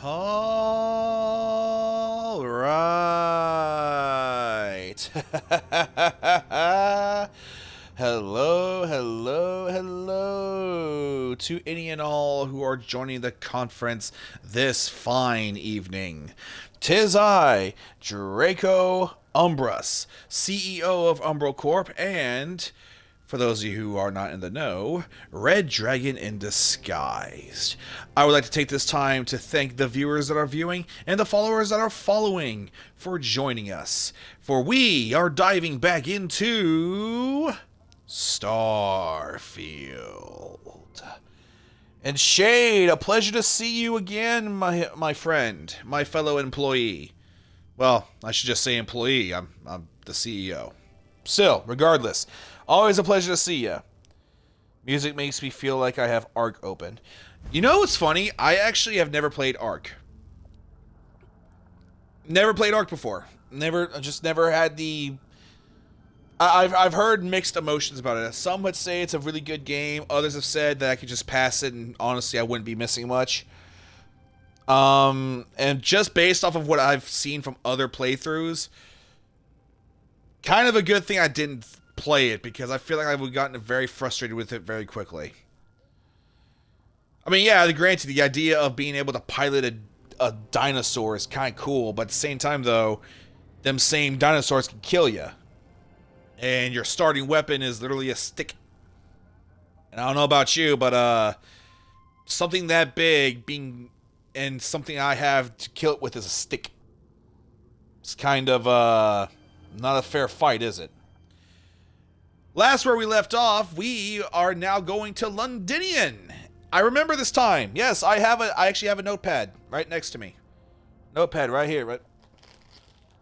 All right. Hello, hello, hello to any and all who are joining the conference this fine evening. 'Tis I, Draco Umbras, CEO of Umbral Corp, and for those of you who are not in the know, Red Dragon in Disguise. I would like to take this time to thank the viewers that are viewing and the followers that are following for joining us. For we are diving back into Starfield. And Shade, a pleasure to see you again, my friend, my fellow employee. Well, I should just say employee. I'm the CEO. Still, regardless, always a pleasure to see you. Music makes me feel like I have Ark open. You know what's funny? I actually have never played Ark. Never played Ark before. Never had the. I've heard mixed emotions about it. Some would say it's a really good game. Others have said that I could just pass it, and honestly, I wouldn't be missing much. And just based off of what I've seen from other playthroughs, kind of a good thing I didn't play it, because I feel like I would have gotten very frustrated with it very quickly. I mean, yeah, granted, the idea of being able to pilot a dinosaur is kind of cool, but at the same time, though, them same dinosaurs can kill you. And your starting weapon is literally a stick. And I don't know about you, but something that big and something I have to kill it with is a stick. It's kind of not a fair fight, is it? Last where we left off, we are now going to Londinian. I remember this time. Yes, I actually have a notepad right next to me. Notepad right here, right?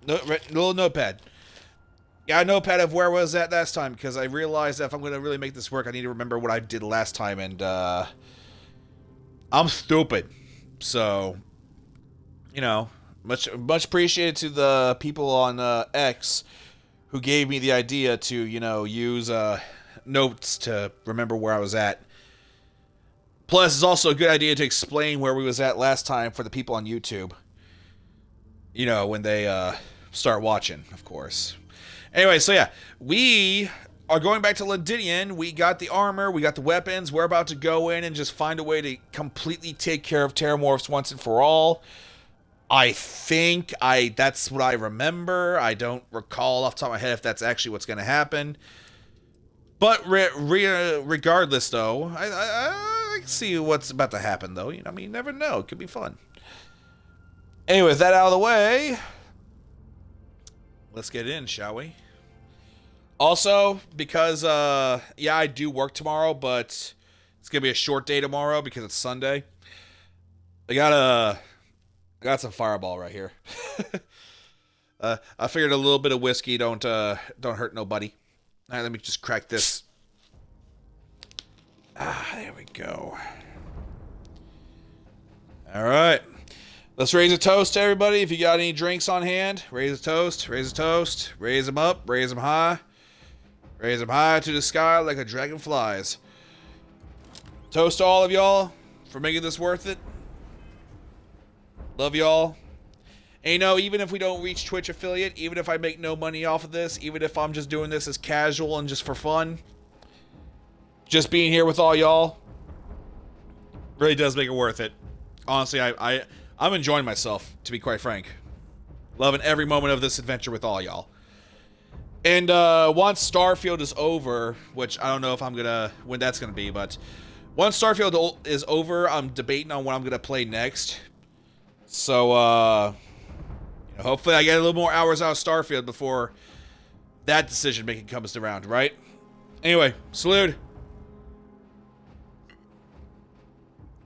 Little notepad. Got a notepad of where I was at last time, because I realized that if I'm going to really make this work, I need to remember what I did last time, and I'm stupid. So, you know, much appreciated to the people on X who gave me the idea to, use notes to remember where I was at. Plus, it's also a good idea to explain where we was at last time for the people on YouTube. When they start watching, of course. Anyway, so yeah, we are going back to Londinian. We got the armor, we got the weapons. We're about to go in and just find a way to completely take care of Terramorphs once and for all. I think that's what I remember. I don't recall off the top of my head if that's actually what's going to happen. But regardless, though, I can see what's about to happen, though. You never know. It could be fun. Anyway, with that out of the way, let's get in, shall we? Also, because, I do work tomorrow, but it's going to be a short day tomorrow because it's Sunday. I got some Fireball right here. I figured a little bit of whiskey don't hurt nobody. All right, let me just crack this. There we go. All right. Let's raise a toast to everybody. If you got any drinks on hand, raise a toast, raise a toast. Raise them up, raise them high. Raise them high to the sky like a dragon flies. Toast to all of y'all for making this worth it. Love y'all. And even if we don't reach Twitch affiliate, even if I make no money off of this, even if I'm just doing this as casual and just for fun, just being here with all y'all really does make it worth it. Honestly, I'm enjoying myself, to be quite frank. Loving every moment of this adventure with all y'all. And once Starfield is over, which I don't know if when that's gonna be, but once Starfield is over, I'm debating on what I'm gonna play next. So hopefully I get a little more hours out of Starfield before that decision making comes around, right? Anyway, salute.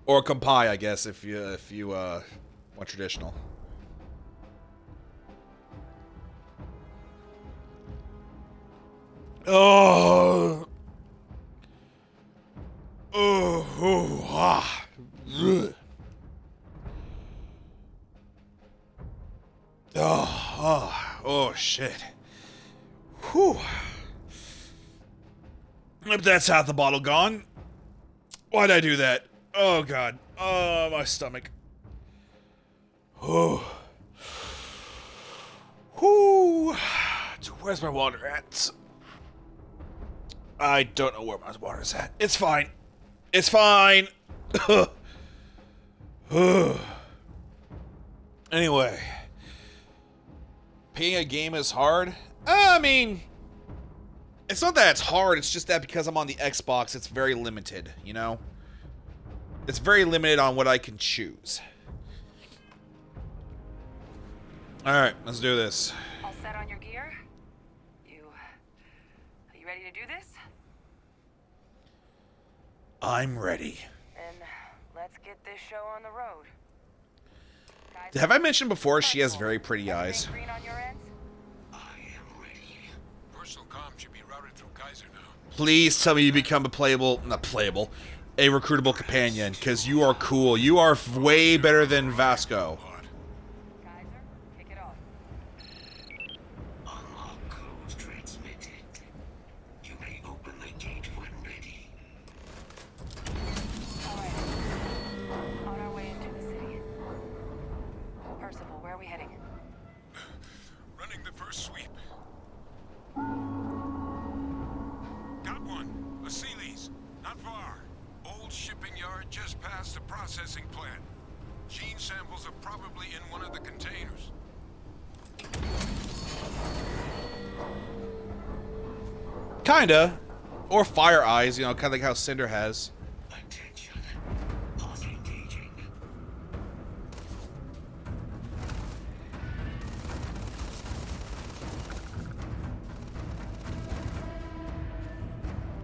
Or Kampai, I guess, if you want traditional. Oh. Ugh. Oh, shit. Whew. If that's half the bottle gone. Why'd I do that? Oh, God. Oh, my stomach. Oh. Whoo. Where's my water at? I don't know where my water's at. It's fine. It's fine. Anyway. Playing a game is hard? I mean, it's not that it's hard, it's just that because I'm on the Xbox, it's very limited, you know? It's very limited on what I can choose. Alright, let's do this. All set on your gear? Are you ready to do this? I'm ready. Then let's get this show on the road. Guys, Have I mentioned before she has very pretty eyes? green on your ends? I am ready. Personal comm should be routed through Kaiser now. Please tell me you become a a recruitable companion, because you are cool. You are way better than Vasco. Kaiser, kick it off. Unlock code transmitted. You may open the gate when ready. Alright. On our way into the city. Percival, where are we heading? Running the first sweep. Got one. A Sealy's. Not far. Old shipping yard just past the processing plant. Gene samples are probably in one of the containers. Kinda. Or fire eyes, you know, kind of like how Cinder has. Attention. Pause engaging.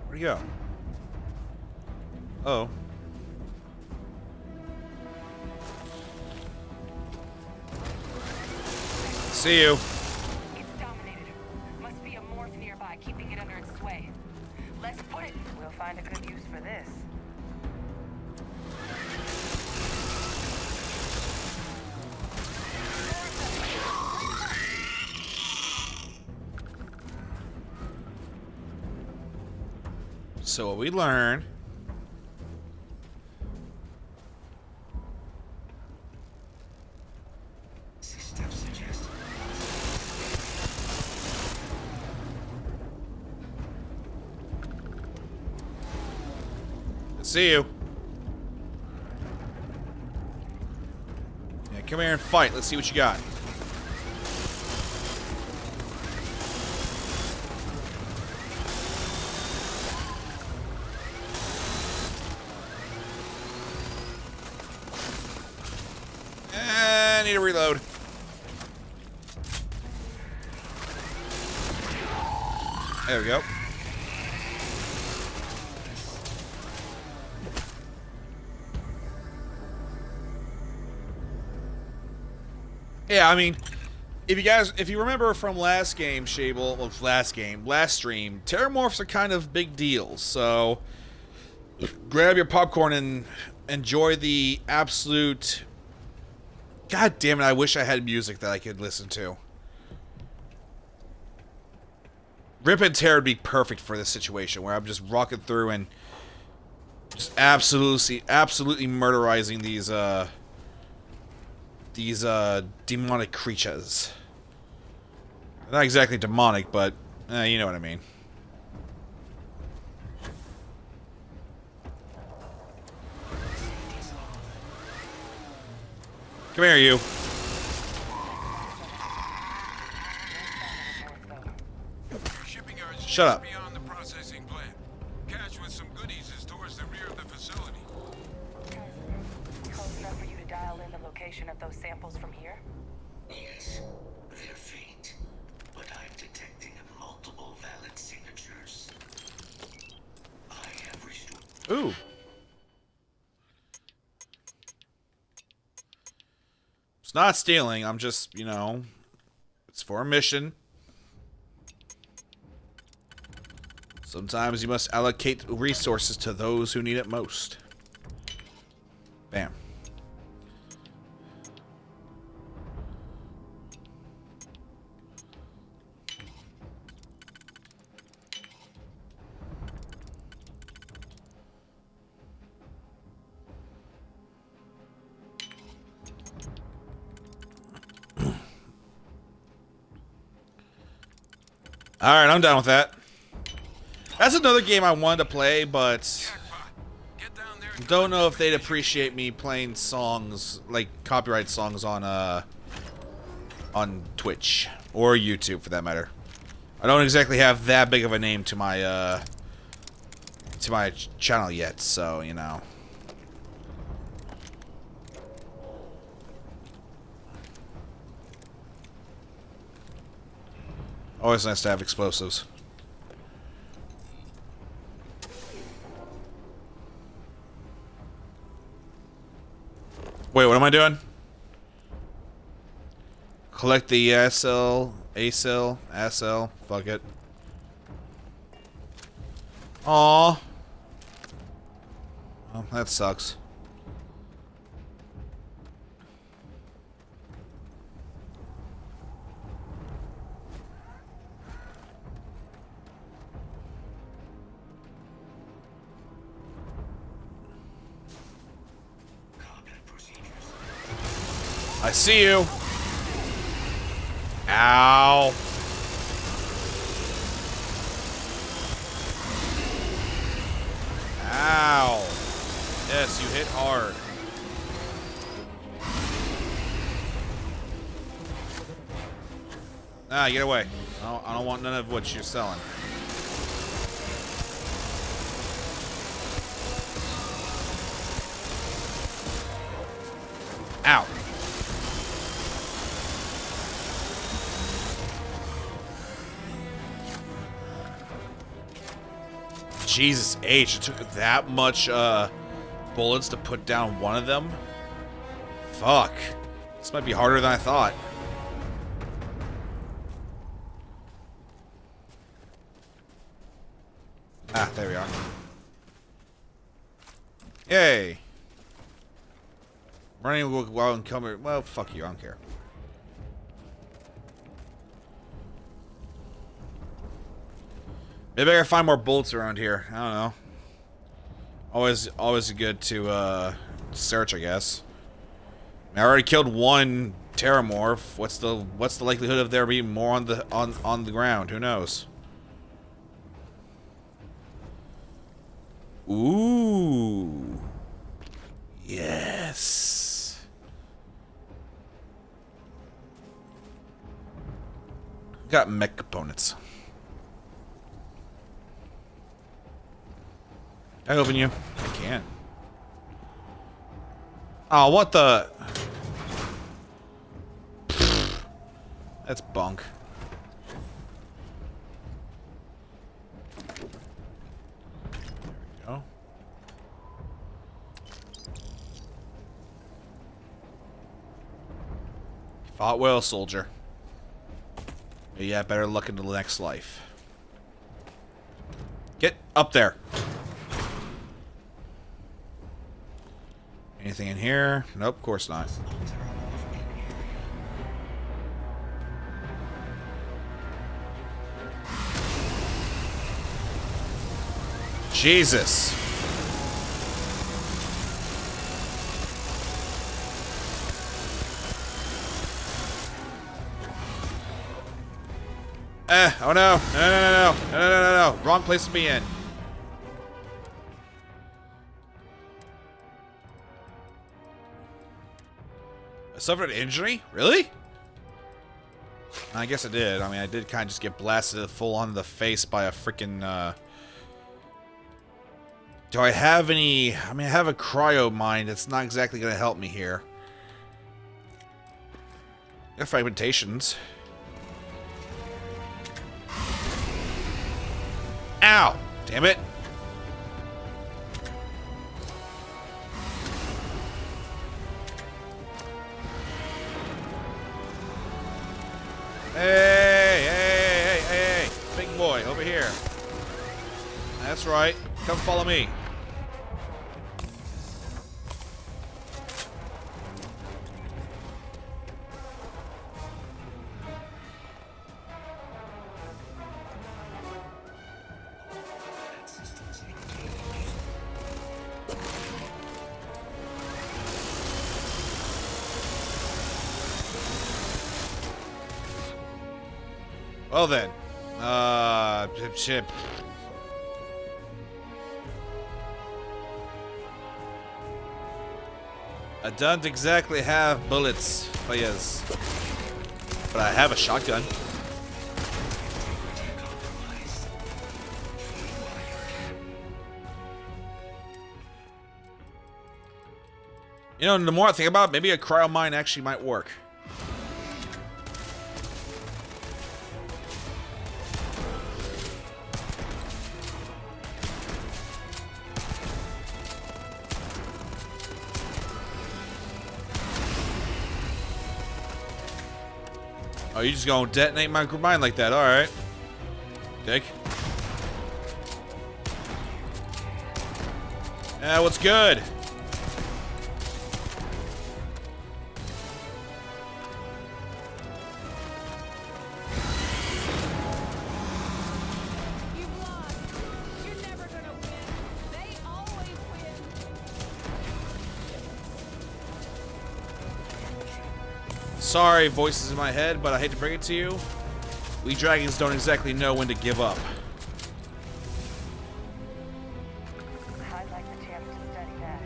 Where'd he go? Oh. See you. It's dominated. Must be a morph nearby, keeping it under its sway. Let's put it. We'll find a good use for this. So what we learn. System suggested. See you. Yeah, come here and fight. Let's see what you got. I need to reload. There we go. Yeah, I mean, if you remember from last game, Shable, well, last stream, Terramorphs are kind of big deals, so grab your popcorn and enjoy the absolute... God damn it, I wish I had music that I could listen to. Rip and Tear would be perfect for this situation, where I'm just rocking through and just absolutely murderizing these demonic creatures. Not exactly demonic, but you know what I mean. Come here, you. Shipping yard is Shut up. beyond the processing plant. Cache with some goodies is towards the rear of the facility. Close enough for you to dial in the location of those samples from here? Yes, they're faint, but I'm detecting multiple valid signatures. I have restored. Ooh. It's not stealing, I'm just, you know, it's for a mission. Sometimes you must allocate resources to those who need it most. Bam. Alright, I'm done with that. That's another game I wanted to play, but Jackpot. Get down there and don't know if they'd appreciate me playing songs, like copyright songs on Twitch or YouTube for that matter. I don't exactly have that big of a name to my channel yet, so you know. Always nice to have explosives. Wait, what am I doing? Collect the ASL, ASL, fuck it. Aww. Well, that sucks. I see you. Ow. Ow. Yes, you hit hard. Ah, get away. I don't want none of what you're selling. Ow. Jesus H, it took that much bullets to put down one of them? Fuck. This might be harder than I thought. Ah, there we are. Yay. Running while encumbered. Well, fuck you, I don't care. Maybe I gotta find more bullets around here. I don't know. Always good to search, I guess. I already killed one Terramorph. What's the likelihood of there being more on the ground? Who knows? Ooh. Yes. Got mech components. Can I open you? I can't. Oh, what the? That's bunk. There we go. Fought well, soldier. Yeah, better luck into the next life. Get up there. Anything in here? Nope, of course not. Jesus. Oh no. No. Wrong place to be in. I suffered an injury? Really? I guess I did. I mean, I did kind of just get blasted full on the face by a freaking, Do I have any... I mean, I have a cryo mine. It's not exactly going to help me here. Got fragmentations. Ow! Damn it. Hey! Big boy, over here. That's right. Come follow me. Well then. Chip. I don't exactly have bullets for yes, but I have a shotgun. You know, the more I think about it, maybe a cryo mine actually might work. Oh, you just gonna detonate my mine like that? All right, dick. Yeah, what's good? You've lost. You're never gonna win. They always win. Sorry, voices in my head, but I hate to bring it to you. We dragons don't exactly know when to give up. I'd like the chance to study that.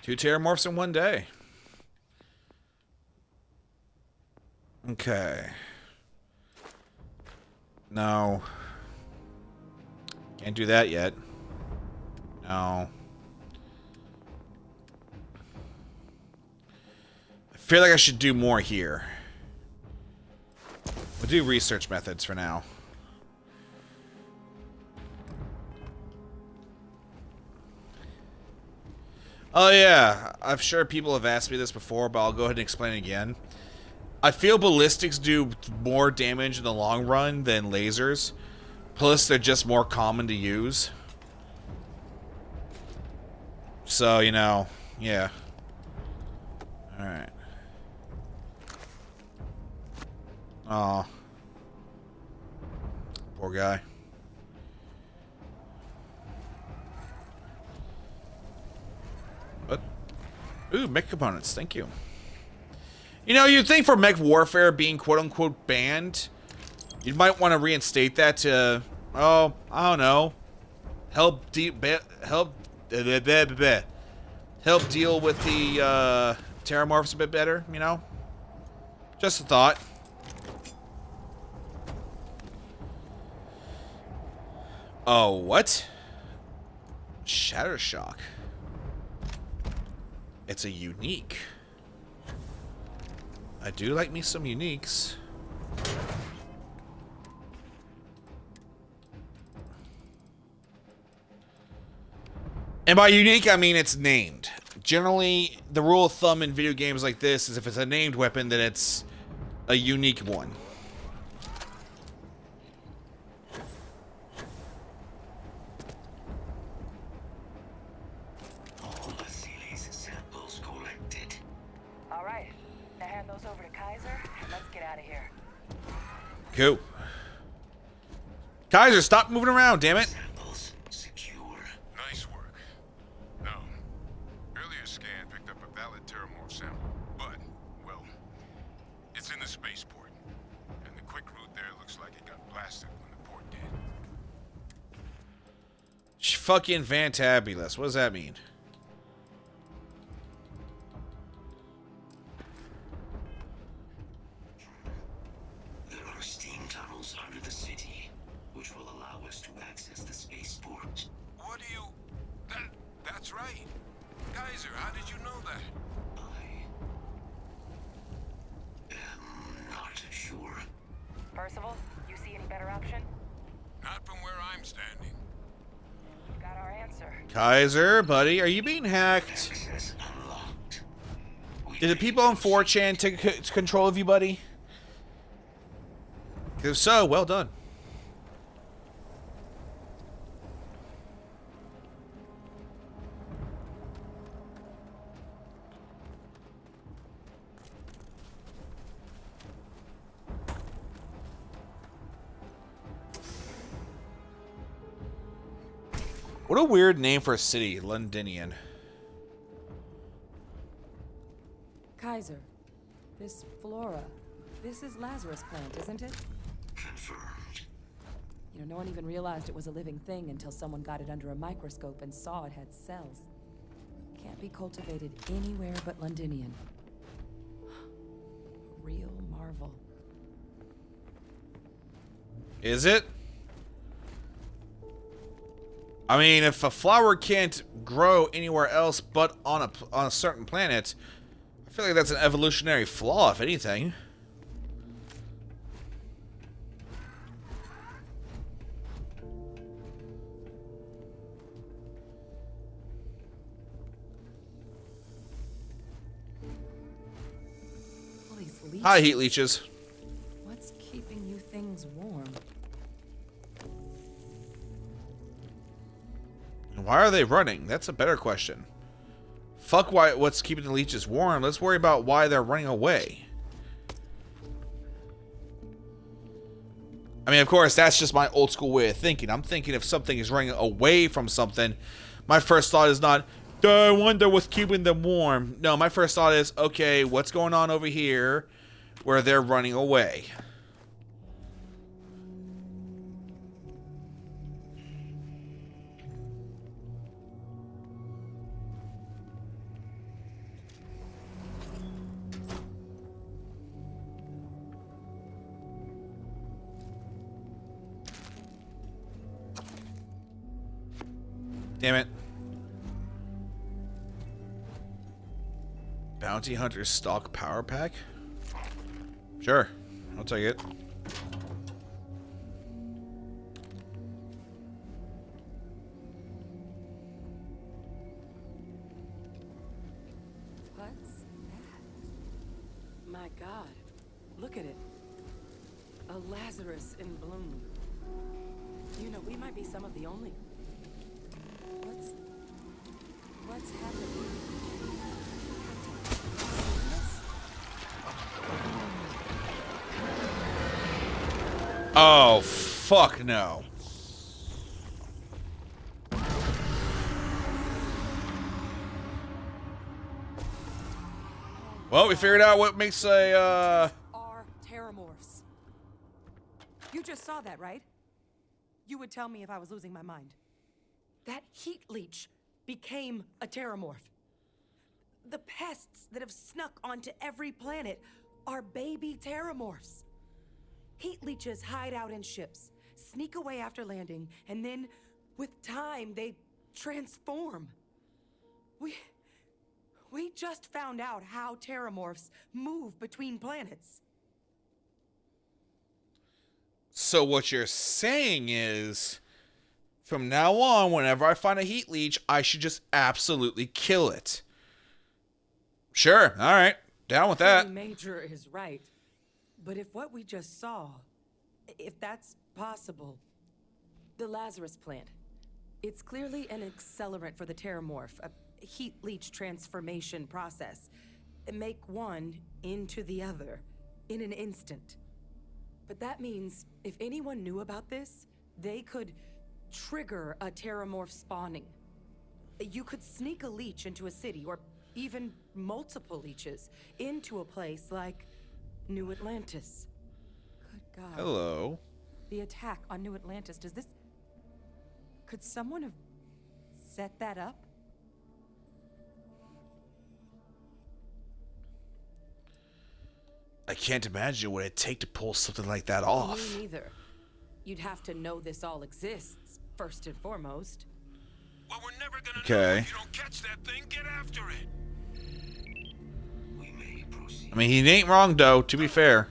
Two terramorphs in one day. Okay. No. Can't do that yet. No. I feel like I should do more here. We'll do research methods for now. Oh yeah, I'm sure people have asked me this before, but I'll go ahead and explain it again. I feel ballistics do more damage in the long run than lasers. Plus, they're just more common to use. So, you know, yeah. Alright. Aw. Poor guy. What? Ooh, mech components, thank you. You know, you'd think for mech warfare being quote-unquote banned, you might want to reinstate that to, oh, I don't know, help deal with the terramorphs a bit better, you know? Just a thought. Oh, what? Shattershock. It's a unique. I do like me some uniques. And by unique, I mean it's named. Generally, the rule of thumb in video games like this is if it's a named weapon, then it's a unique one. All Vasily's samples collected. All right. Now hand those over to Kaiser, and let's get out of here. Cool. Kaiser, stop moving around, damn it. Samples secure. Nice work. No. Earlier scan picked up a valid terramorph sample, but, well, it's in the spaceport. And the quick route there looks like it got blasted when the port did. Fucking fantabulous. What does that mean? There are steam tunnels under the city, which will allow us to access the spaceport. What do you... That's right. Kaiser, how did you know that? I am not sure. Percival, you see any better option? Not from where I'm standing. You got our answer. Kaiser, buddy, are you being hacked? Access unlocked. Did the people on 4chan take control of you, buddy? If so, well done. What a weird name for a city, Londinian. Kaiser, this flora, this is Lazarus plant, isn't it? Confirmed. You know, no one even realized it was a living thing until someone got it under a microscope and saw it had cells. Can't be cultivated anywhere but Londinian. Real marvel. Is it? I mean, if a flower can't grow anywhere else but on a certain planet, I feel like that's an evolutionary flaw, if anything. All these leeches. Hi, heat leeches. What's keeping you things warm? Why are they running? That's a better question. Fuck what's keeping the leeches warm. Let's worry about why they're running away. I mean, of course, that's just my old school way of thinking. I'm thinking if something is running away from something, my first thought is not, I wonder what's keeping them warm. No, my first thought is, okay, what's going on over here where they're running away? Damn it. Bounty Hunter stock power pack? Sure. I'll take it. What's that? My God. Look at it. A Lazarus in bloom. You know, we might be some of the only... What's happening? Oh, fuck no. Well, we figured out what makes a, Are terramorphs. You just saw that, right? You would tell me if I was losing my mind. That heat leech became a terramorph. The pests that have snuck onto every planet are baby terramorphs. Heat leeches hide out in ships, sneak away after landing, and then, with time, they transform. We just found out how terramorphs move between planets. So what you're saying is, from now on, whenever I find a heat leech, I should just absolutely kill it. Sure, alright. Down with that. Major is right. But if what we just saw, if that's possible, the Lazarus plant, it's clearly an accelerant for the terramorph, a heat leech transformation process. Make one into the other in an instant. But that means if anyone knew about this, they could trigger a terramorph spawning. You could sneak a leech into a city, or even multiple leeches, into a place like New Atlantis. Good God. Hello. The attack on New Atlantis, does this... Could someone have set that up? I can't imagine what it'd take to pull something like that off. Me neither. You'd have to know this all exists, first and foremost. Well, we're never gonna know Okay. if you don't catch that thing. Get after it. We may proceed. I mean, he ain't wrong, though, to be fair.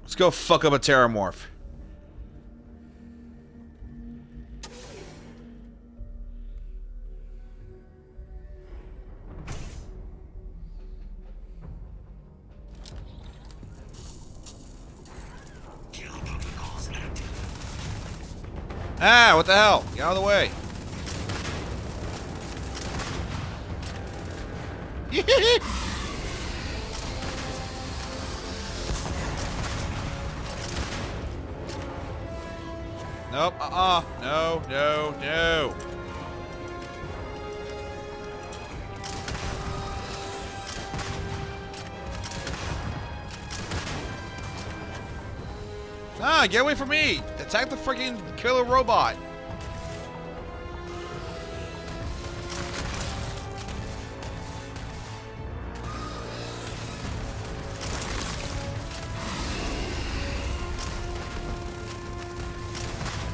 Let's go fuck up a terramorph. Kill protocols active. Ah, what the hell? Get out of the way. Nope, no, no, no. Ah, get away from me! Attack the freaking killer robot!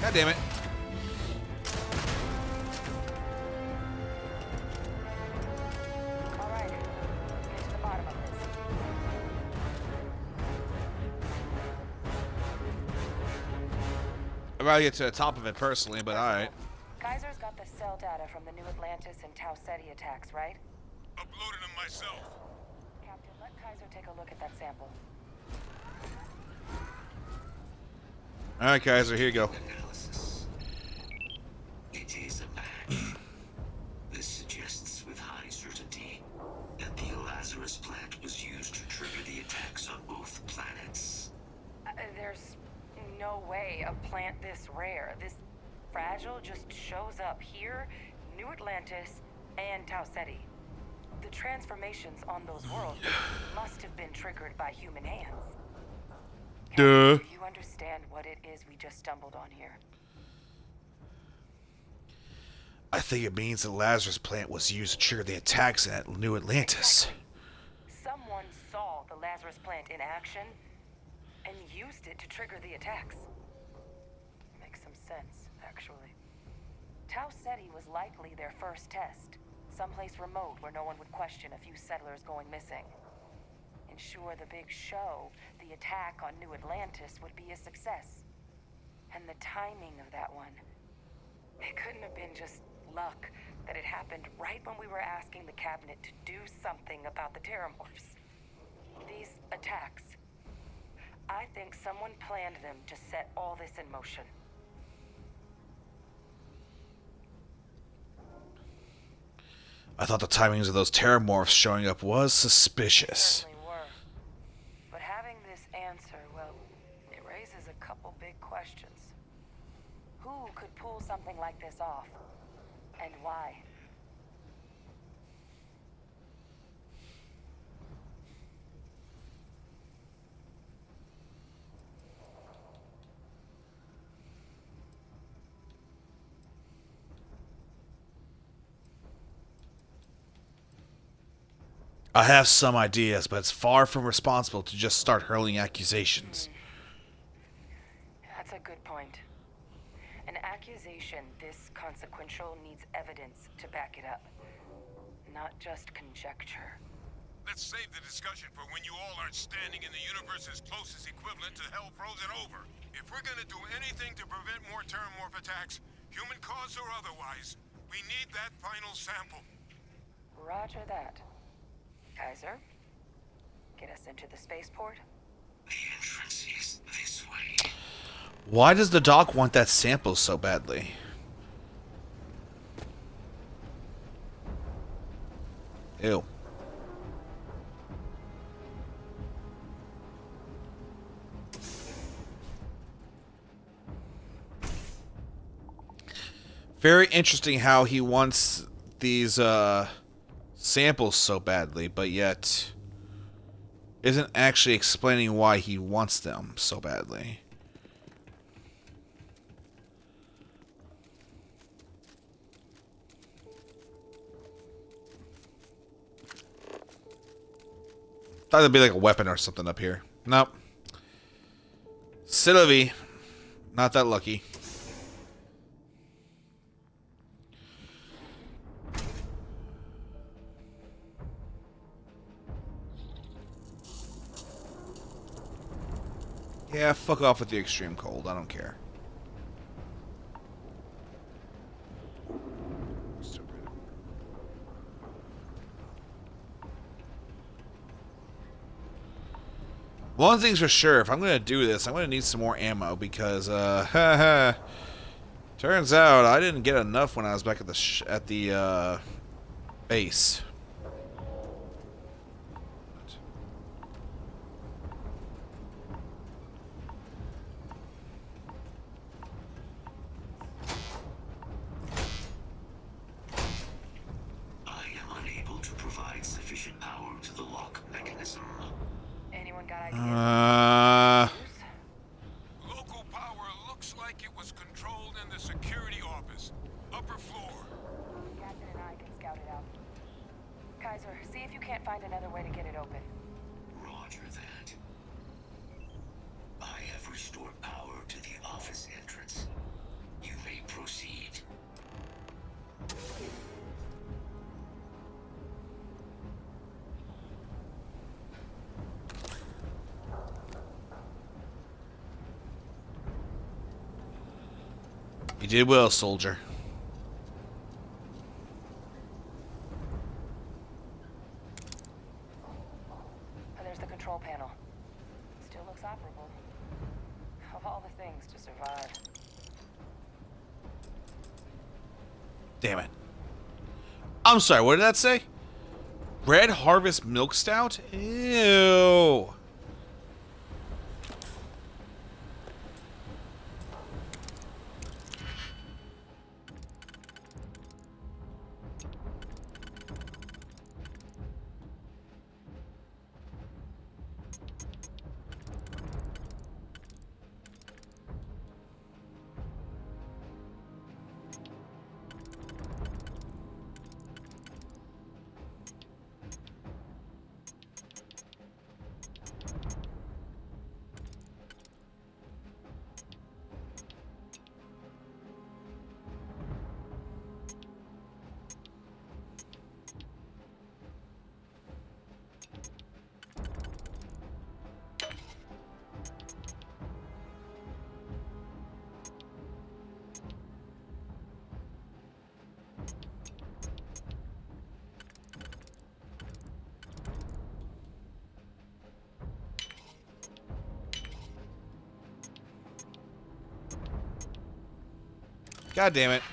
God damn it. All right, get to the bottom of this. I'd rather get to the top of it personally, but alright. Kaiser's got the cell data from the New Atlantis and Tau Ceti attacks, right? Uploaded them myself. Captain, let Kaiser take a look at that sample. Alright, Kaiser, here you go. Analysis. It is a match. This suggests with high certainty that the Lazarus plant was used to trigger the attacks on both planets. There's no way a plant this rare, this fragile, just shows up here, New Atlantis, and Tau Ceti. The transformations on those worlds must have been triggered by human hands. Duh. Do you understand what it is we just stumbled on here? I think it means the Lazarus plant was used to trigger the attacks at New Atlantis. Someone saw the Lazarus plant in action and used it to trigger the attacks. Makes some sense, actually. Tau Ceti was likely their first test, someplace remote where no one would question a few settlers going missing. Ensure the big show, the attack on New Atlantis would be a success. And the timing of that one, it couldn't have been just luck that it happened right when we were asking the cabinet to do something about the Terramorphs. These attacks, I think someone planned them to set all this in motion. I thought the timings of those Terramorphs showing up was suspicious. Certainly were. But having this answer, well, it raises a couple big questions. Who could pull something like this off? And why? I have some ideas, but it's far from responsible to just start hurling accusations. That's a good point. An accusation this consequential needs evidence to back it up, not just conjecture. Let's save the discussion for when you all aren't standing in the universe's closest equivalent to hell frozen over. If we're gonna do anything to prevent more Terramorph attacks, human cause or otherwise, we need that final sample. Roger that. Kaiser, get us into the spaceport? The entrance is this way. Why does the doc want that sample so badly? Ew. Very interesting how he wants these samples so badly, but yet isn't actually explaining why he wants them so badly. Thought there'd be like a weapon or something up here. Nope. Sylvie, not that lucky. Yeah, fuck off with the extreme cold. I don't care. One thing's for sure, if I'm going to do this, I'm going to need some more ammo because, turns out I didn't get enough when I was back at the base. I am unable to provide sufficient power to the lock mechanism. Anyone got ideas? Look, like it was controlled in the security office. Upper floor. Captain and I can scout it out. Kaiser, see if you can't find another way to get it open. Roger that. I have restored power to the office entrance. You may proceed. You did well, soldier. Oh, there's the control panel. Still looks operable. Of all the things to survive. Damn it. I'm sorry, what did that say? Red Harvest Milk Stout? Ew. God damn it.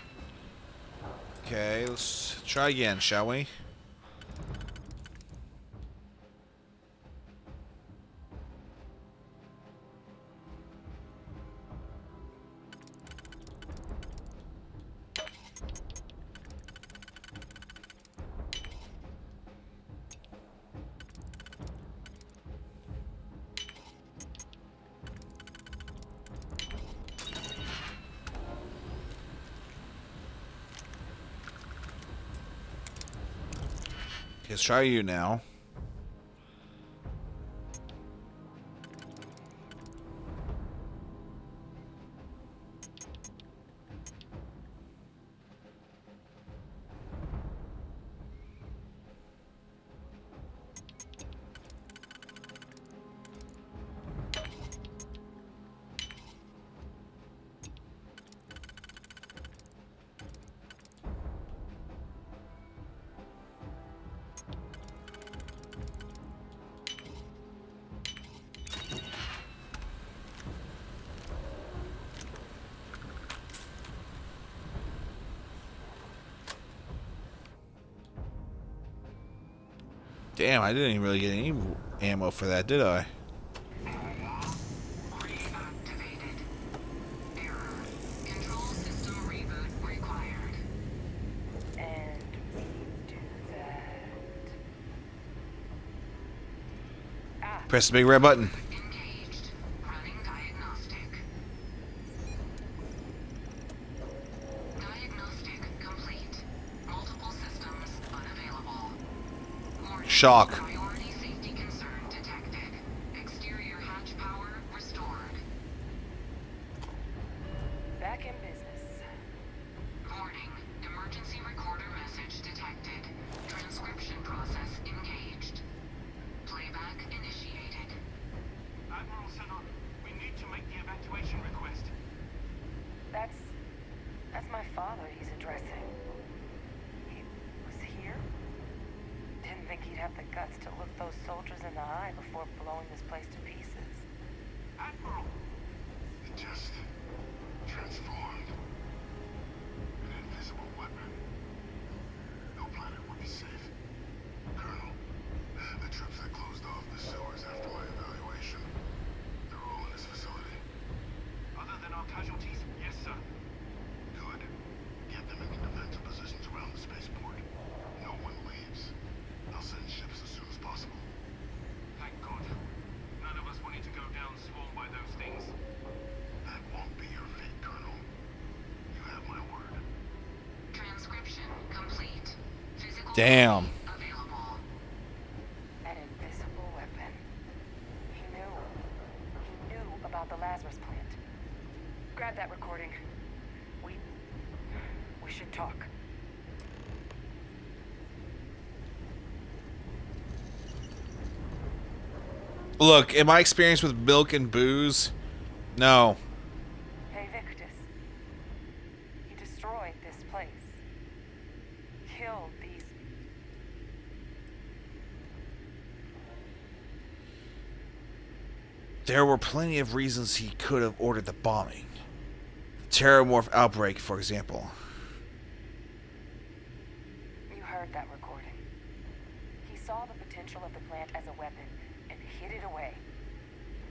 Okay, let's try again, shall we? Let's try you now. Damn, I didn't even really get any ammo for that, did I? Reactivated. Error. Control system reboot required. And we do that. Ah, Press the big red button. Engaged. Running diagnostic. Diagnostic complete. Multiple systems unavailable. Warning. Shock. Priority safety concern detected. Exterior hatch power restored. back in business. Warning. Emergency recorder message detected. Transcription process engaged. Playback initiated. Admiral Senon, we need to make the evacuation request. That's my father he's addressing. He was here? Didn't think he'd have the guts to look those soldiers in the eye before blowing this place to pieces. Admiral! It just transformed. An invisible weapon. No planet would be safe. Colonel, the troops that closed off the sewers after my evaluation, they're all in this facility. Other than our casualties, yes, sir. Good. Get them into defensive positions around the spaceport. No one leaves. I'll send ships as soon as possible. Thank God. None of us wanted to go down swarmed by those things. That won't Damn. An invisible weapon. He knew. He knew about the Lazarus plant. Grab that recording. We should talk. Look, in my experience with milk and booze, no. Hey, Victus. He destroyed this place. Killed these... There were plenty of reasons he could have ordered the bombing. The Terramorph outbreak, for example. You heard that recording. He saw the potential of the plant as a weapon and hid it away.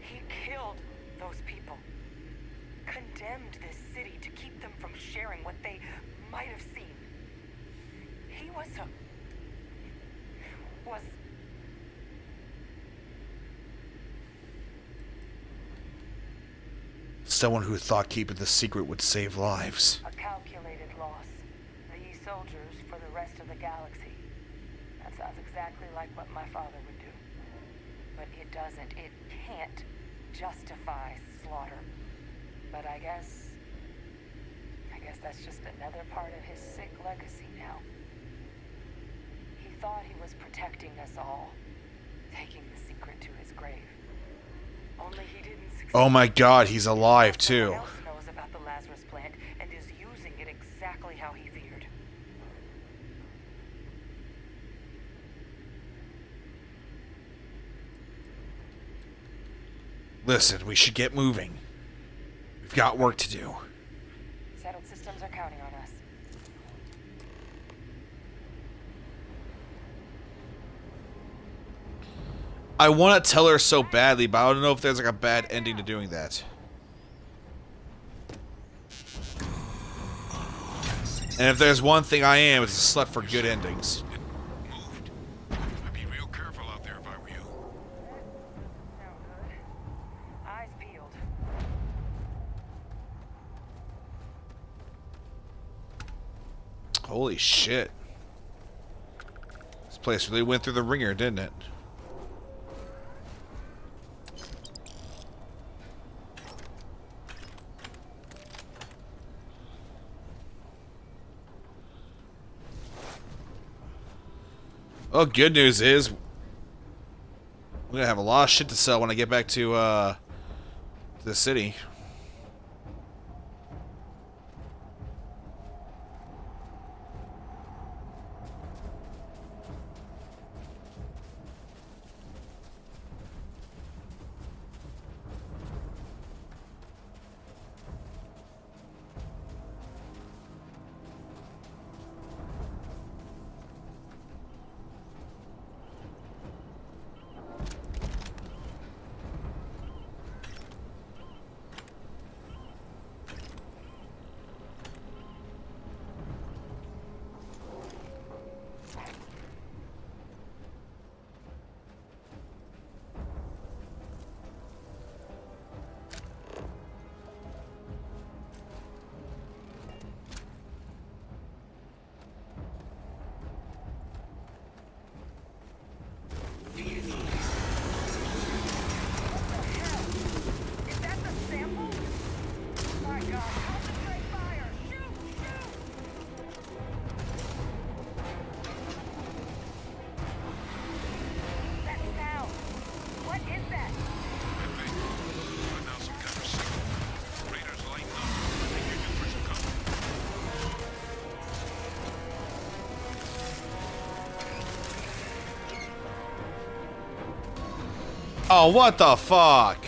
He killed those people. Condemned this city to keep them from sharing what they might have seen. He was Someone who thought keeping the secret would save lives. a calculated loss. These soldiers for the rest of the galaxy. That sounds exactly like what my father would do. But it doesn't. It can't justify slaughter. But I guess that's just another part of his sick legacy now. He thought he was protecting us all, taking the secret to his grave. Only he didn't succeed. Oh my god, he's alive too. Someone else knows about the Lazarus plant and is using it exactly how he feared. Listen, we should get moving. We've got work to do. Settled systems are counting on us. I want to tell her so badly, but I don't know if there's like a bad ending to doing that. And if there's one thing I am, it's a slut for good endings. Moved. I'd be real careful out there if I were you. Sound good. Eyes peeled. Holy shit. This place really went through the ringer, didn't it? Well, good news is I'm gonna have a lot of shit to sell when I get back to the city. Is that the sample? My God, concentrate fire! Shoot! That sound! What is that? That thing. Putting out some kind of signal. Raiders lighten up. I think you're due for some company. Oh, what the fuck?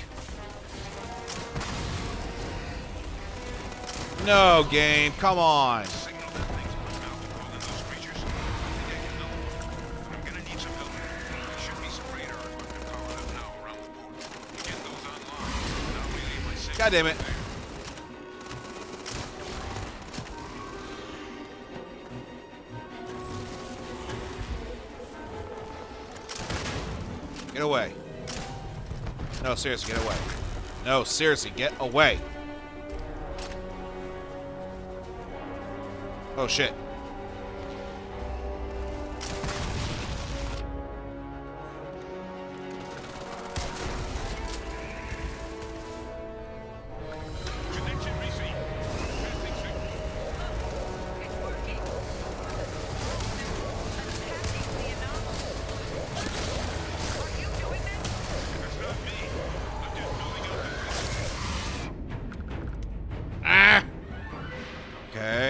No, game. Come on. Signal that thing's putting out to call in those creatures. I think I can know. I'm gonna need some help. There should be some radar equipment powered up now around the port. Get those online, and I'll relay my signal. God damn it. there. Get away. No, seriously, get away. No, seriously, get away. Oh, shit.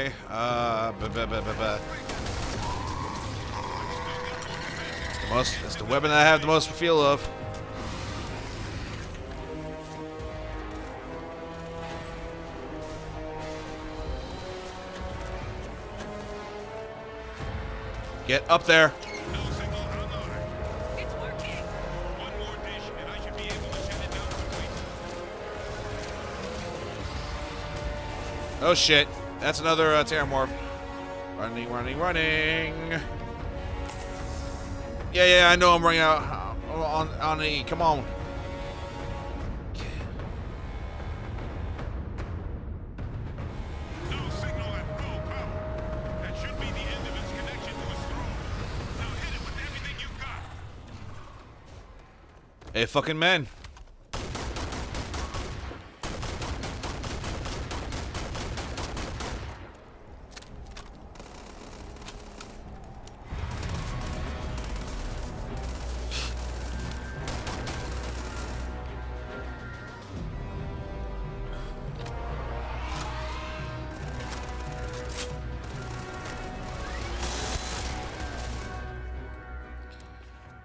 Okay. It's the weapon I have the most feel of. Get up there. No signal online. It's working. One more dish, and I should be able to send it down quickly. Oh shit. That's another Terramorph. Running, running, running. Yeah, I know I'm running out on E. Come on. No signal at full power. That should be the end of its connection to its throne. Now hit it with everything you've got. Hey, fucking man.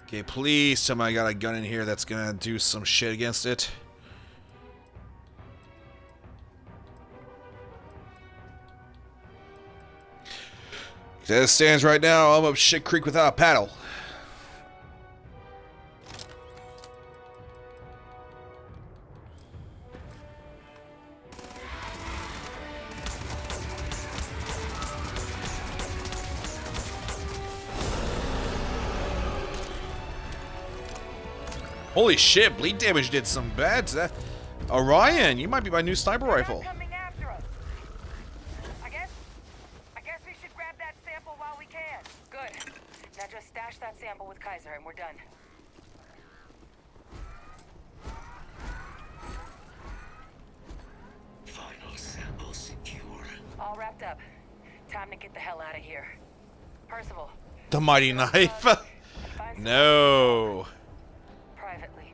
Okay, please tell me I got a gun in here that's gonna do some shit against it. As it stands right now, I'm up shit creek without a paddle. Holy shit, bleed damage did some bad to that. Orion, you might be my new sniper rifle. Coming after us. I guess we should grab that sample while we can. Good. Now just stash that sample with Kaiser and we're done. Final sample secure. All wrapped up. Time to get the hell out of here. Percival. The mighty knife. Find some No. privately.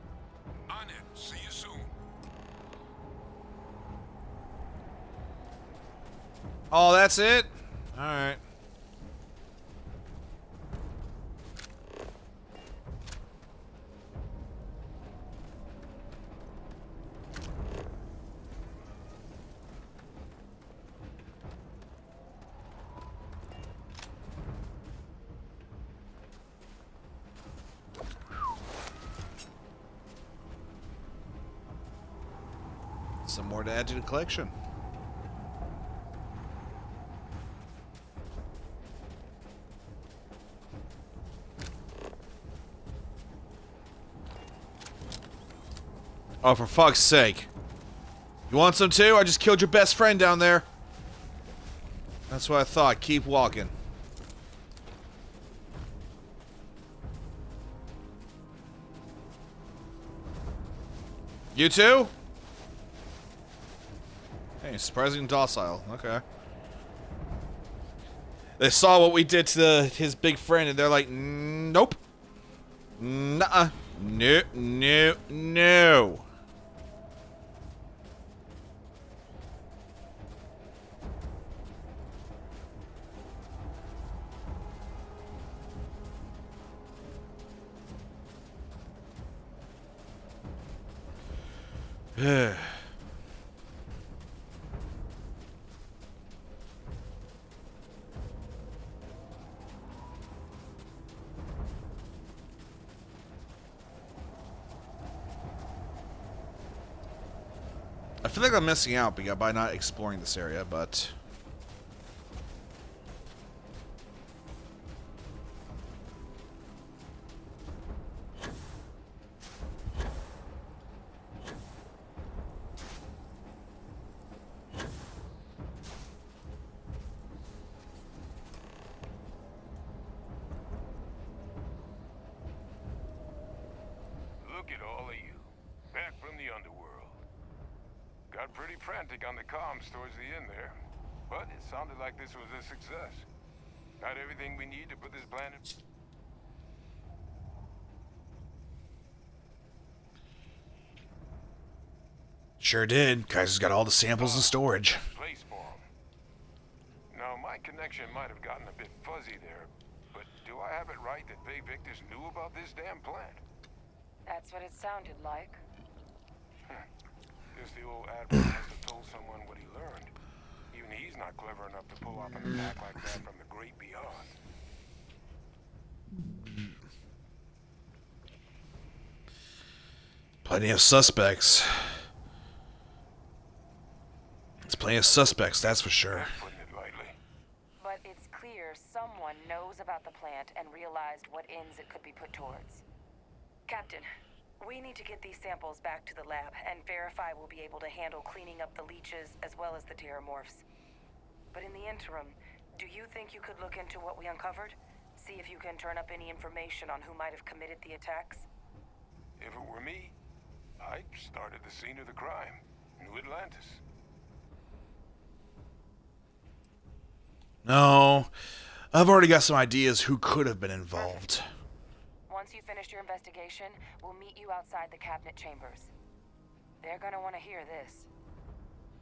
On it. See you soon. Oh, that's it? Alright. Some more to add to the collection. Oh, for fuck's sake. You want some too? I just killed your best friend down there. That's what I thought. Keep walking. You too? Hey, surprisingly docile. Okay. They saw what we did to his big friend, and they're like, nope. Nuh-uh. No, no, no. I feel like I'm missing out by not exploring this area, but... Look at all of you. Back from the underworld. Got pretty frantic on the comms towards the end there. But it sounded like this was a success. Got everything we need to put this planet... Sure did. Kaiser's got all the samples in storage. Place for 'em. Now connection might have gotten a bit fuzzy there, but do I have it right that Bay Victus knew about this damn plant? That's what it sounded like. Guess the old admiral must have told someone what he learned. Even he's not clever enough to pull off an attack like that from the great beyond. Plenty of suspects. It's plenty of suspects, that's for sure. Putting it lightly. But it's clear someone knows about the plant and realized what ends it could be put towards. Captain, we need to get these samples back to the lab and verify we'll be able to handle cleaning up the leeches as well as the terramorphs. But in the interim, do you think you could look into what we uncovered? See if you can turn up any information on who might have committed the attacks? If it were me, I'd start at the scene of the crime, New Atlantis. No, I've already got some ideas who could have been involved. Once you finish your investigation, we'll meet you outside the cabinet chambers. They're gonna want to hear this.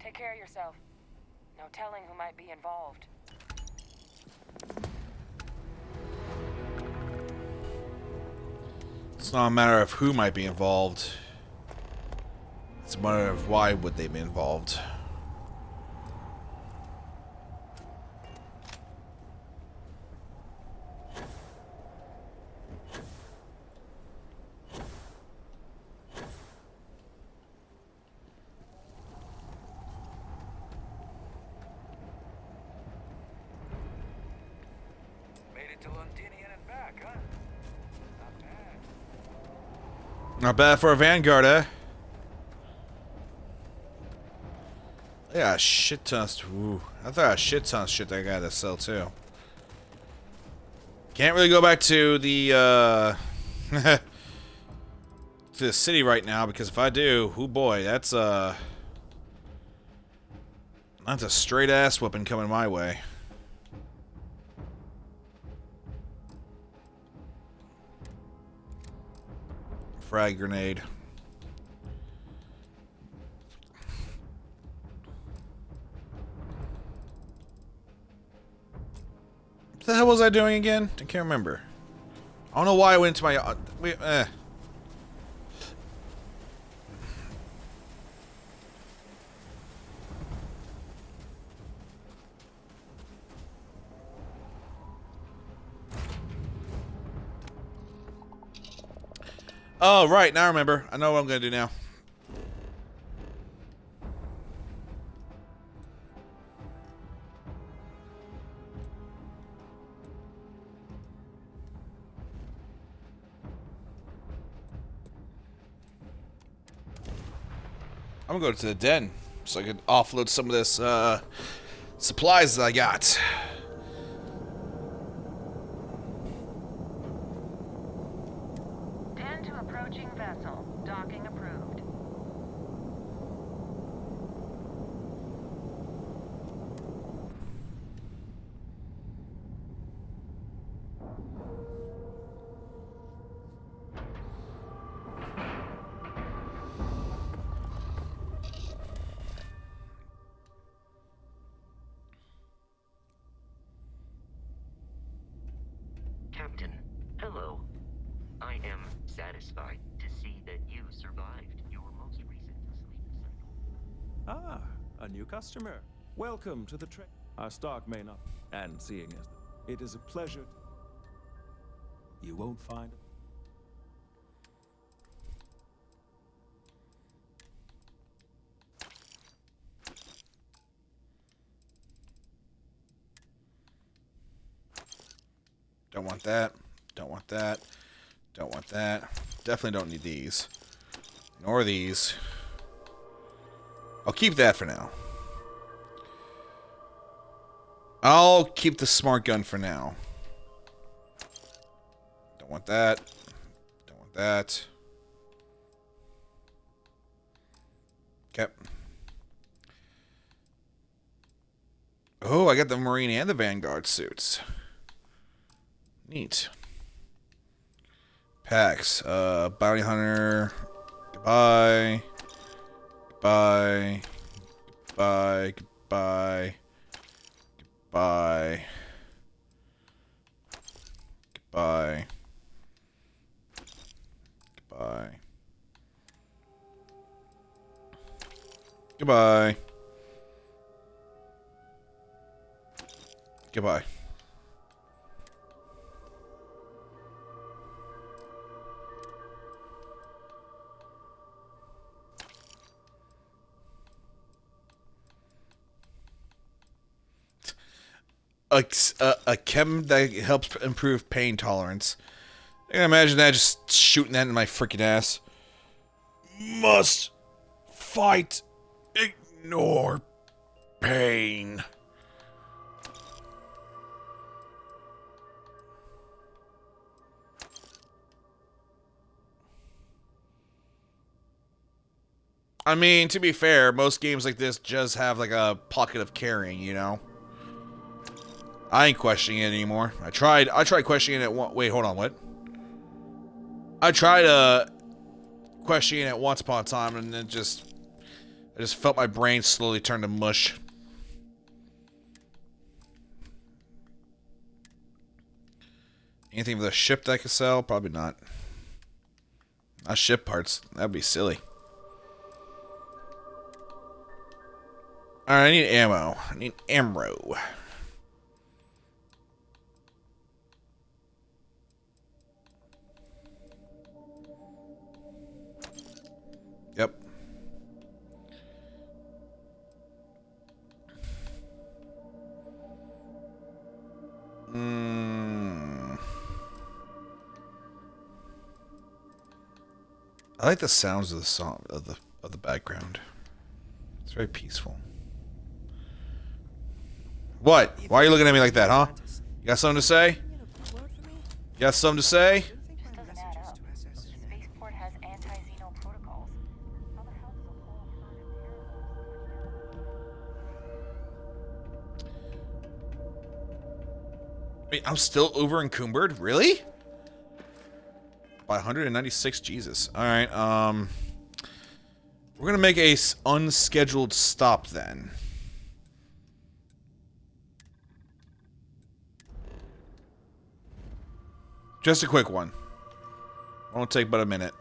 Take care of yourself. No telling who might be involved. It's not a matter of who might be involved. It's a matter of why would they be involved. Not bad for a Vanguard, eh? Yeah, a shit ton of... Ooh, I thought a shit ton of shit that I got to sell, too. Can't really go back to the, to the city right now, because if I do, oh boy, that's a straight ass whooping coming my way. Frag grenade. What the hell was I doing again? I can't remember. I don't know why I went into my... Oh, right. Now I remember. I know what I'm going to do now. I'm going to go to the den so I can offload some of this supplies that I got. Approaching vessel. Docking approved. Captain, hello. I am satisfied to see that you survived your most recent sleep cycle. Ah, a new customer. Welcome to the trade. Our stock may not, and seeing as it is a pleasure, you won't find it. Don't want that. Don't want that. Don't want that. Definitely don't need these. Nor these. I'll keep that for now. I'll keep the smart gun for now. Don't want that. Don't want that. Okay. Oh, I got the Marine and the Vanguard suits. Neat. Packs. Bounty Hunter. Goodbye. Goodbye. Goodbye. Goodbye. Goodbye. Goodbye. Goodbye. Goodbye. Goodbye. A chem that helps improve pain tolerance. I can imagine that just shooting that in my freaking ass. Must fight. Ignore pain. I mean, to be fair, most games like this just have like a pocket of carrying, you know? I ain't questioning it anymore. I tried questioning it wait, hold on, what? I tried questioning it once upon a time and then I just felt my brain slowly turn to mush. Anything with a ship that I could sell? Probably not. Not ship parts. That'd be silly. Alright, I need ammo. I need ammo. Yep. I like the sounds of the song of the background. It's very peaceful. What? Why are you looking at me like that, huh? You got something to say? You got something to say? This doesn't add up. Spaceport has anti-Xeno protocols. How the hell does a whole herd of Wait, I'm still over encumbered? Really? By 196, Jesus. Alright, we're gonna make a unscheduled stop then. Just a quick one. Won't take but a minute.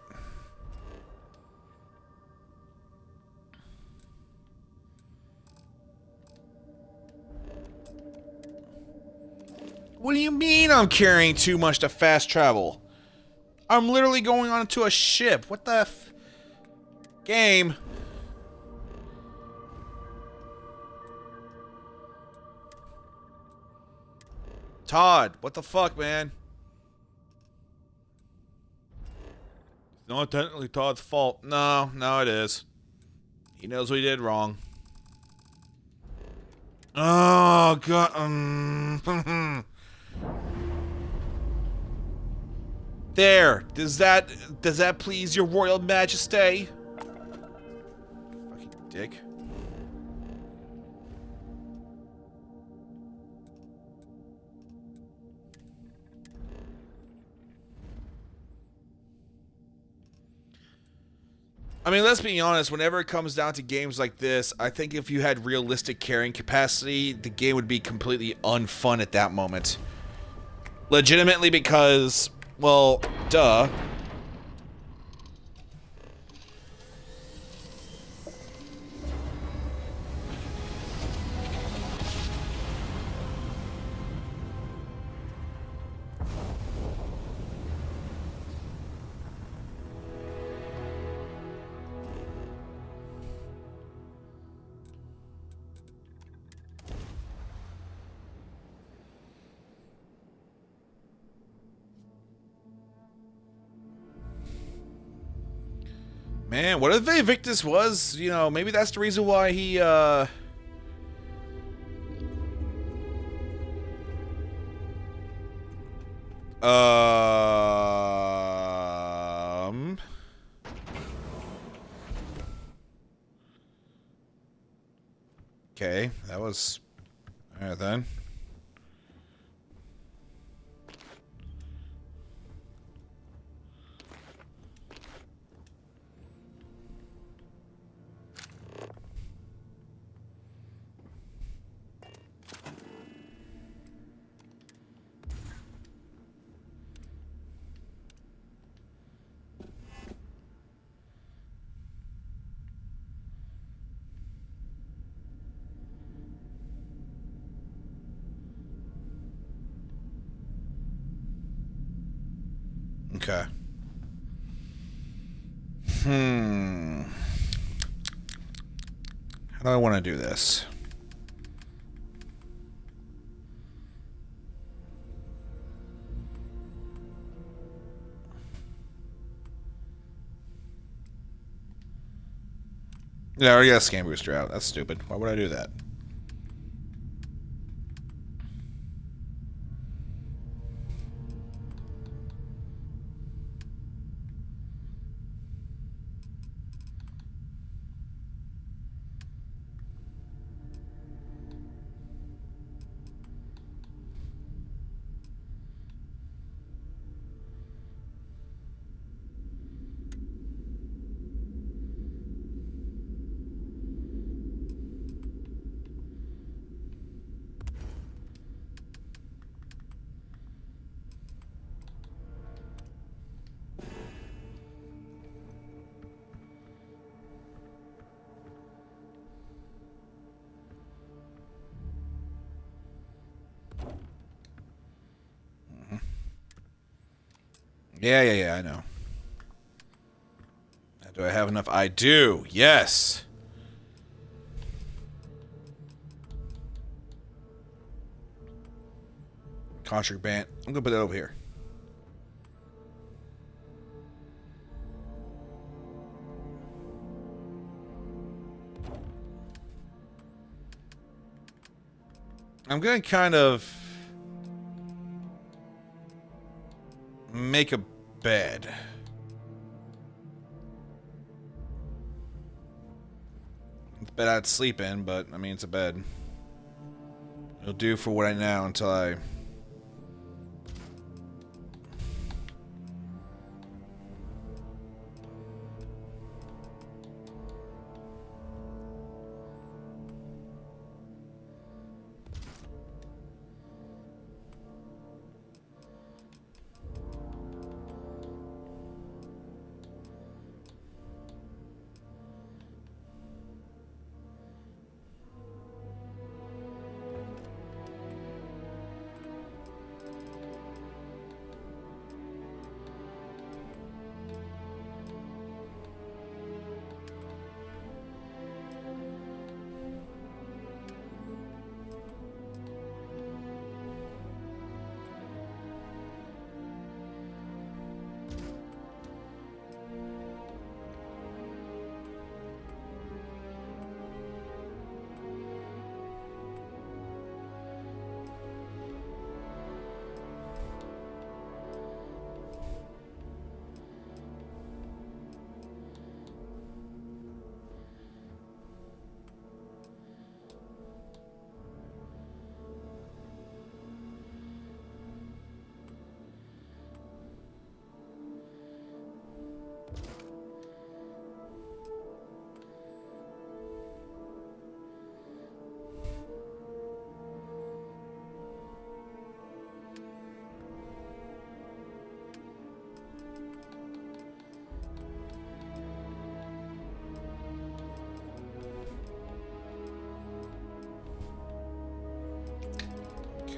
What do you mean I'm carrying too much to fast travel? I'm literally going onto a ship. What the f... Game. Todd, what the fuck, man? It's not technically Todd's fault. No, it is. He knows what he did wrong. Oh, God. There. Does that please your royal majesty? Fucking dick. I mean, let's be honest, whenever it comes down to games like this, I think if you had realistic carrying capacity, the game would be completely unfun at that moment. Legitimately because, well, duh. Man, what if Invictus was, you know, maybe that's the reason why he, Okay, that was... Alright then. Okay. How do I want to do this? Yeah, I already got a scan booster out. That's stupid. Why would I do that? Yeah, I know. Do I have enough? I do. Yes. Contraband. I'm gonna put that over here. I'm gonna kind of make a bed. It's a bed I'd sleep in, but I mean it's a bed. It'll do for what I know until I...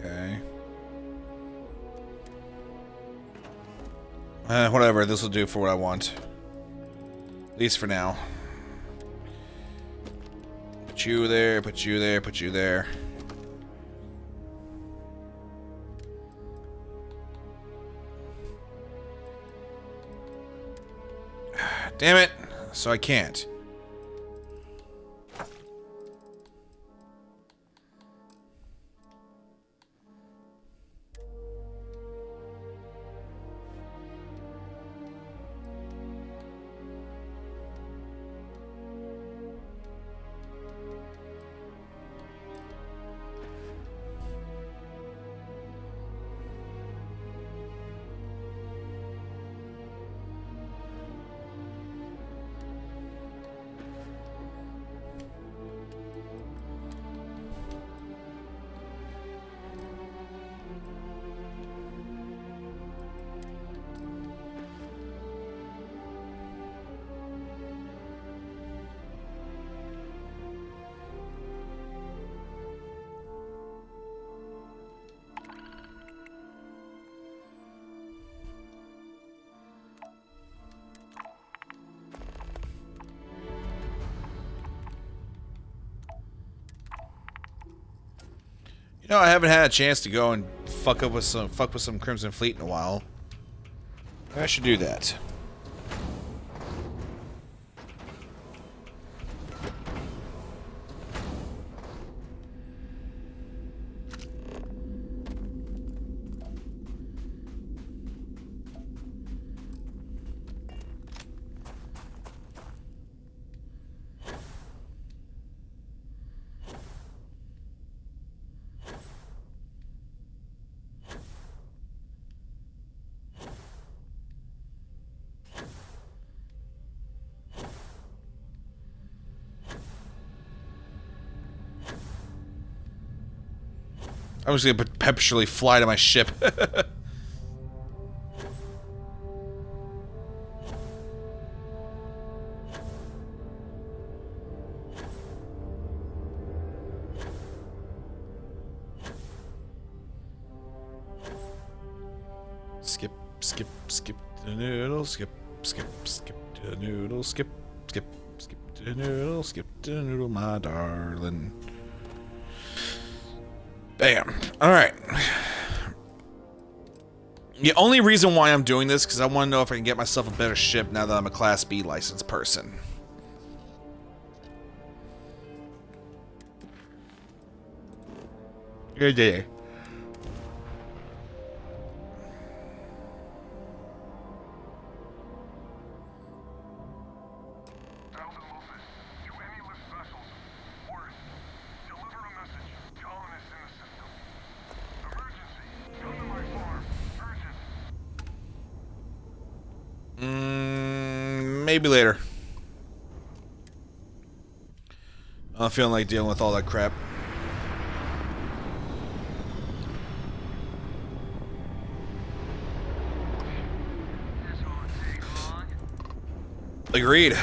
Okay. Whatever, this will do for what I want. At least for now. Put you there, put you there, put you there. Damn it! So I can't. You know, I haven't had a chance to go and fuck with some Crimson Fleet in a while. I should do that. I'm just gonna perpetually fly to my ship. Skip, skip, skip the noodle, skip, skip, skip the noodle, skip, skip, skip the noodle, skip the noodle, my darling. Bam. Alright. The only reason why I'm doing this because I want to know if I can get myself a better ship now that I'm a Class B licensed person. Good day. Maybe later. I'm feeling like dealing with all that crap. Agreed.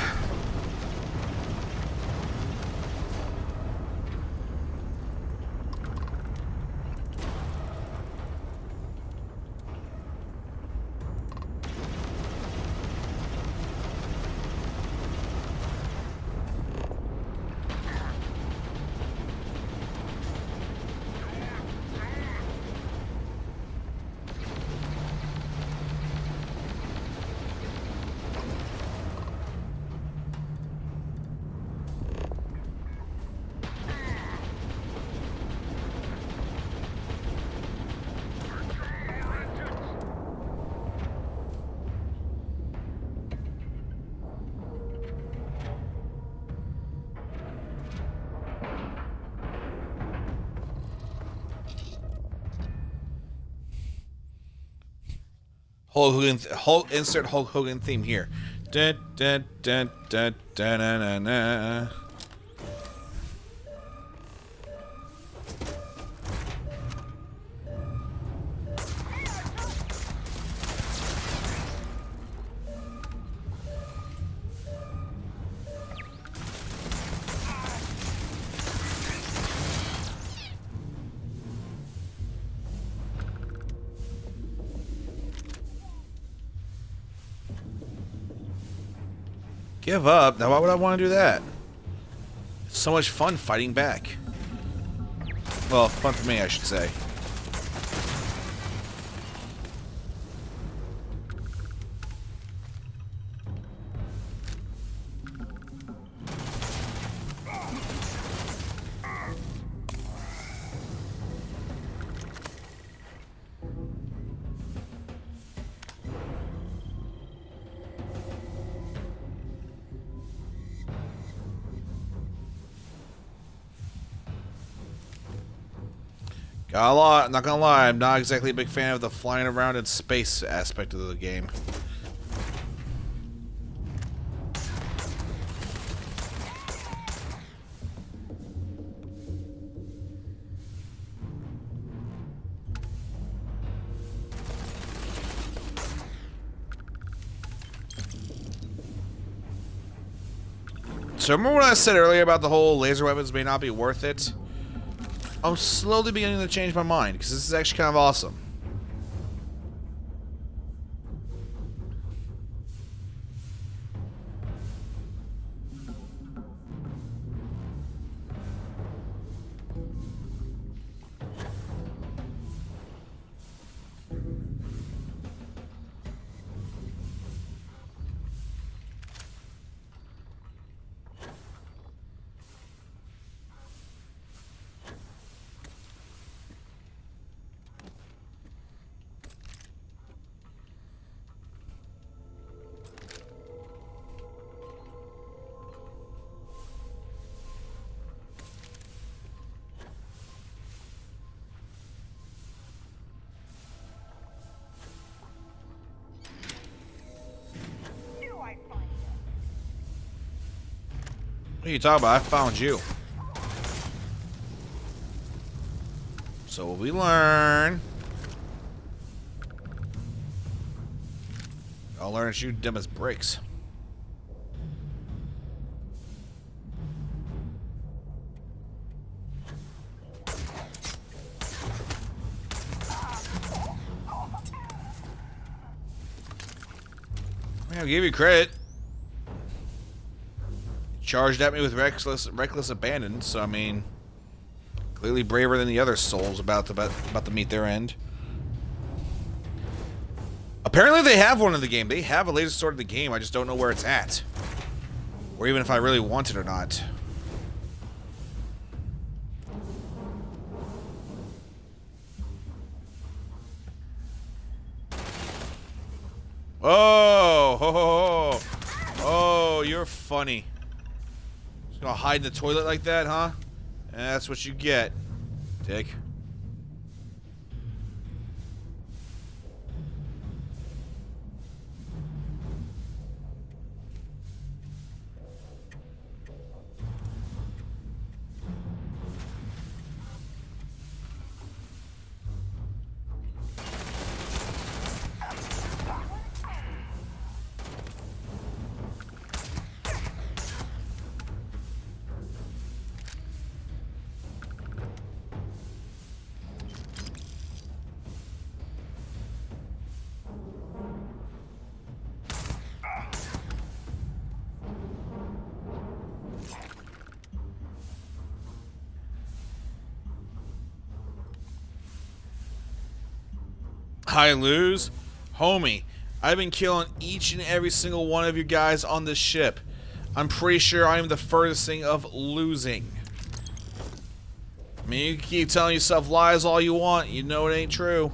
Insert Hulk Hogan theme here. Dun, dun, dun, dun, dun, dun, dun, dun. Give up? Now why would I want to do that? It's so much fun fighting back. Well, fun for me, I should say. Not gonna lie, I'm not exactly a big fan of the flying around in space aspect of the game. So remember what I said earlier about the whole laser weapons may not be worth it? I'm slowly beginning to change my mind, because this is actually kind of awesome. What are you talking about? I found you. So we learn. I'll learn to shoot them as bricks. I'll give you credit. Charged at me with reckless abandon, so I mean, clearly braver than the other souls about to meet their end. Apparently they have one in the game. They have a laser sword in the game. I just don't know where it's at, or even if I really want it or not. Oh, ho, ho, ho. Oh, you're funny. Just gonna hide in the toilet like that, huh? And that's what you get, dick. I lose? Homie, I've been killing each and every single one of you guys on this ship. I'm pretty sure I am the furthest thing of losing. I mean, you can keep telling yourself lies all you want. You know it ain't true.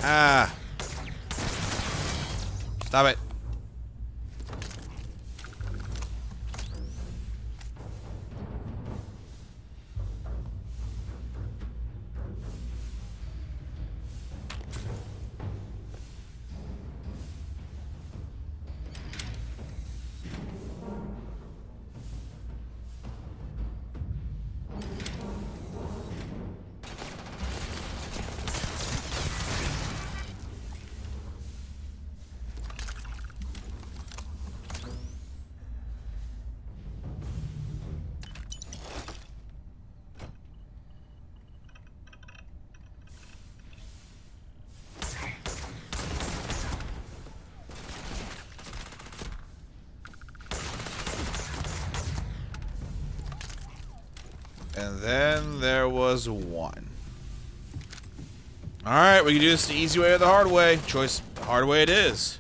Ah. Stop it. And then there was one. Alright, we can do this the easy way or the hard way. Choice, the hard way it is.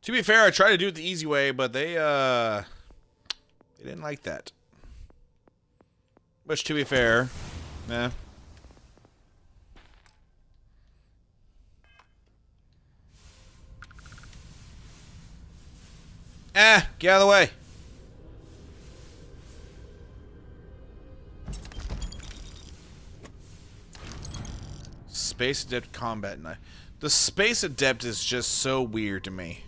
To be fair, I tried to do it the easy way, but they didn't like that. Which, to be fair, nah. Get out of the way. Space Adept Combat Knife. The Space Adept is just so weird to me.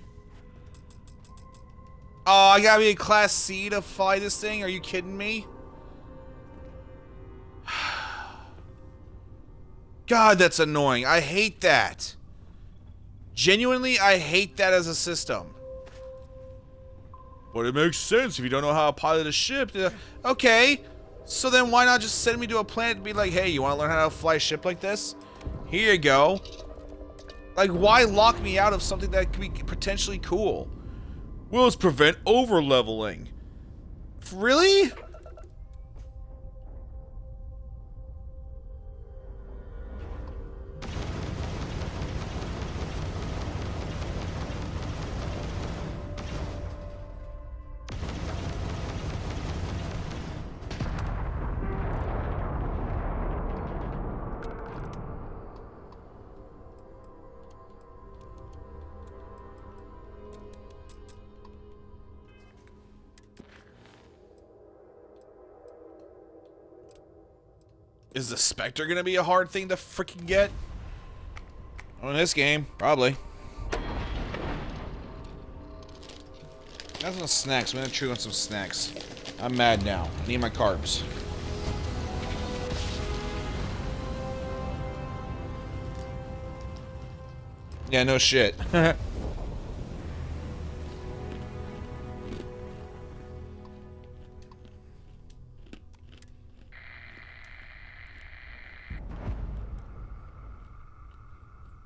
Oh, I gotta be a Class C to fly this thing? Are you kidding me? God, that's annoying. I hate that. Genuinely, I hate that as a system. But it makes sense if you don't know how to pilot a ship. Okay, so then why not just send me to a planet and be like, hey, you want to learn how to fly a ship like this? Here you go. Like, why lock me out of something that could be potentially cool? Will this prevent over-leveling? Really? Is the Spectre gonna be a hard thing to freaking get? Oh, in this game, probably. Got some snacks. I'm gonna chew on some snacks. I'm mad now. I need my carbs. Yeah, no shit.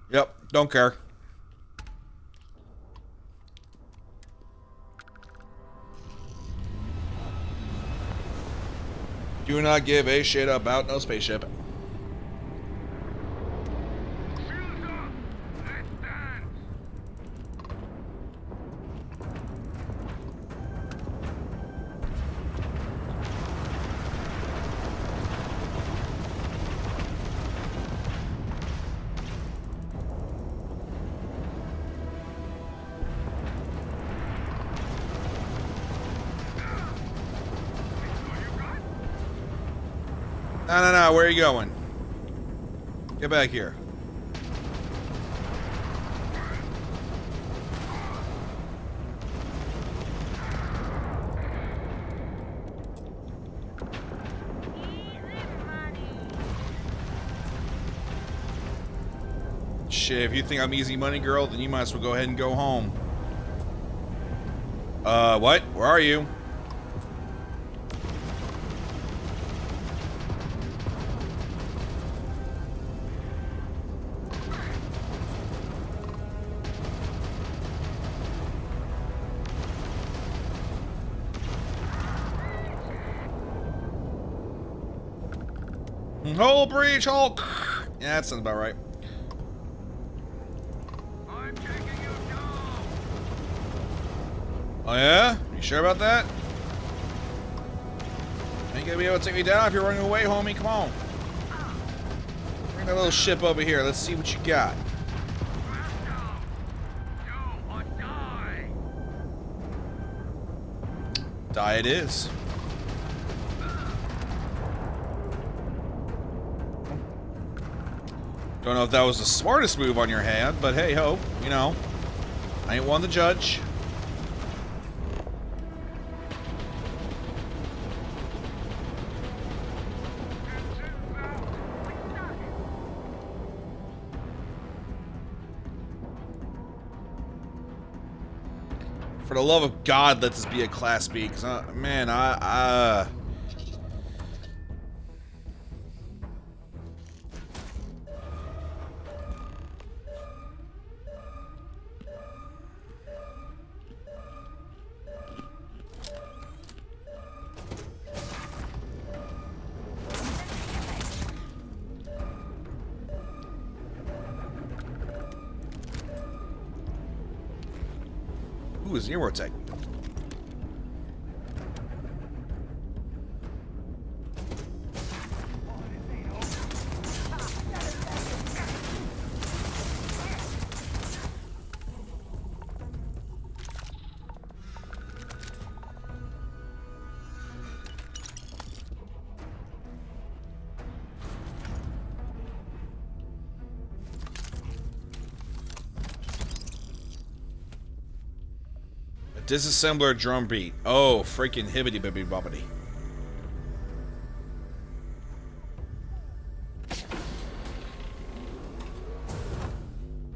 Yep, don't care. Do not give a shit about no spaceship. No, where are you going? Get back here. Shit, if you think I'm easy money, girl, then you might as well go ahead and go home. What? Where are you? Hull breach, Hulk! Yeah, that sounds about right. I'm taking you down. Oh yeah? You sure about that? Ain't gonna be able to take me down if you're running away, homie. Come on. Bring that little ship over here. Let's see what you got. You or die. Die it is. Don't know if that was the smartest move on your hand, but hey ho, you know, I ain't one to judge. For the love of God, let this be a Class B, because, man, Ooh, is Neurotech. Disassembler drum beat. Oh, freaking hibbity bibby bobbity.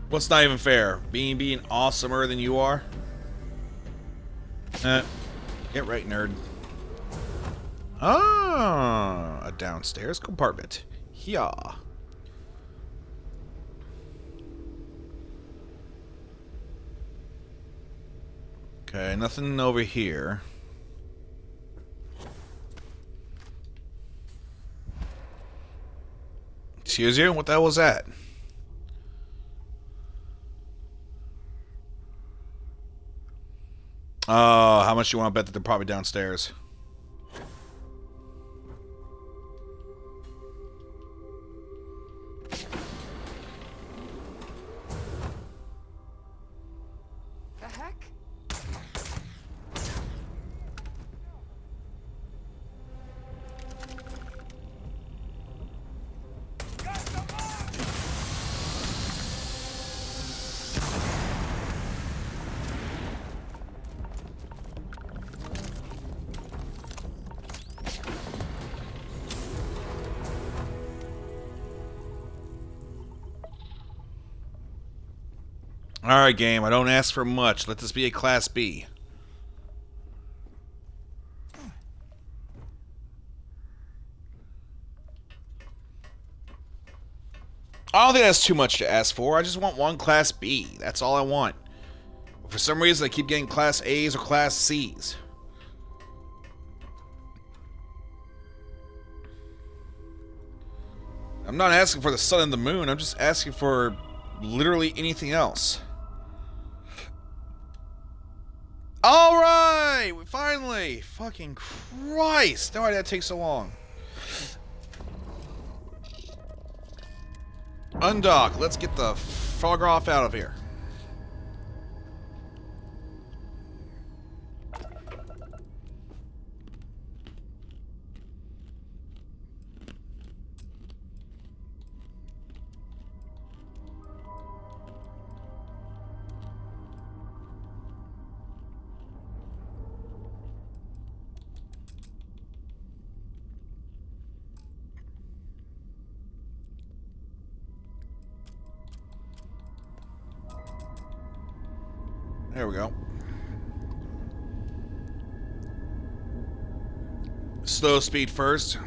What's not even fair? Being awesomer than you are? Get right, nerd. Ah, a downstairs compartment. Yeah. Okay, nothing over here. Excuse you? What the hell was that? Oh, how much do you want to bet that they're probably downstairs? The heck? Alright, game, I don't ask for much. Let this be a Class B. I don't think that's too much to ask for. I just want one Class B. That's all I want. For some reason, I keep getting Class A's or Class C's. I'm not asking for the sun and the moon. I'm just asking for literally anything else. Alright! Finally! Fucking Christ! Why did that take so long? Undock. Let's get the frog off out of here. There we go. Slow speed first.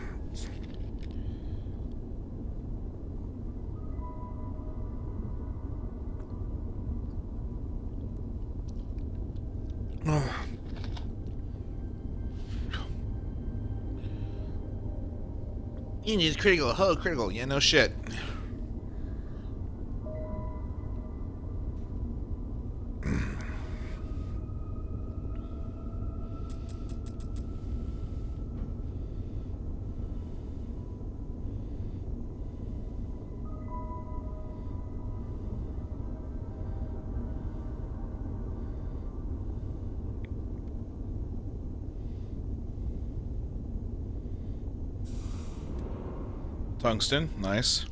You need critical, hull critical. Yeah, no shit. Tungsten, nice.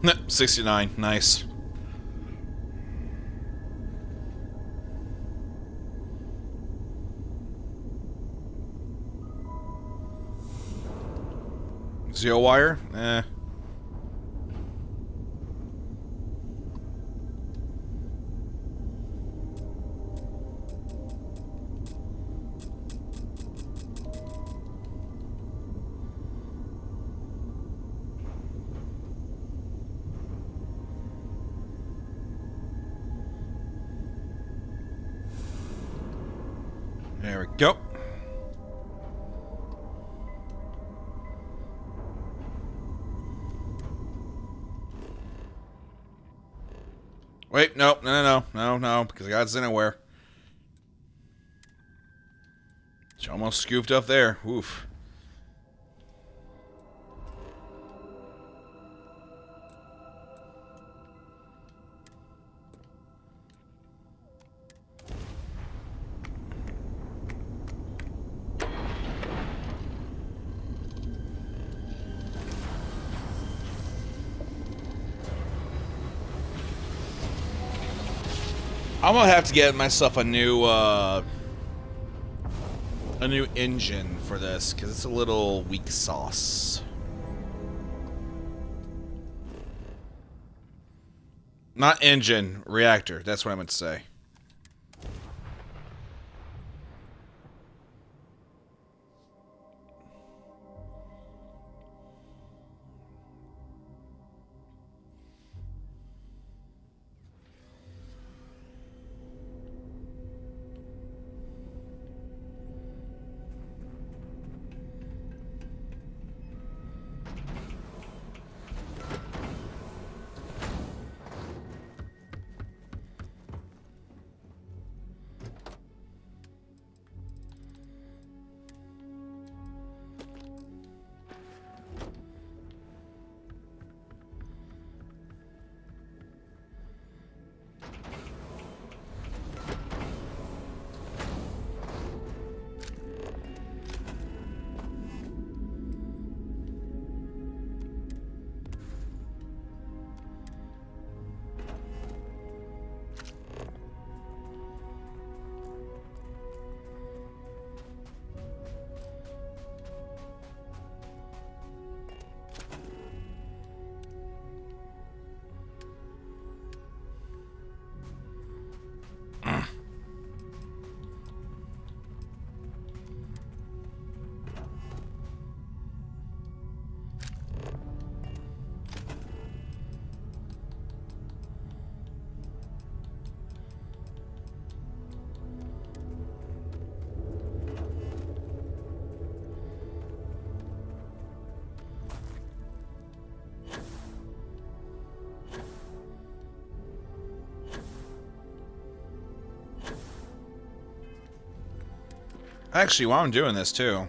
Nah, 69, nice. Zero wire? Eh. There we go. Wait, no, because I got Zinaware. She almost scooped up there. Oof. I'm gonna have to get myself a new engine for this because it's a little weak sauce. Not engine, reactor. That's what I meant to say. Actually, while I'm doing this too.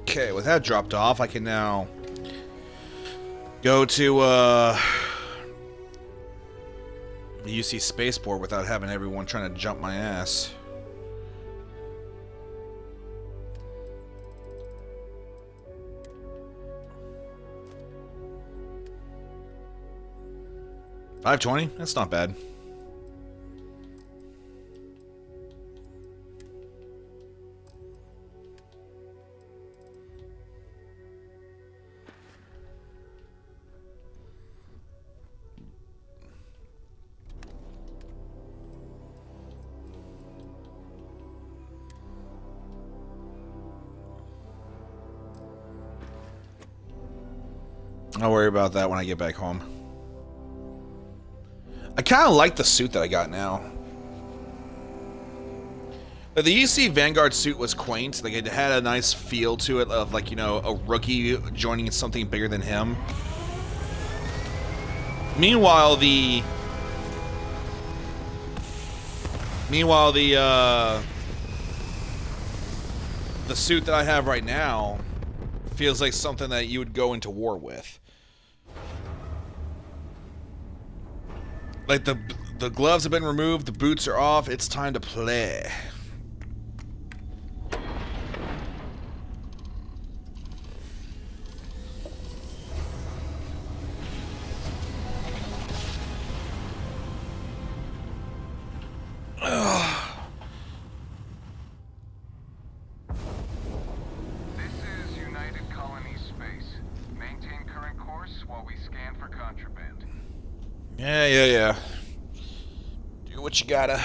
Okay, with that dropped off, I can now go to the UC spaceport without having everyone trying to jump my ass. $520? That's not bad. I'll worry about that when I get back home. I kind of like the suit that I got now. The UC Vanguard suit was quaint. Like, it had a nice feel to it of, like, you know, a rookie joining something bigger than him. Meanwhile, the suit that I have right now feels like something that you would go into war with. Like, the gloves have been removed, the boots are off, it's time to play. This is United Colony Space. Maintain current course while we scan for contraband. Yeah. Do what you gotta.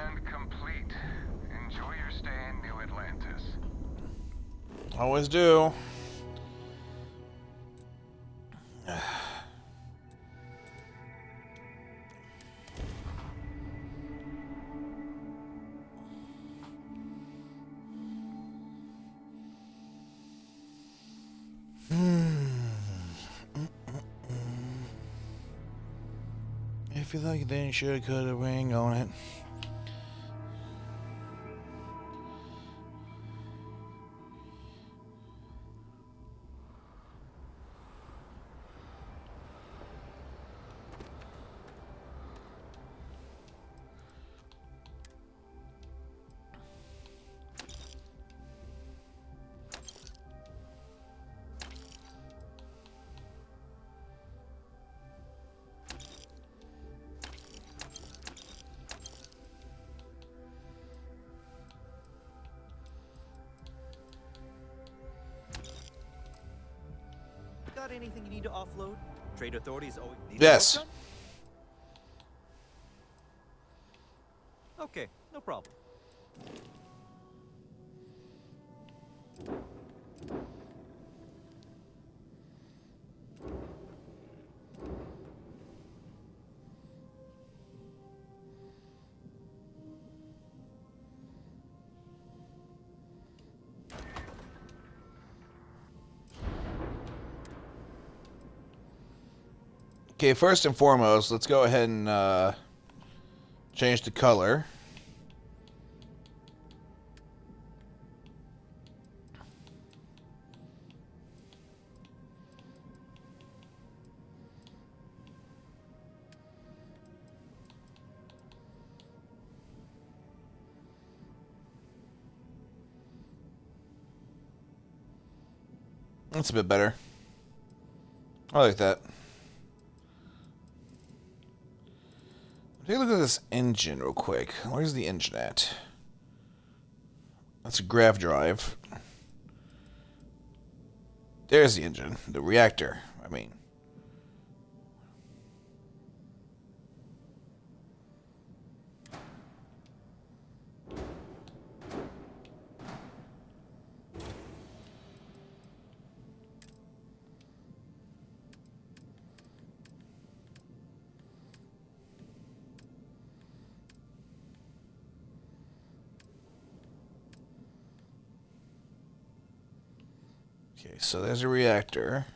And complete. Enjoy your stay in New Atlantis. Always do. If you like it, then you should have put a ring on it. Got anything you need to offload? Trade authorities always need Yes. Okay, no problem. Okay, first and foremost, let's go ahead and change the color. That's a bit better. I like that. Take a look at this engine real quick. Where's the engine at? That's a grav drive. There's the engine. The reactor, I mean. Okay, so there's a reactor.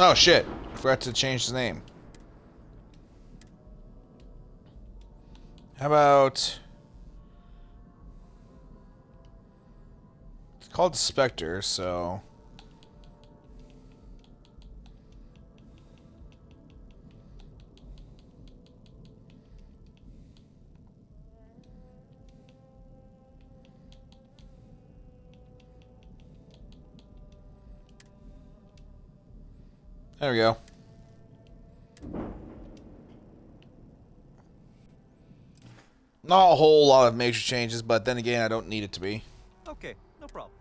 Oh shit, I forgot to change the name. How about... It's called Spectre, so... There we go. Not a whole lot of major changes, but then again, I don't need it to be. Okay, no problem.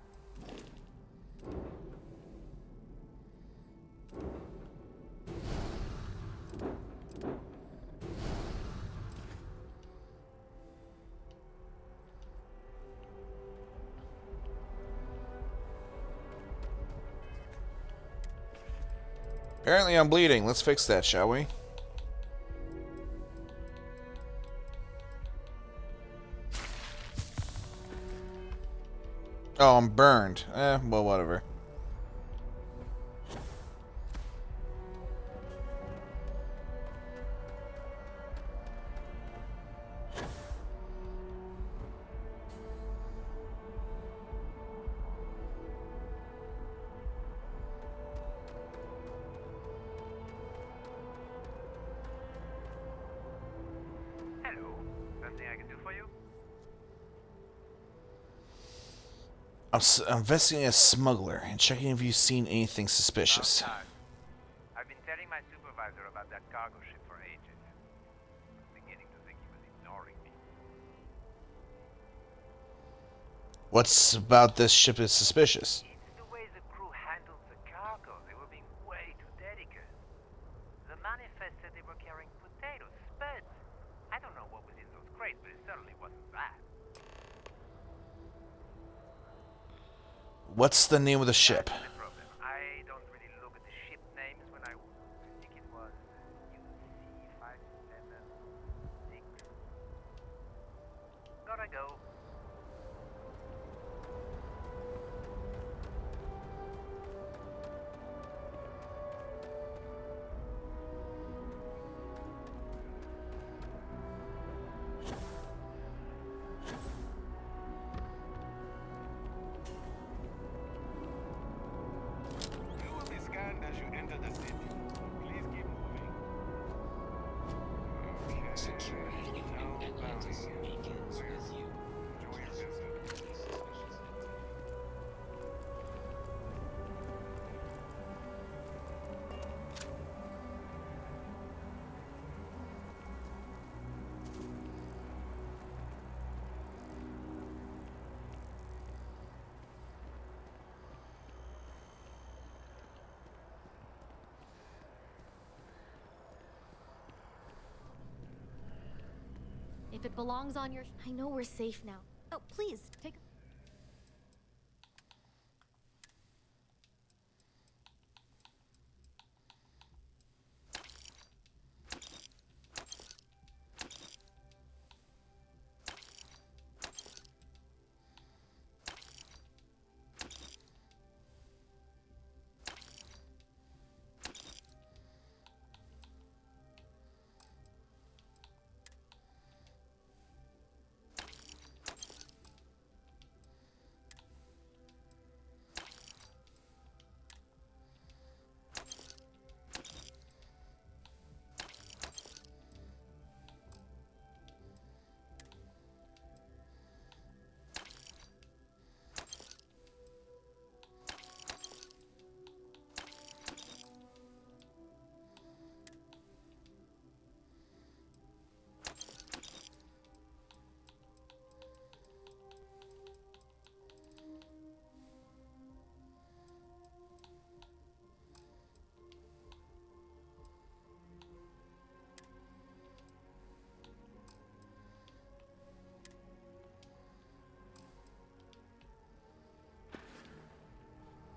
Apparently I'm bleeding. Let's fix that, shall we? Oh, I'm burned. Well, whatever. Hello. Something I can do for you? I'm investigating a smuggler and checking if you've seen anything suspicious. About time. I've been telling my supervisor about that cargo ship for ages. I'm beginning to think he was ignoring me. What's about this ship is suspicious? It's the way the crew handled the cargo. They were being way too delicate. The manifest said they were carrying potatoes, spuds. I don't know what was in those crates, but it certainly wasn't that. What's the name of the ship? That's the problem. I don't really look at the ship names when I think it was UC576. Gotta go. If it belongs on your... I know we're safe now. Oh, please, take a...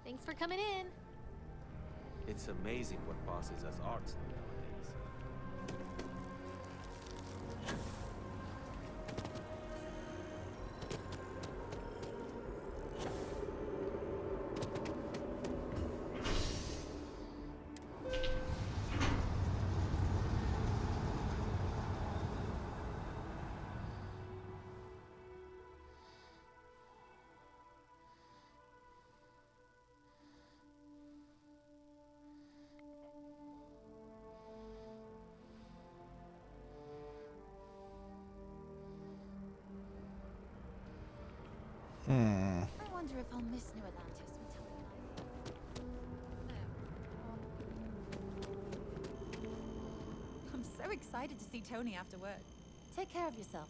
Thanks for coming in. It's amazing what passes as art nowadays. I wonder if I'll miss New Atlantis when Tony and I... I'm so excited to see Tony after work. Take care of yourself.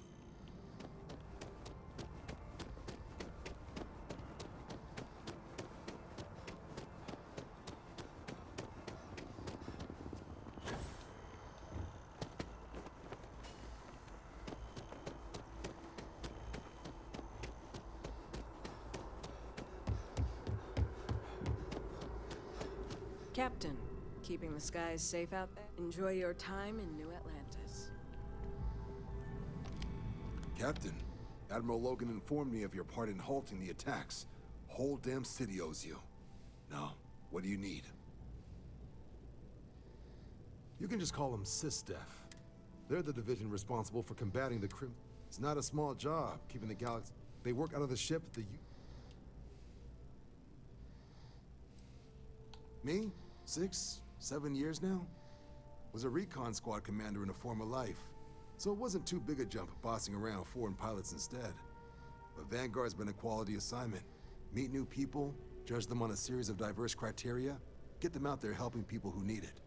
Captain, keeping the skies safe out there? Enjoy your time in New Atlantis. Captain, Admiral Logan informed me of your part in halting the attacks. Whole damn city owes you. Now, what do you need? You can just call them SysDef. They're the division responsible for combating the crim. It's not a small job, keeping the galaxy. They work out of the ship, Me? 6, 7 years now? Was a recon squad commander in a former life. So it wasn't too big a jump bossing around foreign pilots instead. But Vanguard's been a quality assignment. Meet new people, judge them on a series of diverse criteria, get them out there helping people who need it.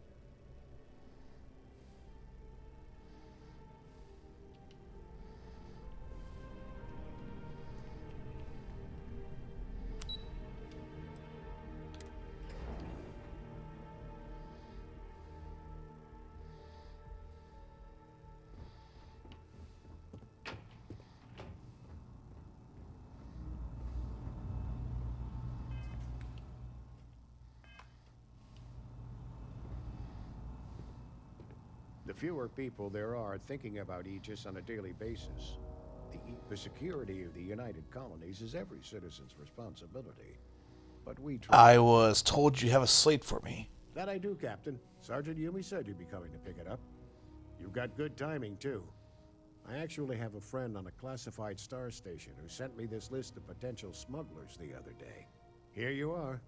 The fewer people there are thinking about Aegis on a daily basis, the security of the United Colonies is every citizen's responsibility. But we try. I was told you have a slate for me. That I do, Captain. Sergeant Yumi said you'd be coming to pick it up. You've got good timing, too. I actually have a friend on a classified star station who sent me this list of potential smugglers the other day. Here you are.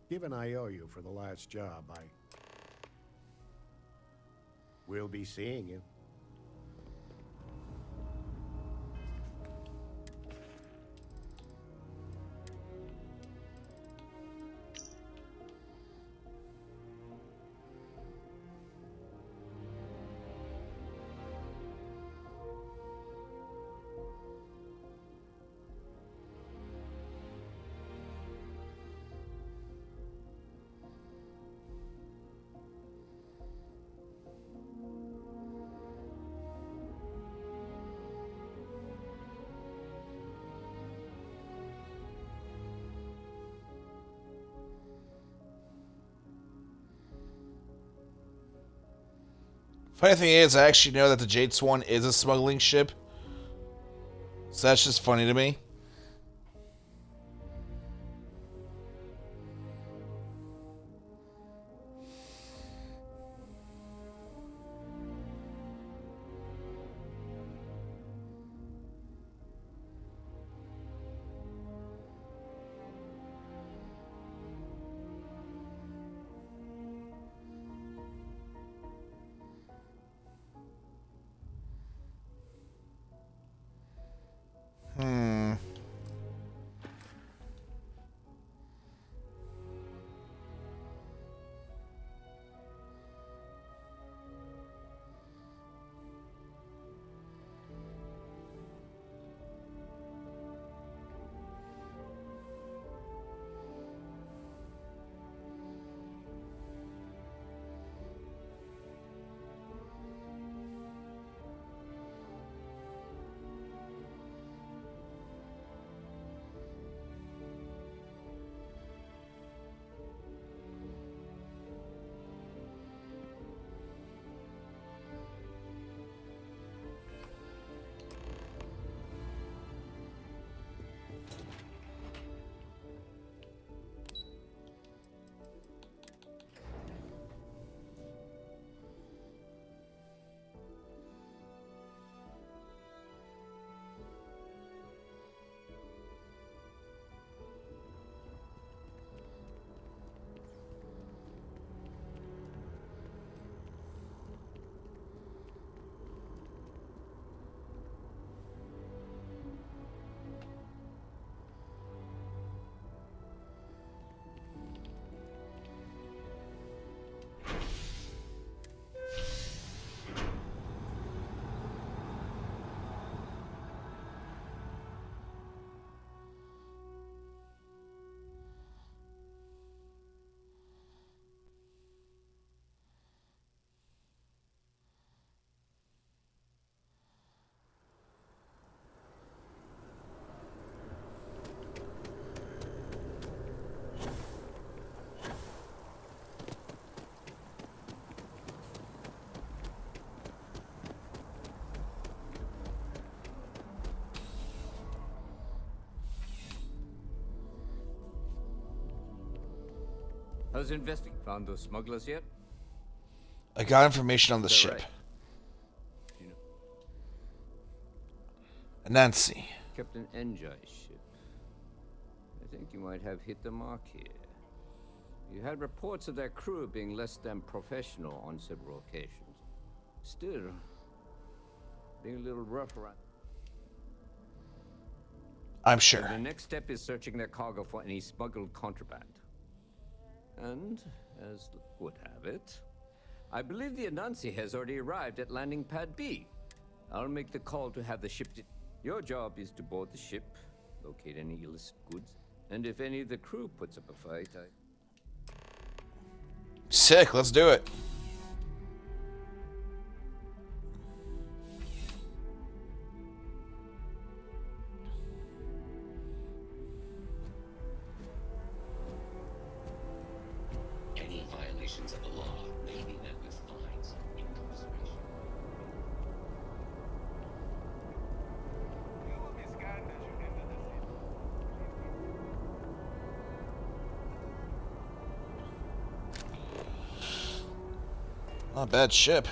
Give an IOU for the last job. We'll be seeing you. Funny thing is, I actually know that the Jade Swan is a smuggling ship. So that's just funny to me. How's investigating? Found those smugglers yet? I got information on the Is that ship. right? You know, Nancy. Captain Enjai's ship. I think you might have hit the mark here. You had reports of their crew being less than professional on several occasions. Still, being a little rough around. I'm sure. The next step is searching their cargo for any smuggled contraband. And, as luck would have it, I believe the Anansi has already arrived at landing pad B. I'll make the call to have the ship. Your job is to board the ship, locate any illicit goods, and if any of the crew puts up a fight, Sick, let's do it. Any violations of the law may be met with fines and incarceration. Not a bad ship.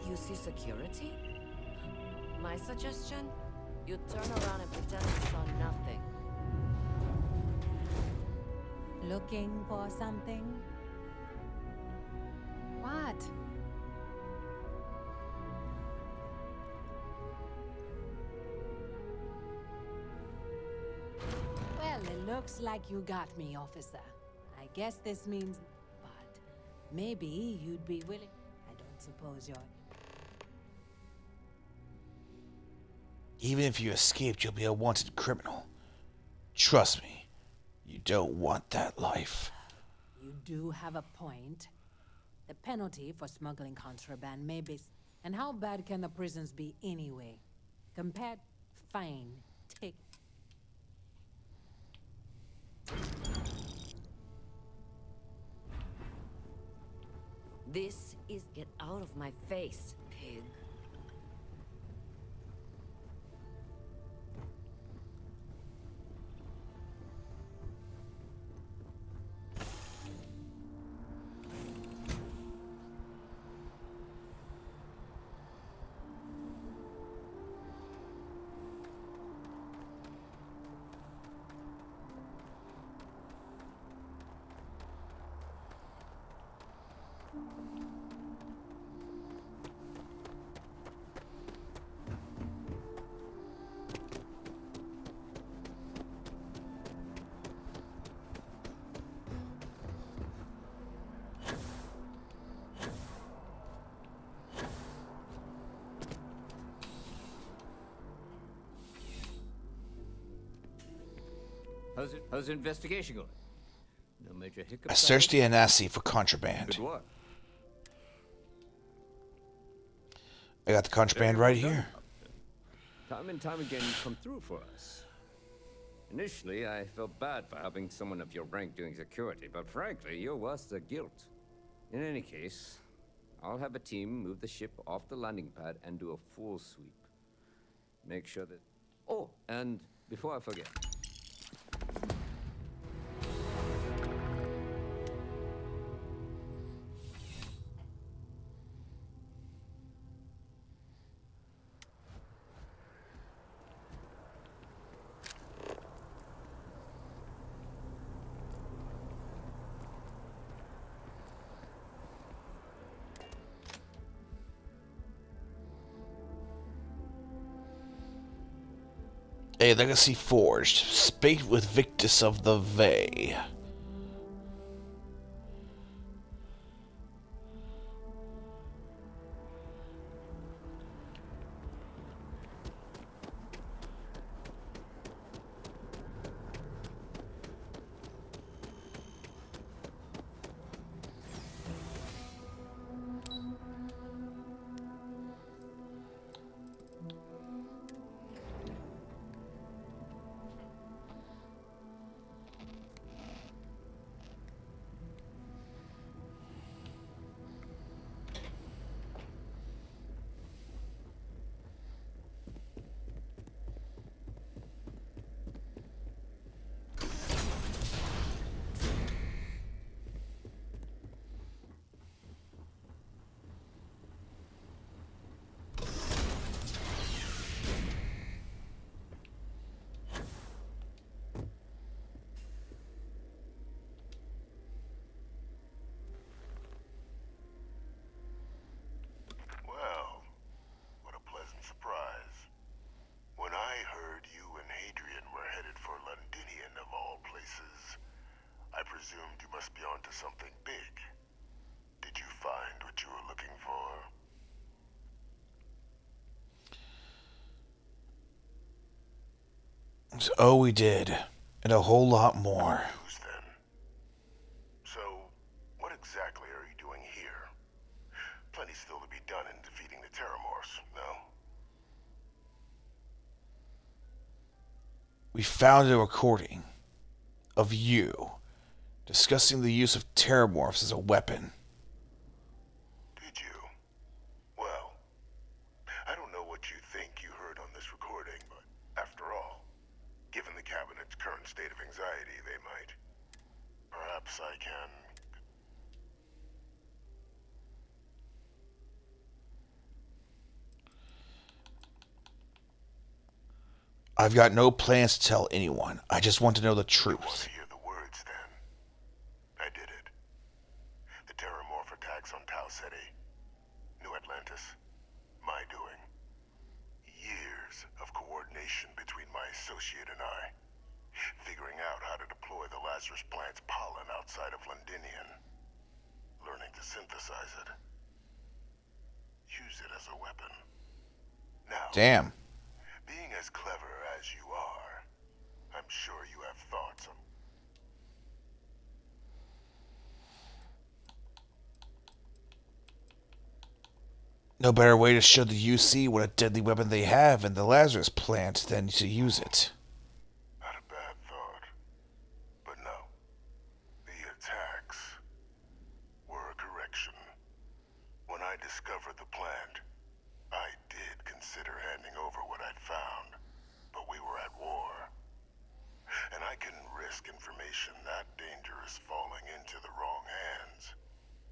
you see security? My suggestion? You turn around and pretend you saw nothing. Looking for something? What? Well, it looks like you got me, officer. I guess this means... But maybe you'd be willing... I don't suppose you're... Even if you escaped, you'll be a wanted criminal. Trust me, you don't want that life. You do have a point. The penalty for smuggling contraband may be... And how bad can the prisons be anyway? Compared... Fine. Take... This is... Get out of my face, pig. How's the investigation going? No major hiccups? I searched the NSC for contraband. Good work. I got the contraband right here. Time and time again, you come through for us. Initially, I felt bad for having someone of your rank doing security, but frankly, you're worse than guilt. In any case, I'll have a team move the ship off the landing pad and do a full sweep. Make sure that... Oh, and before I forget... A legacy forged, spate with Victus of the Vey. Well, what a pleasant surprise. When I heard you and Hadrian were headed for Londinian of all places, I presumed you must be onto something big. Did you find what you were looking for? Oh, we did. And a whole lot more. News, then. So, what exactly are you doing here? Plenty still to be done in defeating the Terramorphs, no? We found a recording of you discussing the use of Terramorphs as a weapon. Did you? Well, I don't know what you think you heard on this recording, but after all, given the Cabinet's current state of anxiety, they might. Perhaps I can... I've got no plans to tell anyone. I just want to know the truth. Hear the words, then. I did it. The Terramorph attacks on Tau Ceti, New Atlantis, my doing. Years of coordination between my associate and I, figuring out how to deploy the Lazarus plant's pollen outside of Londinian, learning to synthesize it, use it as a weapon. Now, Damn. being as clever as you are, I'm sure you have thoughts on... No better way to show the UC what a deadly weapon they have in the Lazarus plant than to use it. Not a bad thought. But no. The attacks were a correction. When I discovered the plant, I did consider handing over what I'd found, but we were at war. And I couldn't risk information that dangerous falling into the wrong hands.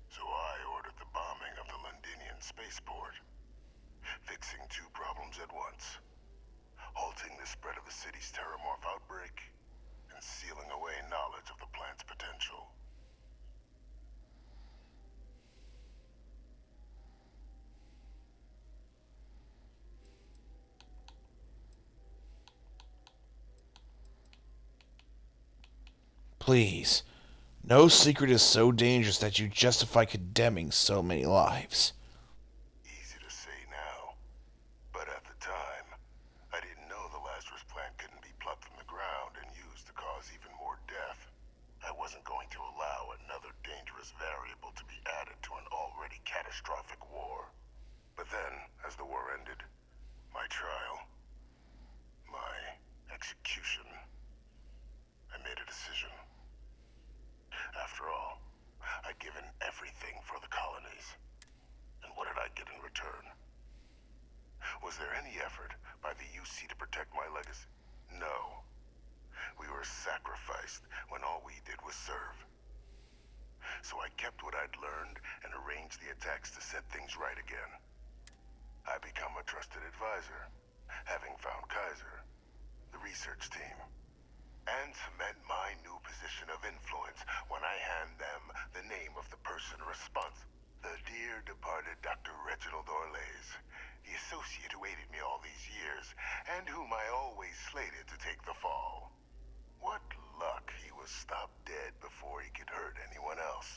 So I ordered the bombing of the Londinian spaceport, fixing two problems at once. Halting the spread of the city's Terramorph outbreak, and sealing away knowledge of the plant's potential. Please. No secret is so dangerous that you justify condemning so many lives. Easy to say now, but at the time, I didn't know the Lazarus plant couldn't be plucked from the ground and used to cause even more death. I wasn't going to allow another dangerous variable to be added to an already catastrophic war. But then, as the war ended, my trial, my execution, I made a decision. After all, I'd given everything for the colonies. And what did I get in return? Was there any effort by the UC to protect my legacy? No. We were sacrificed when all we did was serve. So I kept what I'd learned and arranged the attacks to set things right again. I become a trusted advisor, having found Kaiser, the research team, and cement my new position of influence when I hand them the name of the person responsible. The dear departed Dr. Reginald Orlays, the associate who aided me all these years, and whom I always slated to take the fall. What luck he was stopped dead before he could hurt anyone else.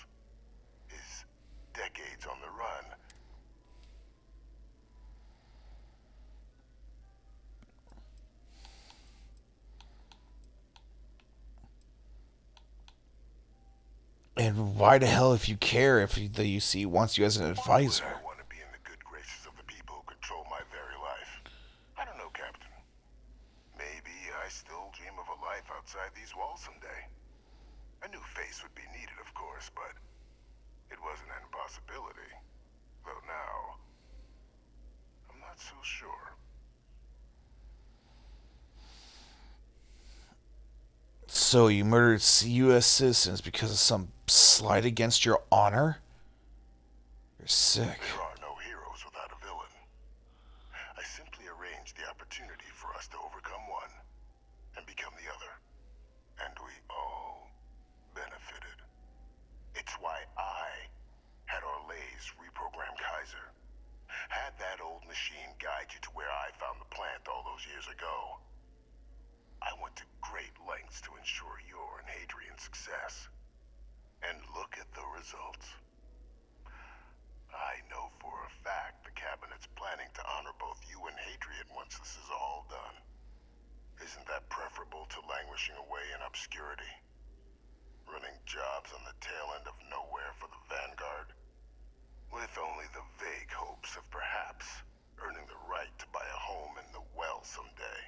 His decades on the run. And why the hell, if you care, if the UC wants you as an advisor? I want to be in the good graces of the people who control my very life. I don't know, Captain. Maybe I still dream of a life outside these walls someday. A new face would be needed, of course, but it wasn't an impossibility. Though now, I'm not so sure. So you murdered U.S. citizens because of some slight against your honor? You're sick. There are no heroes without a villain. I simply arranged the opportunity for us to overcome one and become the other. And we all benefited. It's why I had Orlays reprogram Kaiser. Had that old machine guide you to where I found the plant all those years ago. I went to great lengths to ensure your and Hadrian's success. And look at the results. I know for a fact the Cabinet's planning to honor both you and Hadrian once this is all done. Isn't that preferable to languishing away in obscurity? Running jobs on the tail end of nowhere for the Vanguard? With only the vague hopes of perhaps earning the right to buy a home in the well someday.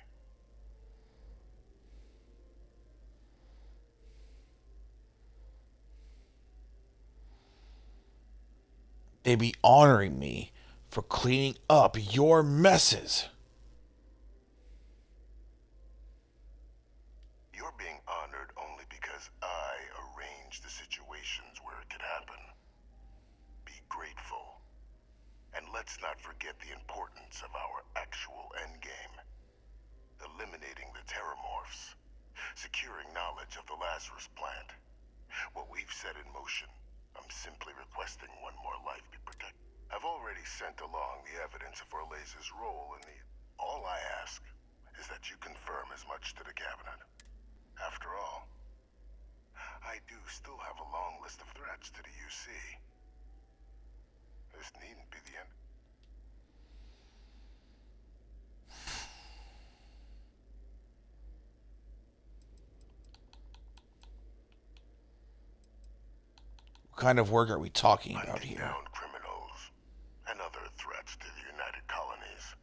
They be honoring me for cleaning up your messes. You're being honored only because I arranged the situations where it could happen. Be grateful. And let's not forget the importance of our actual endgame. eliminating the terramorphs, securing knowledge of the Lazarus plant. What we've set in motion, I'm simply requesting one more life be protected. I've already sent along the evidence of Orleza's role in the... All I ask is that you confirm as much to the cabinet. After all, I do still have a long list of threats to the UC. This needn't be the end. What kind of work are we talking about Hunting here? down criminals and other threats to the United Colonies.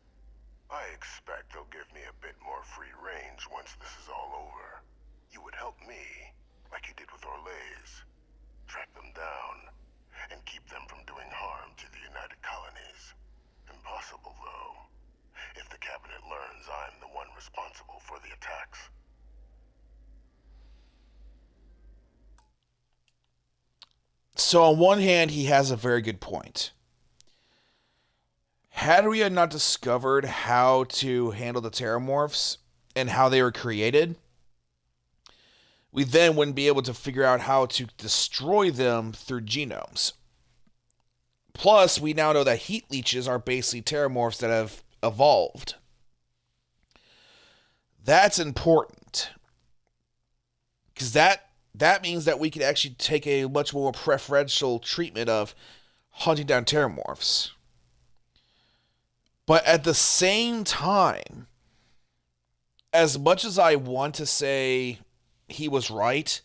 I expect they'll give me a bit more free range once this is all over. You would help me, like you did with Orlez. Track them down and keep them from doing harm to the United Colonies. Impossible, though, if the cabinet learns I'm the one responsible for the attacks. So on one hand, he has a very good point. Had we not discovered how to handle the terramorphs and how they were created, we then wouldn't be able to figure out how to destroy them through genomes. Plus, we now know that heat leeches are basically terramorphs that have evolved. That's important. Because that means that we could actually take a much more preferential treatment of hunting down terramorphs. But at the same time, as much as I want to say he was right,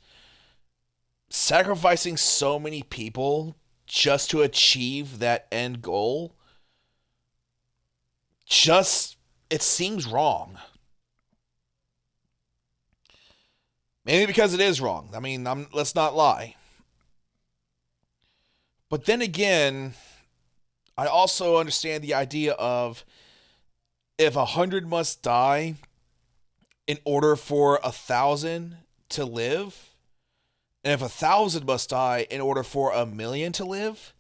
sacrificing so many people just to achieve that end goal, it seems wrong. Maybe because it is wrong. I mean, let's not lie. But then again, I also understand the idea of if 100 must die in order for 1,000 to live, and if 1,000 must die in order for 1,000,000 to live,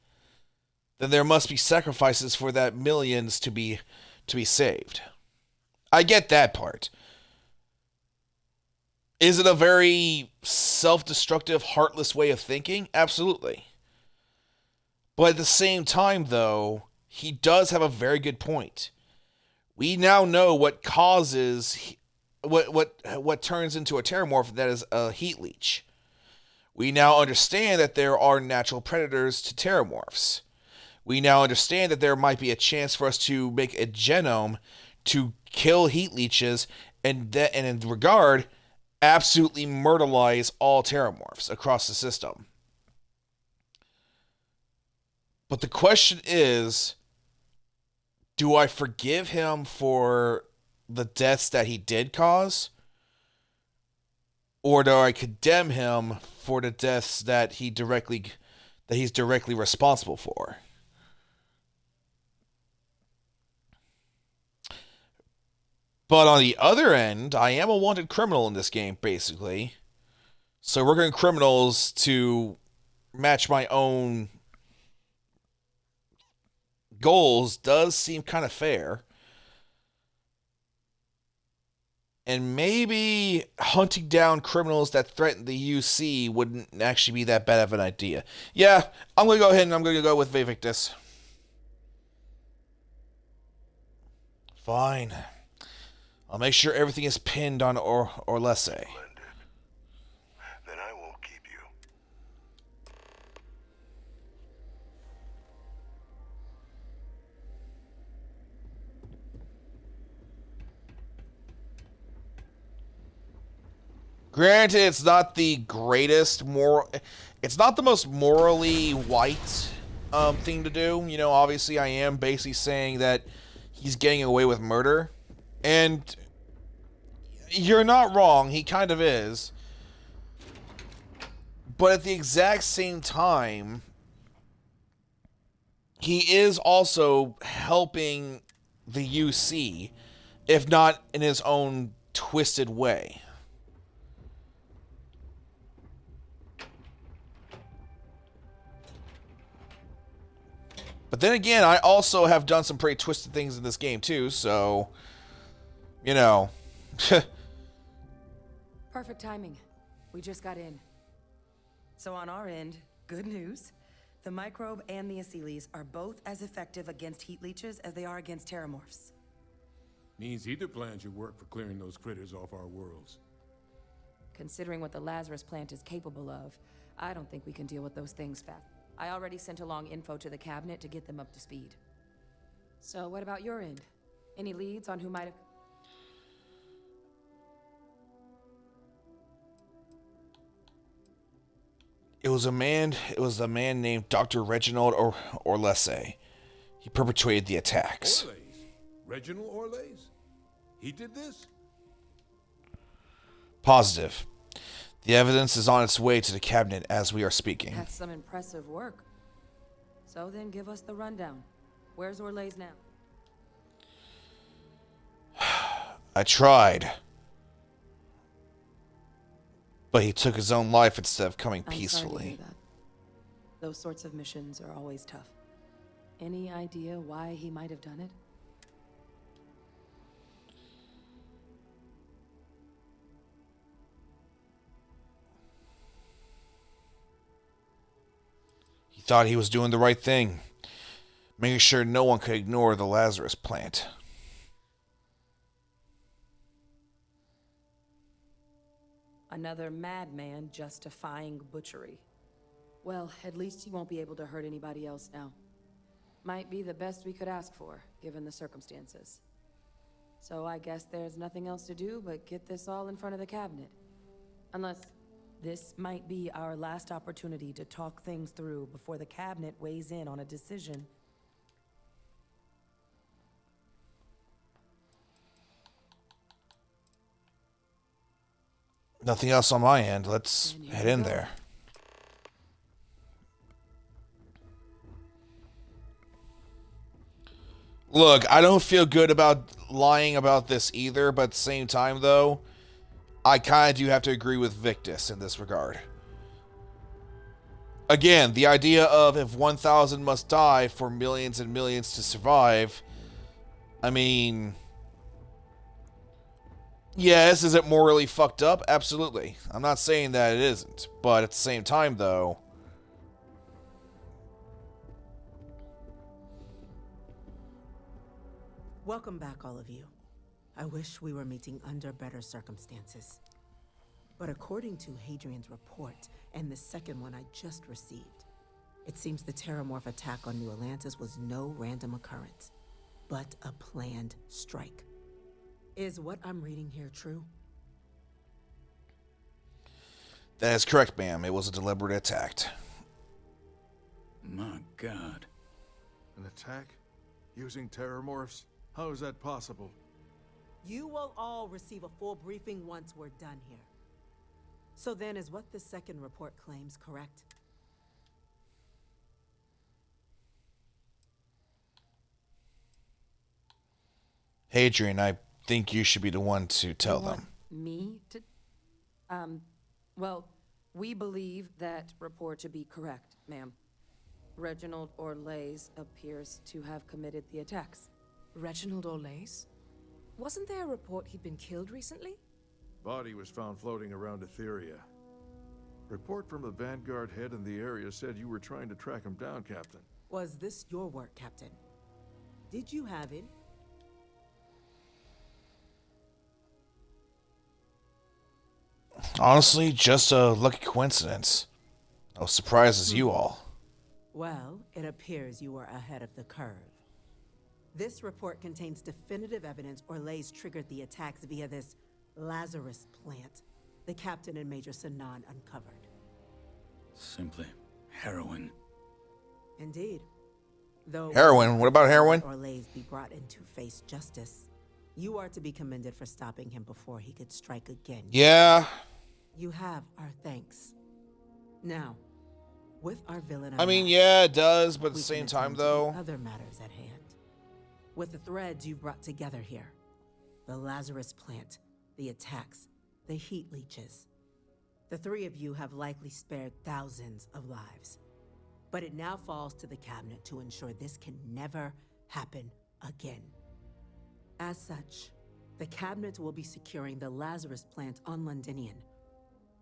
then there must be sacrifices for that millions to be saved. I get that part. Is it a very self-destructive, heartless way of thinking? Absolutely. But at the same time, though, he does have a very good point. We now know what causes what turns into a terramorph that is a heat leech. We now understand that there are natural predators to terramorphs. We now understand that there might be a chance for us to make a genome to kill heat leeches and in regard, absolutely myrtleize all terramorphs across the system. But the question is, do I forgive him for the deaths that he did cause? Or do I condemn him for the deaths that he's directly responsible for? But on the other end, I am a wanted criminal in this game, basically. So working criminals to match my own goals does seem kind of fair. And maybe hunting down criminals that threaten the UC wouldn't actually be that bad of an idea. Yeah, I'm going to go ahead and I'm going to go with Vivictus. Fine. I'll make sure everything is pinned on Orlese. Then I won't keep you. Granted, it's not the greatest it's not the most morally white thing to do. You know, obviously I am basically saying that he's getting away with murder. And you're not wrong, he kind of is. But at the exact same time, he is also helping the UC, if not in his own twisted way. But then again, I also have done some pretty twisted things in this game too, so, you know, Perfect timing. We just got in. So on our end, good news. The microbe and the Aceles are both as effective against heat leeches as they are against terramorphs. Means either plan should work for clearing those critters off our worlds. Considering what the Lazarus plant is capable of, I don't think we can deal with those things fast. I already sent along info to the cabinet to get them up to speed. So what about your end? Any leads on who might have... It was a man named Dr. Reginald Orlese. He perpetrated the attacks. Orles? Reginald Orles? He did this? Positive. The evidence is on its way to the cabinet as we are speaking. That's some impressive work. So then give us the rundown. Where's Orlais now? I tried. But he took his own life instead of coming I'm sorry to peacefully. hear that. Those sorts of missions are always tough. Any idea why he might have done it? He thought he was doing the right thing, making sure no one could ignore the Lazarus plant. Another madman justifying butchery. Well, at least he won't be able to hurt anybody else now. Might be the best we could ask for, given the circumstances. So I guess there's nothing else to do but get this all in front of the cabinet. Unless this might be our last opportunity to talk things through before the cabinet weighs in on a decision. Nothing else on my end. Let's head in there. Look, I don't feel good about lying about this either, but at the same time, though, I kind of do have to agree with Victus in this regard. Again, the idea of if 1,000 must die for millions and millions to survive, I mean... Yes, is it morally fucked up? Absolutely. I'm not saying that it isn't. But at the same time, though... Welcome back, all of you. I wish we were meeting under better circumstances. But according to Hadrian's report, and the second one I just received, it seems the Terramorph attack on New Atlantis was no random occurrence, but a planned strike. Is what I'm reading here true? That is correct, ma'am. It was a deliberate attack. My God. An attack? Using terramorphs? How is that possible? You will all receive a full briefing once we're done here. So then, is what the second report claims correct? Hadrian, I think you should be the one to tell them. Me to... Well, we believe that report to be correct, ma'am. Reginald Orlais appears to have committed the attacks. Reginald Orlais? Wasn't there a report he'd been killed recently? Body was found floating around Etheria. Report from the Vanguard head in the area said you were trying to track him down, Captain. Was this your work, Captain? Did you have it? Honestly, just a lucky coincidence. I was surprised as you all. Well, it appears you were ahead of the curve. This report contains definitive evidence Orlais triggered the attacks via this Lazarus plant the Captain and Major Sanan uncovered. Simply harrowing. Indeed. Though Heroin? What about heroin? Orlais be brought into face justice. You are to be commended for stopping him before he could strike again. Yeah. You have our thanks. Now, with our villain, I mean, yeah, it does, but at the same time, though. Other matters at hand. With the threads you've brought together here, the Lazarus plant, the attacks, the heat leeches, the three of you have likely spared thousands of lives. But it now falls to the cabinet to ensure this can never happen again. As such, The cabinet will be securing the Lazarus plant on Londinian.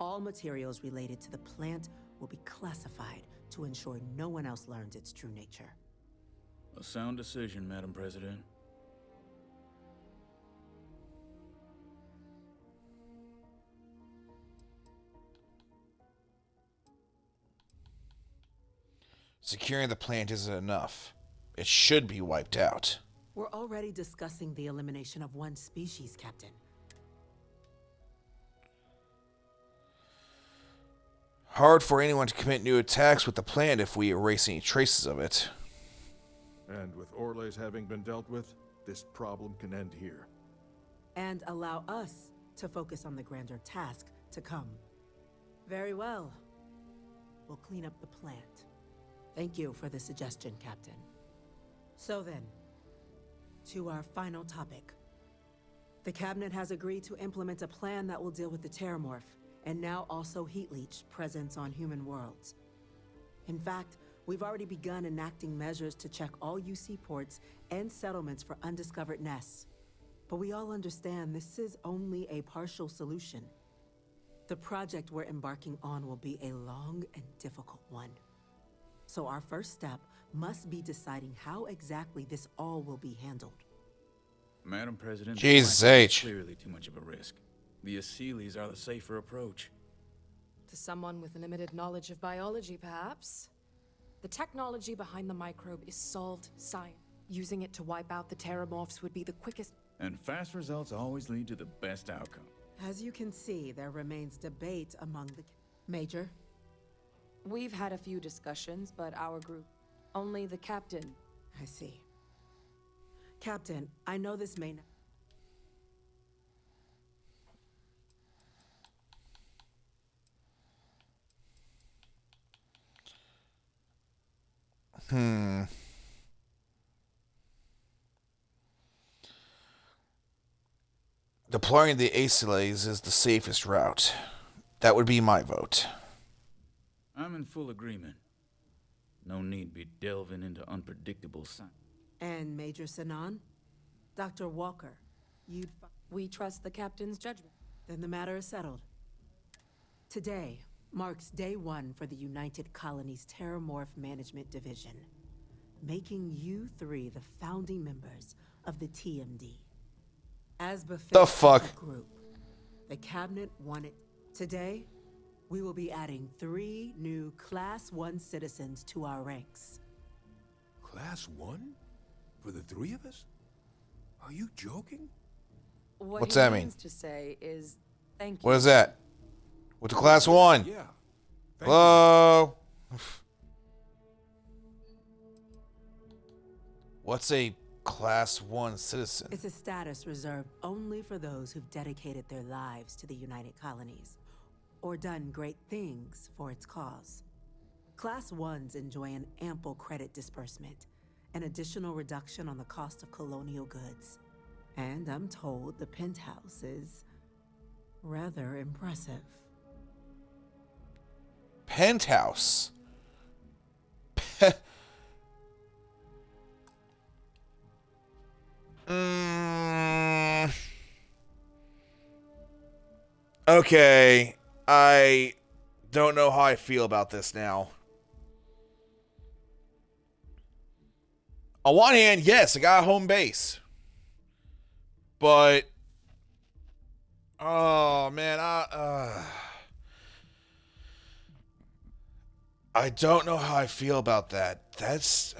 All materials related to the plant will be classified to ensure no one else learns its true nature. A sound decision, Madam President. Securing the plant isn't enough. It should be wiped out. We're already discussing the elimination of one species, Captain. Hard for anyone to commit new attacks with the plant if we erase any traces of it. And with Orles having been dealt with, this problem can end here. And allow us to focus on the grander task to come. Very well. We'll clean up the plant. Thank you for the suggestion, Captain. So then, to our final topic. The Cabinet has agreed to implement a plan that will deal with the Terramorph, and now also Heat Leech presence on human worlds. In fact, we've already begun enacting measures to check all UC ports and settlements for undiscovered nests. But we all understand this is only a partial solution. The project we're embarking on will be a long and difficult one. So our first step must be deciding how exactly this all will be handled. Madam President, Jesus this is H. clearly too much of a risk. The Aseles are the safer approach. To someone with limited knowledge of biology, perhaps. The technology behind the microbe is solved science. Using it to wipe out the Terramorphs would be the quickest. And fast results always lead to the best outcome. As you can see, there remains debate among the... Major? We've had a few discussions, but our group, only the captain. I see. Captain, I know this may not... Deploying the Aseles is the safest route. That would be my vote. I'm in full agreement. No need be delving into unpredictable science. And Major Sinan? Dr. Walker, you'd... We trust the captain's judgment. Then the matter is settled. Today marks day one for the United Colonies Terramorph Management Division, making you three the founding members of the TMD. As befits the fuck? the group, the cabinet wanted... Today, we will be adding 3 new Class 1 citizens to our ranks. Class 1? For the 3 of us? Are you joking? What's that mean? To say is thank you. What is that? What's a Class 1? Yeah. Hello? What's a Class 1 citizen? It's a status reserved only for those who've dedicated their lives to the United Colonies, or done great things for its cause. Class 1s enjoy an ample credit disbursement, an additional reduction on the cost of colonial goods. And I'm told the penthouse is rather impressive. Penthouse? Okay, I don't know how I feel about this now. On one hand, yes, I got a home base. But, oh man, I don't know how I feel about that. That's...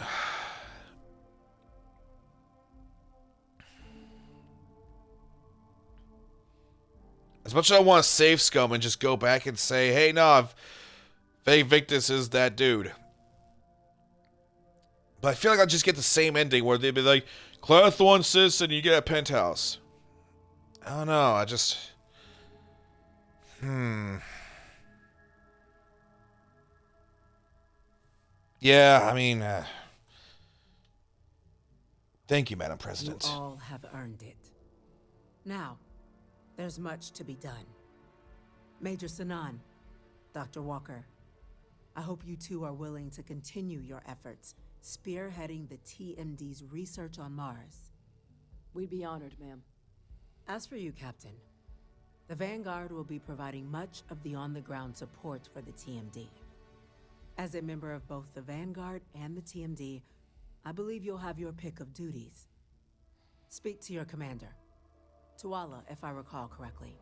As much as I want to save Scum and just go back and say, hey, no, Fake Victus is that dude. But I feel like I'll just get the same ending where they'd be like, Class 1 citizen, you get a penthouse. I don't know, I just... Yeah, I mean... Thank you, Madam President. You all have earned it. Now, there's much to be done. Major Sinan, Dr. Walker, I hope you two are willing to continue your efforts, spearheading the TMD's research on Mars. We'd be honored, ma'am. As for you, Captain, the Vanguard will be providing much of the on-the-ground support for the TMD. As a member of both the Vanguard and the TMD, I believe you'll have your pick of duties. Speak to your commander, Tuala, if I recall correctly.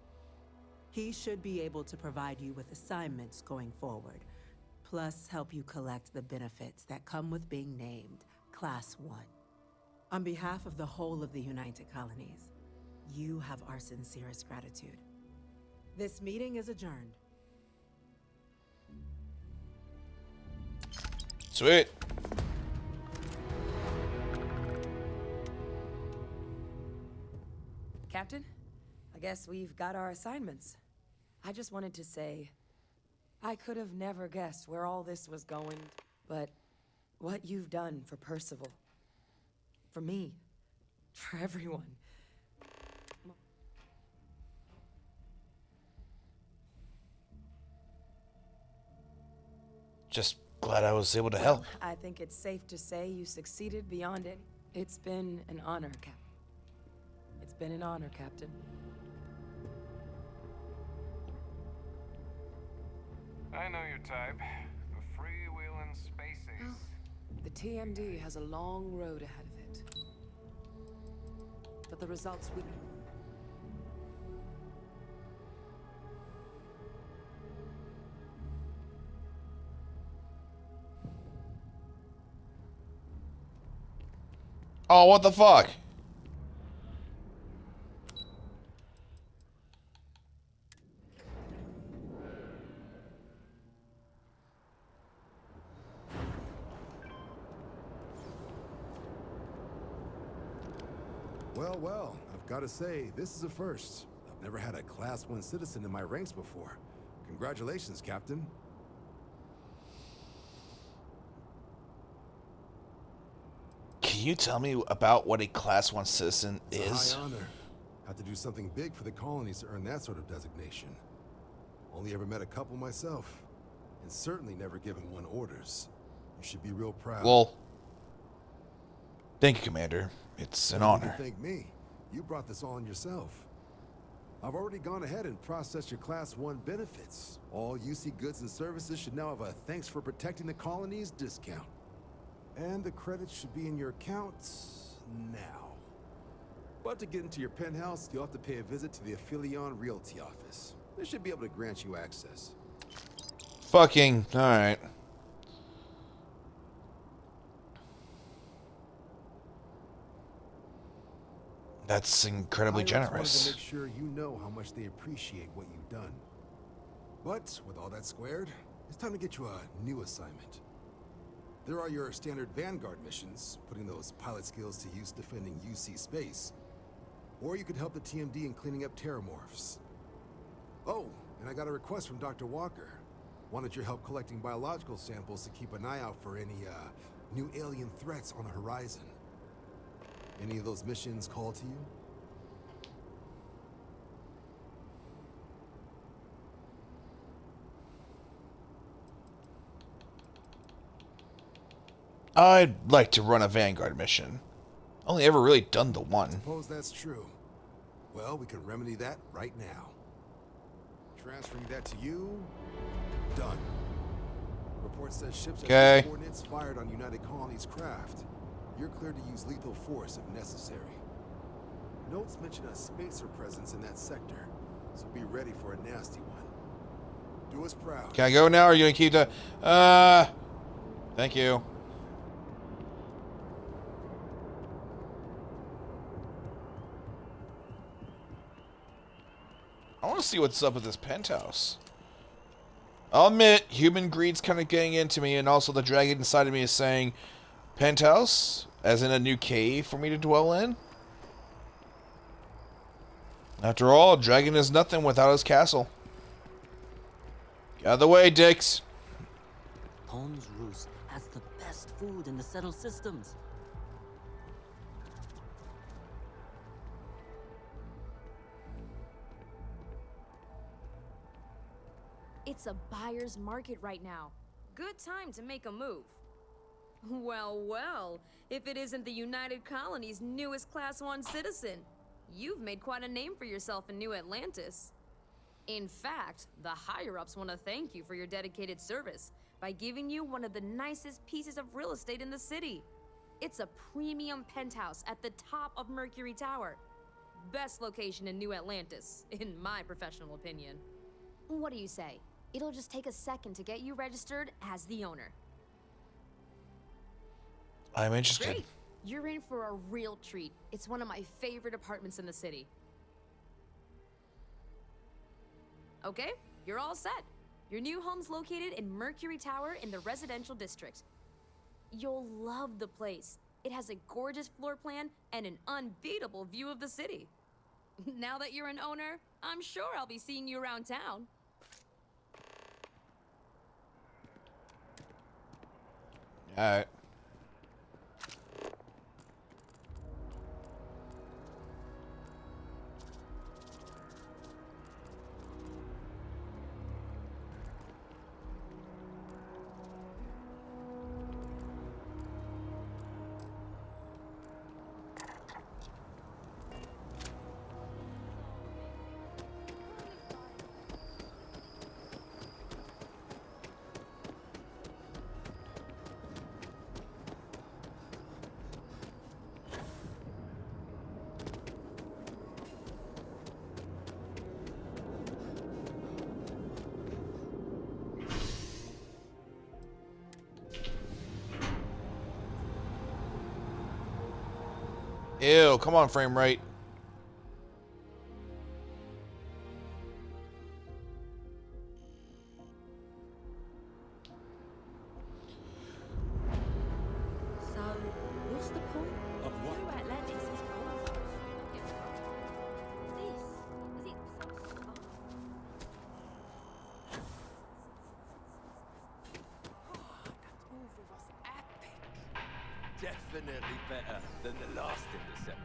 He should be able to provide you with assignments going forward, plus help you collect the benefits that come with being named Class 1. On behalf of the whole of the United Colonies, you have our sincerest gratitude. This meeting is adjourned. Sweet. Captain, I guess we've got our assignments. I just wanted to say, I could have never guessed where all this was going, but what you've done for Percival, for me, for everyone. Just glad I was able to help. I think it's safe to say you succeeded beyond it. It's been an honor, Captain. It's been an honor, Captain. I know your type. The freewheeling space ace. Well, the TMD has a long road ahead of it. But the results we... Oh, what the fuck? Well, I've got to say, this is a first. I've never had a Class 1 citizen in my ranks before. Congratulations, Captain. Can you tell me about what a Class 1 citizen is? It's a high honor. Have to do something big for the colonies to earn that sort of designation. Only ever met a couple myself, and certainly never given one orders. You should be real proud. Well, thank you, Commander. It's an honor. Thank me. You brought this on yourself. I've already gone ahead and processed your Class 1 benefits. All UC goods and services should now have a thanks for protecting the colonies discount. And the credits should be in your accounts now. But to get into your penthouse, you'll have to pay a visit to the Aphelion Realty office. They should be able to grant you access. Fucking, alright. That's incredibly generous. I just wanted to make sure you know how much they appreciate what you've done. But with all that squared, it's time to get you a new assignment. There are your standard Vanguard missions, putting those pilot skills to use defending UC space. Or you could help the TMD in cleaning up terramorphs. Oh, and I got a request from Dr. Walker. Wanted your help collecting biological samples to keep an eye out for any, new alien threats on the horizon. Any of those missions call to you? I'd like to run a Vanguard mission. Only ever really done the one. Suppose that's true. Well, we can remedy that right now. Transferring that to you. Done. Report says ships have coordinates fired on United Colonies craft. You're cleared to use lethal force if necessary. Notes mention a spacer presence in that sector, so be ready for a nasty one. Do us proud. Can I go now, or are you gonna keep the... Thank you. I want to see what's up with this penthouse. I'll admit, human greed's kind of getting into me, and also the dragon inside of me is saying, penthouse? As in a new cave for me to dwell in? After all, a dragon is nothing without his castle. Get out of the way, dicks. Holmes Roost has the best food in the settled systems. It's a buyer's market right now. Good time to make a move. Well, if it isn't the United Colony's newest Class 1 citizen. You've made quite a name for yourself in New Atlantis. In fact, the higher-ups want to thank you for your dedicated service by giving you one of the nicest pieces of real estate in the city. It's a premium penthouse at the top of Mercury Tower. Best location in New Atlantis, in my professional opinion. What do you say? It'll just take a second to get you registered as the owner. I'm interested. Great! You're in for a real treat. It's one of my favorite apartments in the city. Okay, you're all set. Your new home's located in Mercury Tower in the residential district. You'll love the place. It has a gorgeous floor plan and an unbeatable view of the city. Now that you're an owner, I'm sure I'll be seeing you around town. Alright. Ew, come on, frame rate. So, what's the point? Of what? New Atlantis is gorgeous. This is it so smart. Movie was epic. Definitely better than the last in December.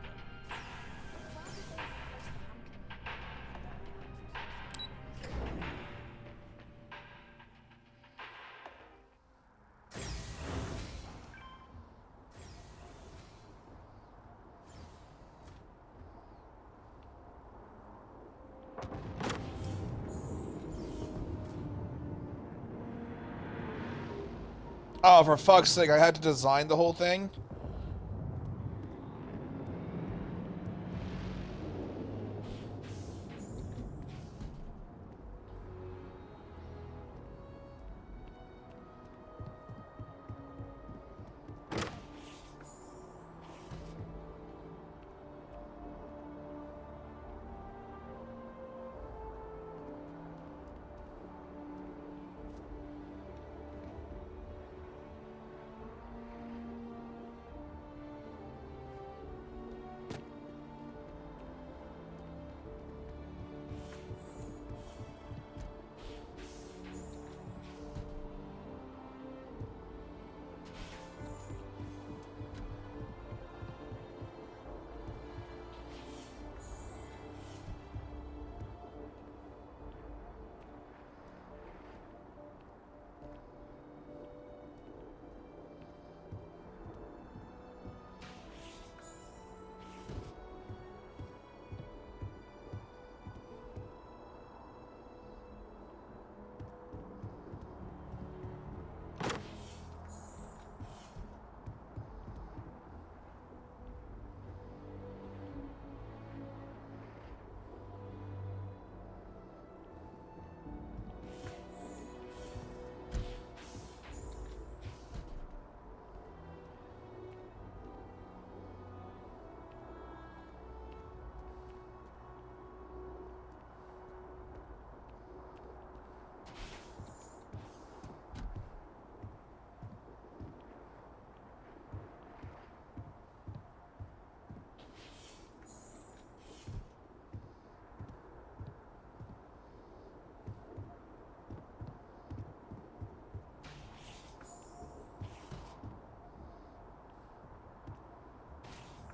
Oh, for fuck's sake, I had to design the whole thing?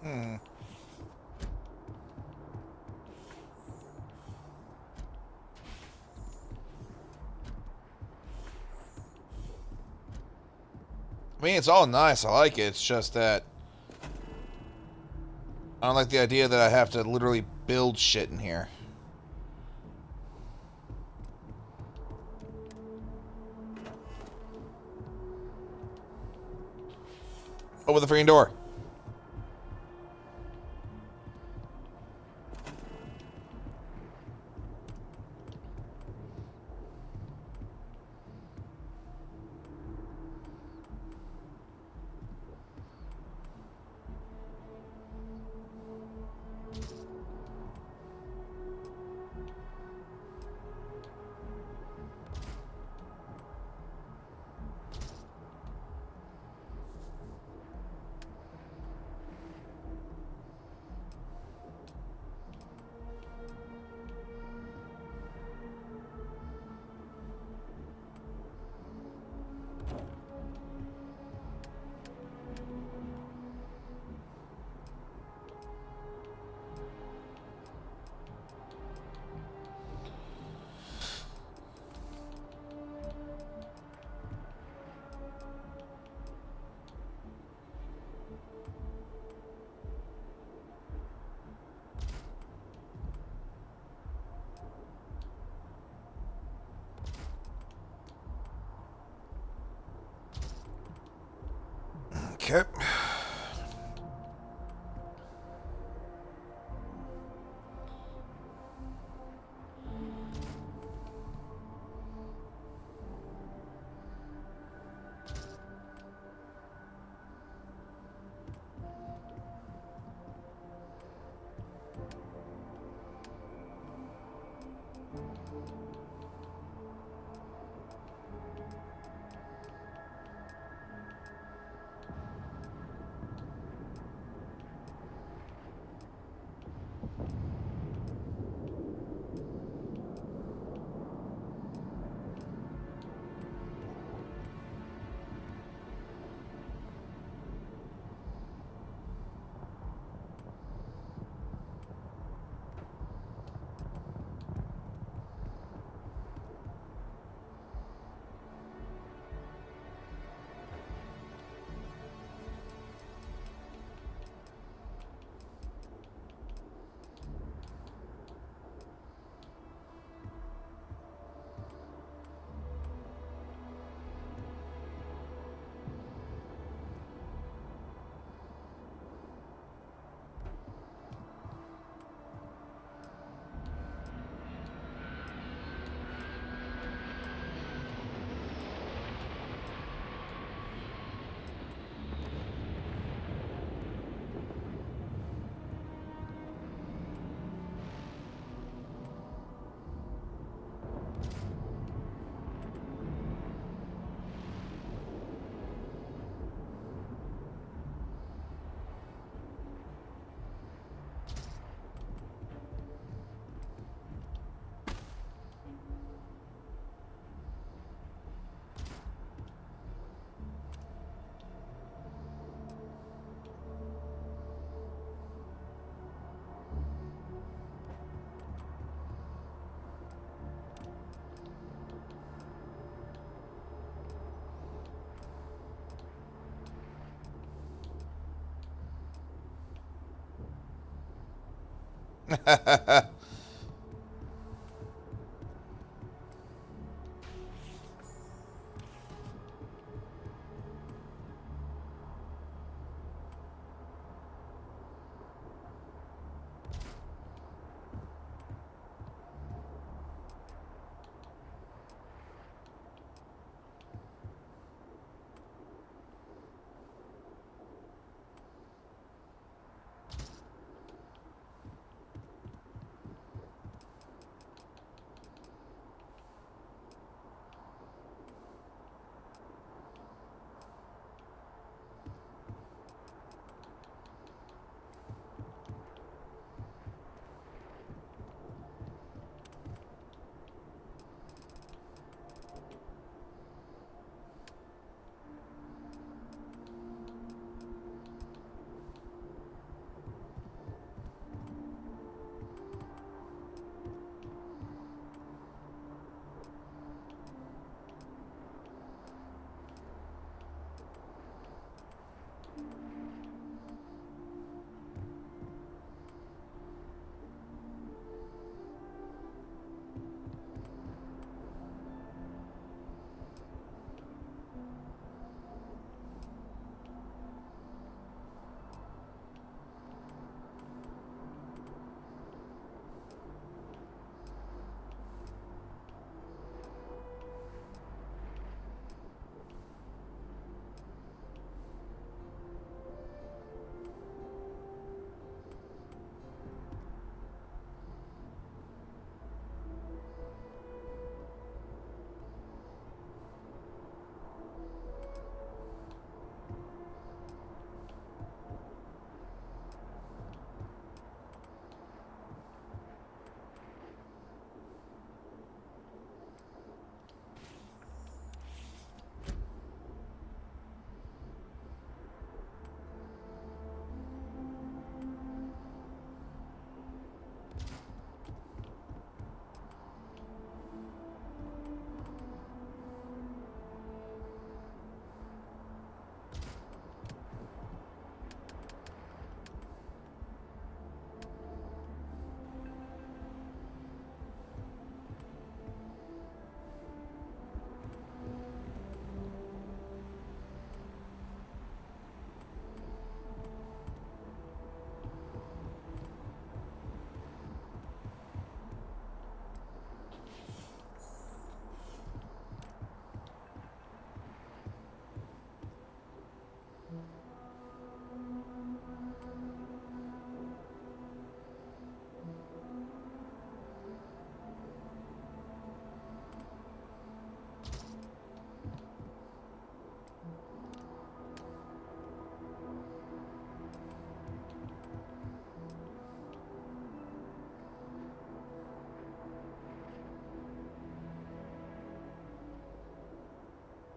Hmm. I mean, it's all nice. I like it. It's just that I don't like the idea that I have to literally build shit in here. Open the freaking door. Okay.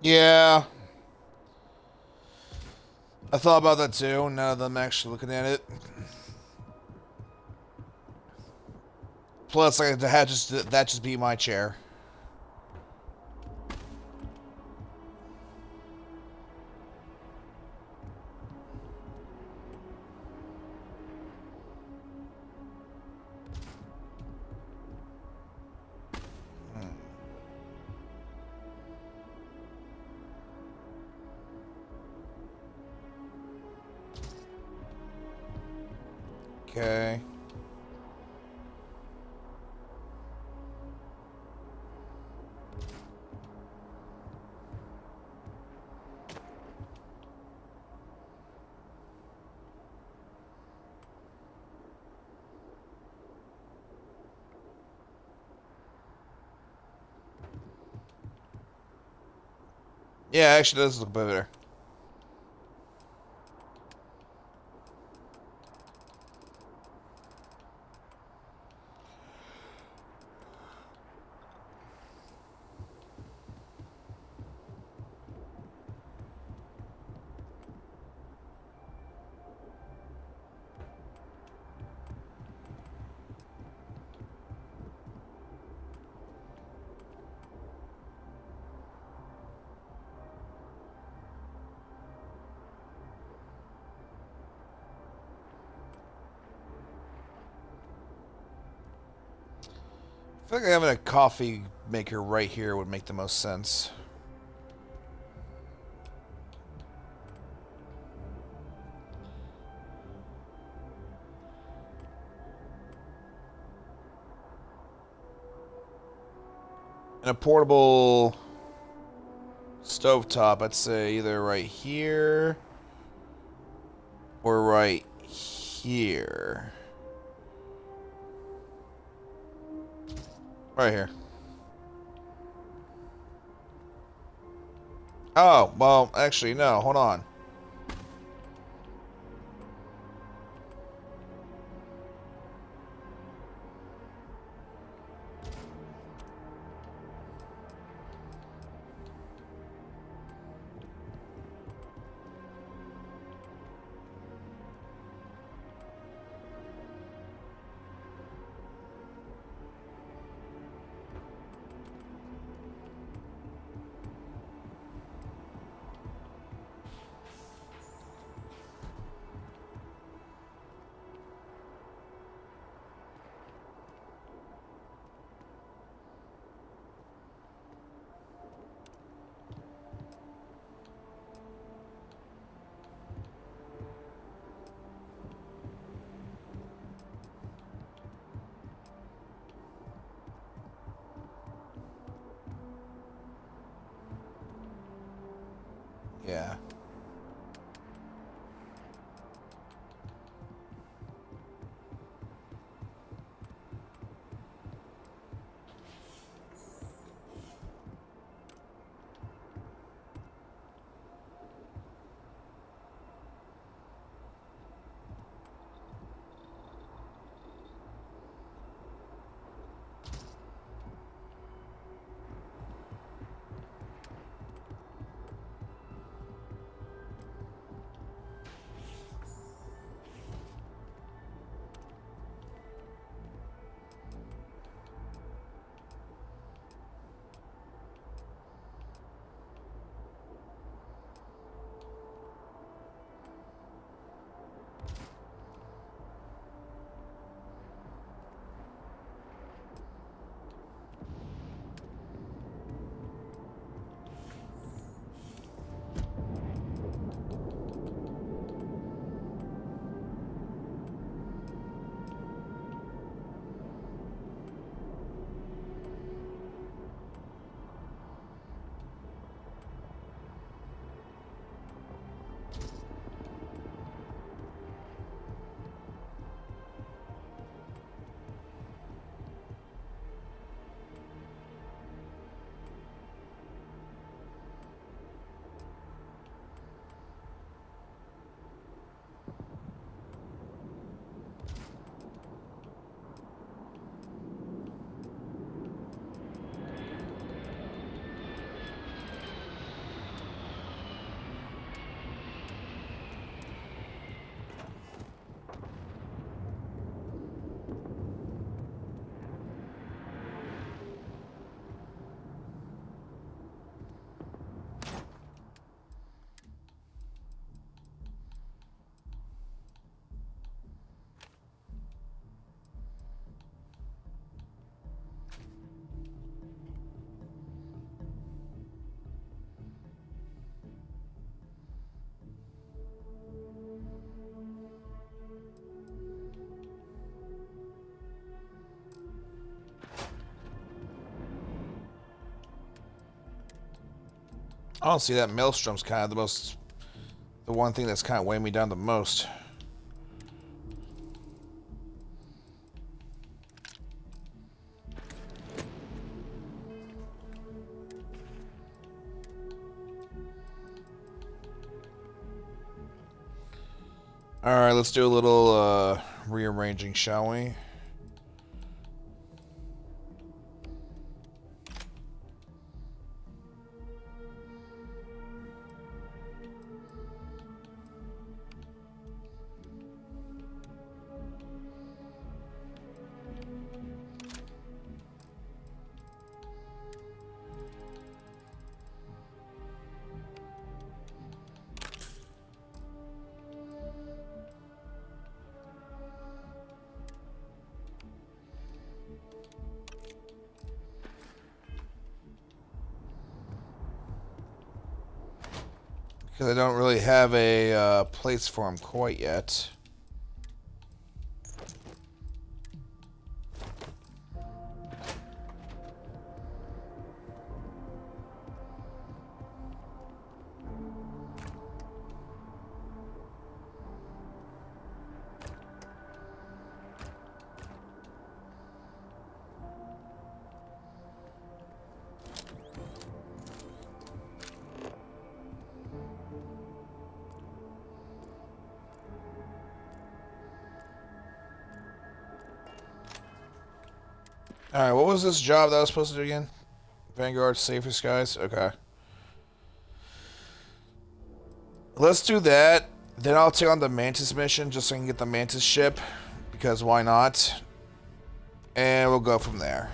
Yeah. I thought about that too, now that I'm actually looking at it. Plus, I had that just be my chair. Okay. Yeah, actually, it does look better. I feel like having a coffee maker right here would make the most sense. And a portable stovetop, I'd say either right here or right here. Right here. Oh, well, actually, no. Hold on. Yeah. Honestly, that maelstrom's kind of the one thing that's kind of weighing me down the most. Alright, let's do a little rearranging, shall we? Because I don't really have a place for him quite yet. Alright, what was this job that I was supposed to do again? Vanguard, safer skies? Okay. Let's do that. Then I'll take on the Mantis mission just so I can get the Mantis ship. Because why not? And we'll go from there.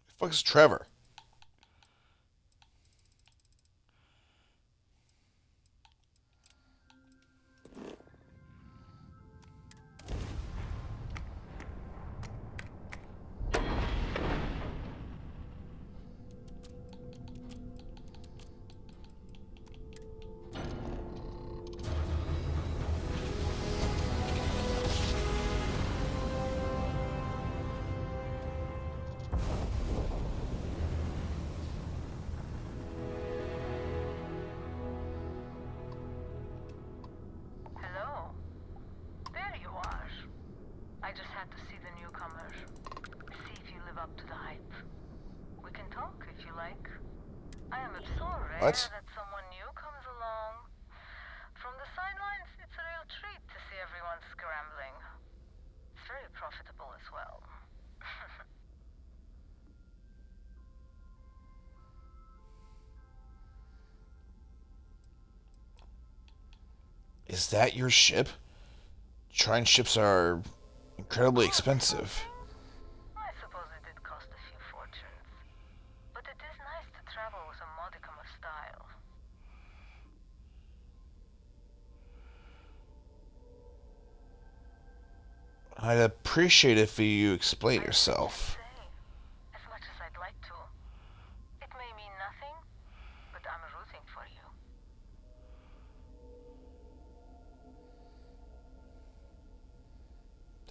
The fuck is Trevor? Hello. There you are. I just had to see the newcomer. See if you live up to the hype. We can talk if you like. I am so rare What? that someone new comes along. From the sidelines, it's a real treat to see everyone scrambling. It's very profitable as well. Is that your ship? Trine ships are incredibly expensive. I suppose it did cost a few fortunes. But it is nice to travel with a modicum of style. I'd appreciate if you explain yourself. As much as I'd like to. It may mean nothing, but I'm rooting for you.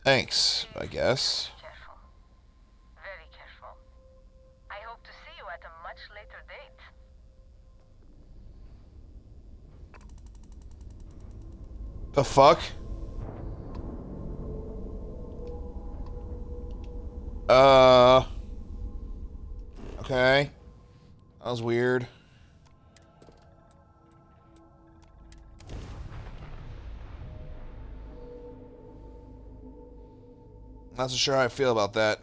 Thanks, I guess. Careful. Very careful. I hope to see you at a much later date. The fuck? Okay. That was weird. Not so sure how I feel about that.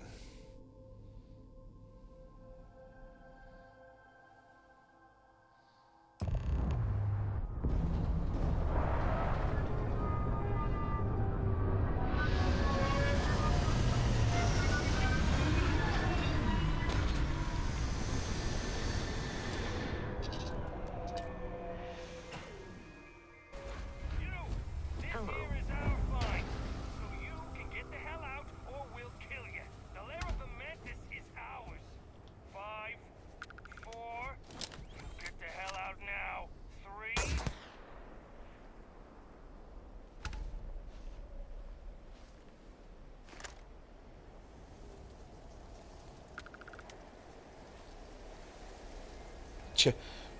Ch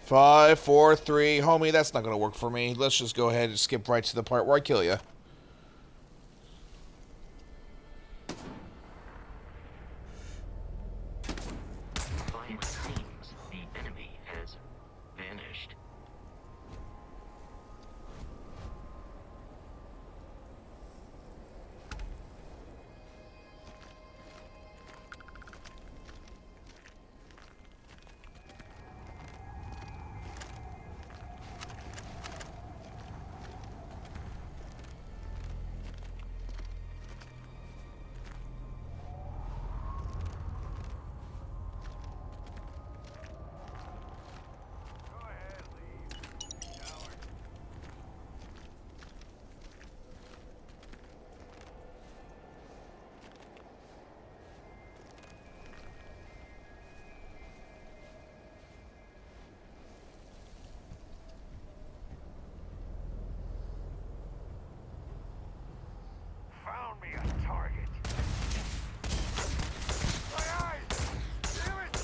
5, 4, 3. Homie, that's not going to work for me. Let's just go ahead and skip right to the part where I kill you. It seems the enemy has vanished. Found me a target. My eyes! Damn it!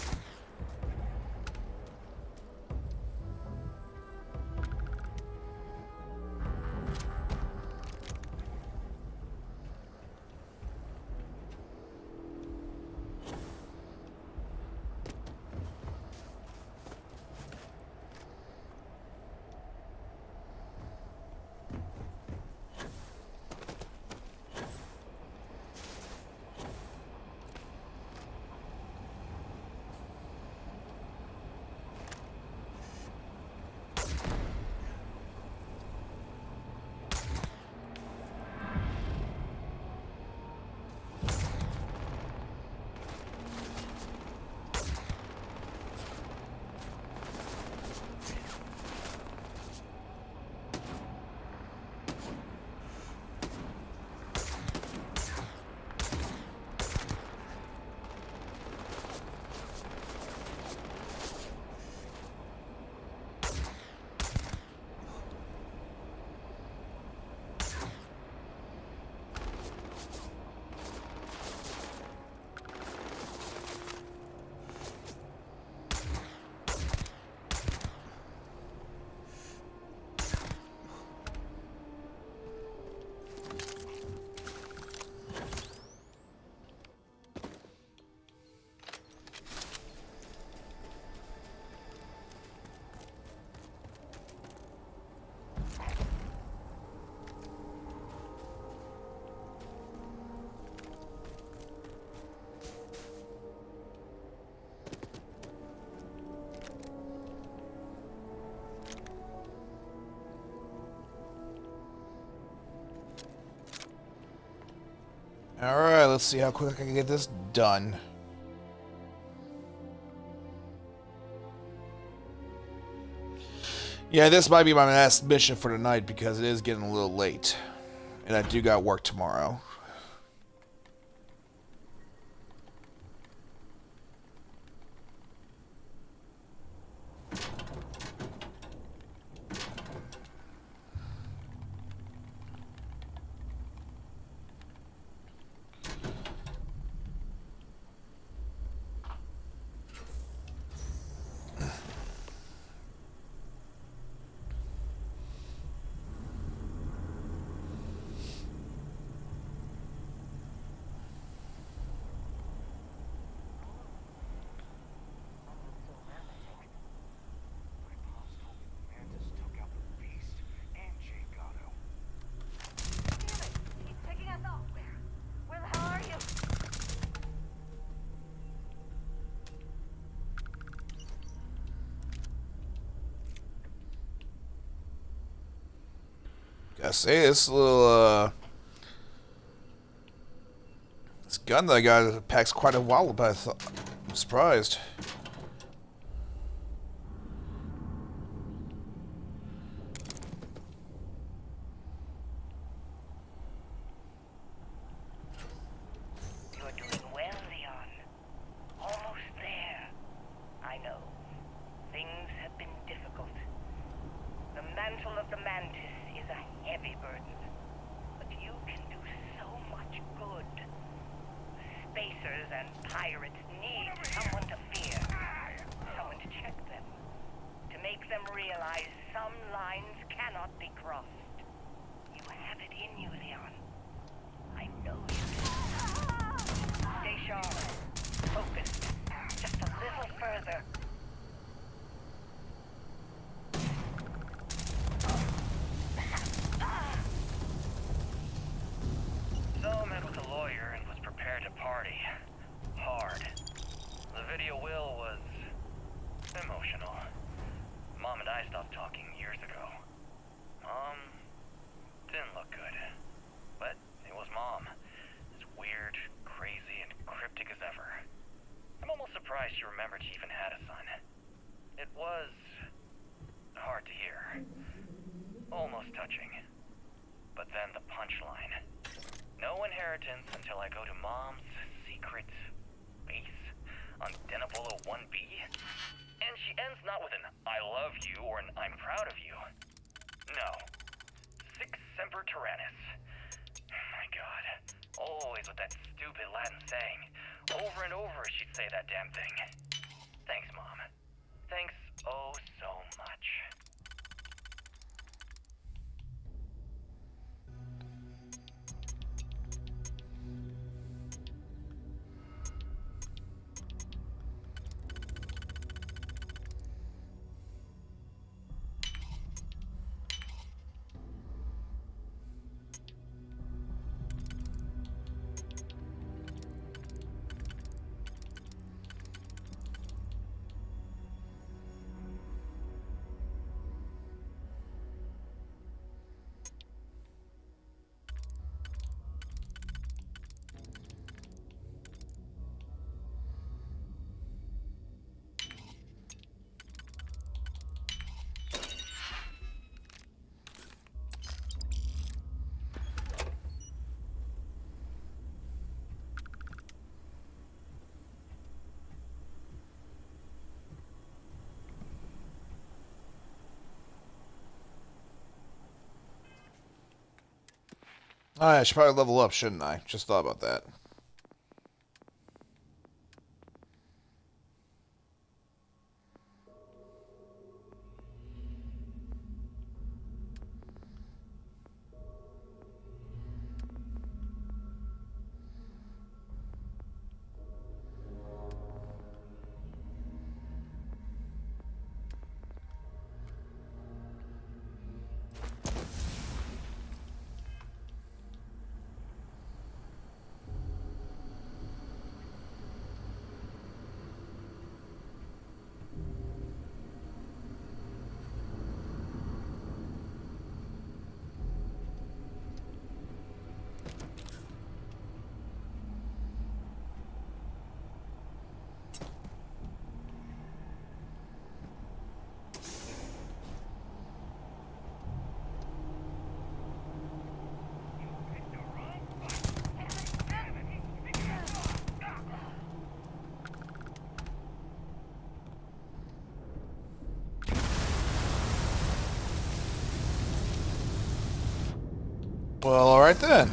Alright, let's see how quick I can get this done. Yeah, this might be my last mission for tonight because it is getting a little late. And I do got work tomorrow. I say this little this gun that I got packs quite a wallop. I'm surprised. You're doing well, Leon. Almost there. I know. Things have been difficult. The mantle of the Mantis is a heavy burden. But you can do so much good. Spacers and pirates need someone to fear. Someone to check them. To make them realize some lines cannot be crossed. You have it in you, Leon. I know you do. Stay sharp. Focused. Just a little further. So I met with a lawyer and was prepared to party. Hard. The video will was emotional. Mom and I stopped talking years ago. Mom didn't look good. But it was Mom. As weird, crazy, and cryptic as ever. I'm almost surprised she remembered she even had a son. It was hard to hear. Almost touching. But then the punchline. No inheritance until I go to Mom's secret base on Denabolo 1B. And she ends not with an I love you or an I'm proud of you. No. Sic semper tyrannis. My God. Always with that stupid Latin saying. Over and over she'd say that damn thing. Thanks, Mom. Thanks oh so much. Alright, I should probably level up, shouldn't I? Just thought about that. Well, alright then.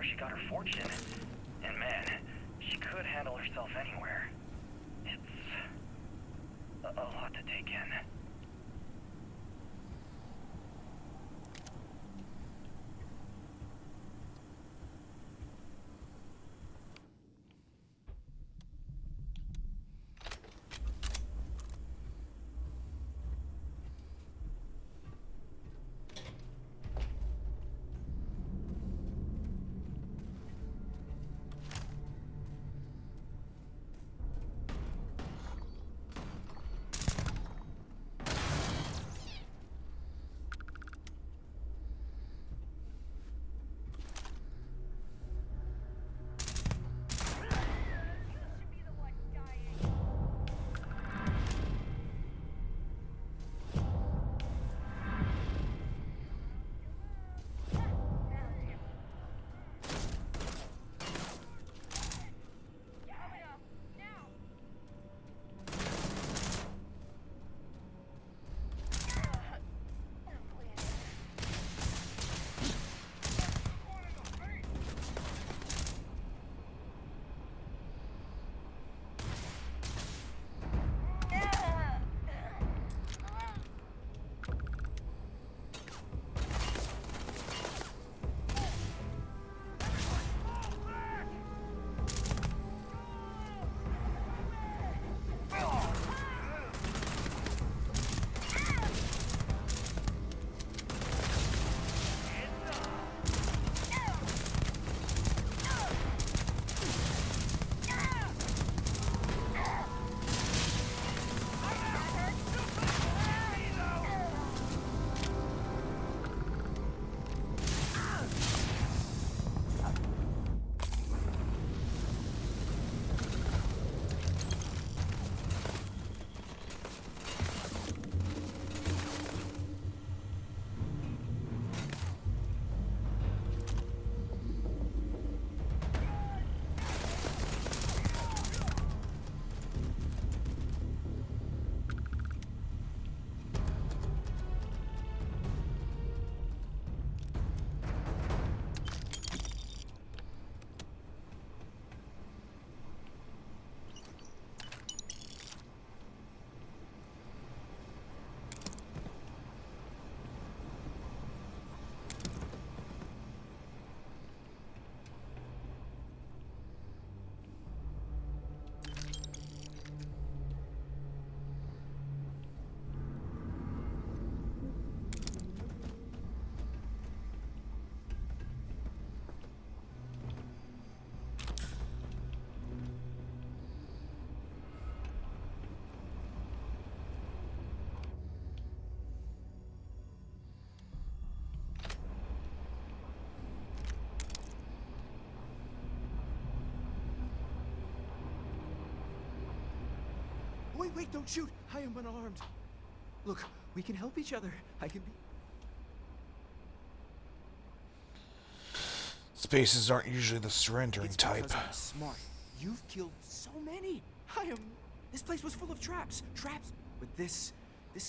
where she got her fortune. And man, she could handle herself anywhere. It's a lot to take in. Wait, don't shoot! I am unarmed. Look, we can help each other. I can be... Spaces aren't usually the surrendering It's type. because I'm smart. You've killed so many. This place was full of traps. Traps. But this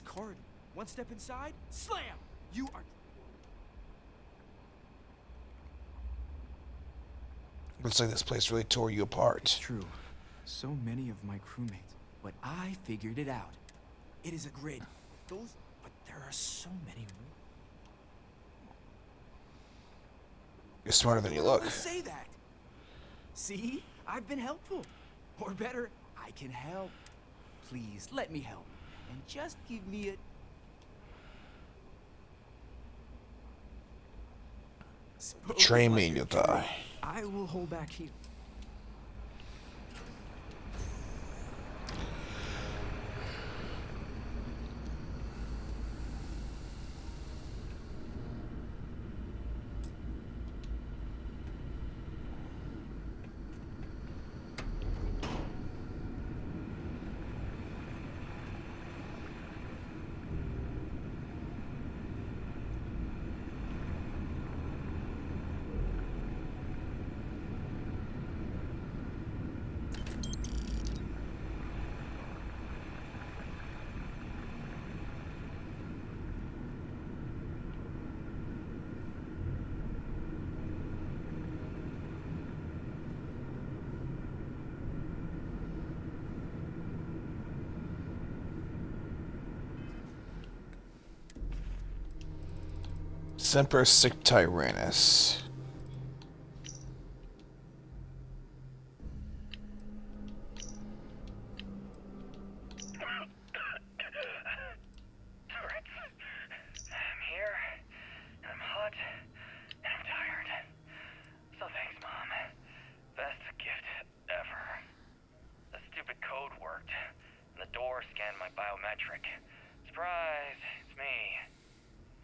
corridor. One step inside, slam! You are... Looks like this place really tore you apart. It's true. So many of my crewmates. But I figured it out. It is a grid. But there are so many. You're smarter than you look. Say that. See? I've been helpful. Or better, I can help. Please, let me help. And just give me a... Betray me and you'll die. I will hold back here. Semper Sic Tyrannus. I'm here, and I'm hot, and I'm tired. So thanks, Mom. Best gift ever. The stupid code worked, and the door scanned my biometric. Surprise, it's me.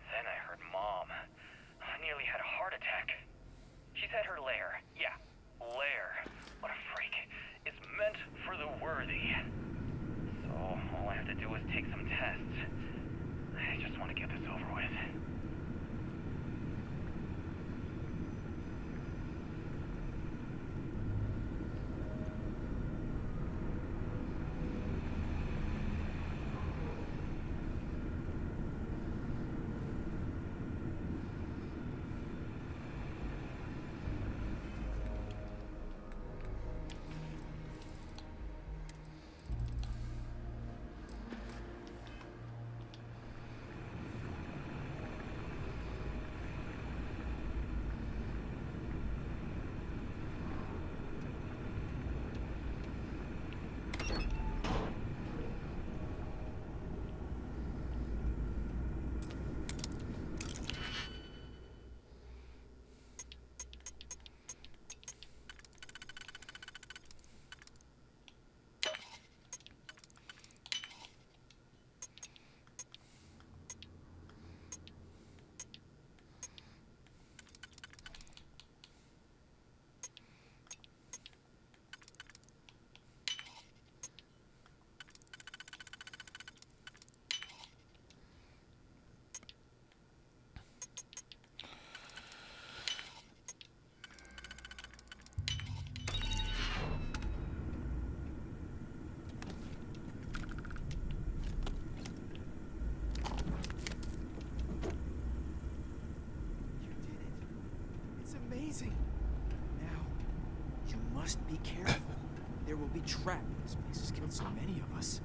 Then I heard Mom. I nearly had a heart attack. She's at her lair. Yeah, lair. What a freak. It's meant for the worthy. So all I have to do is take some tests. I just want to get this over with. Amazing. Now, you must be careful. There will be traps. This place has killed so many of us.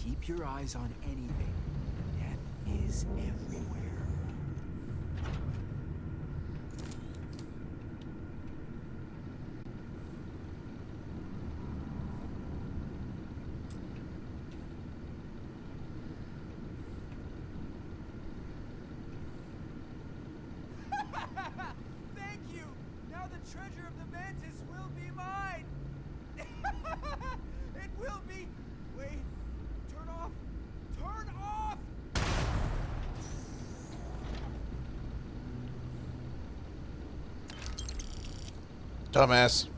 Keep your eyes on anything. Death is everywhere. Thank you! Now the treasure of the mantis will be mine! It will be! Wait. Turn off! Turn off! Dumbass.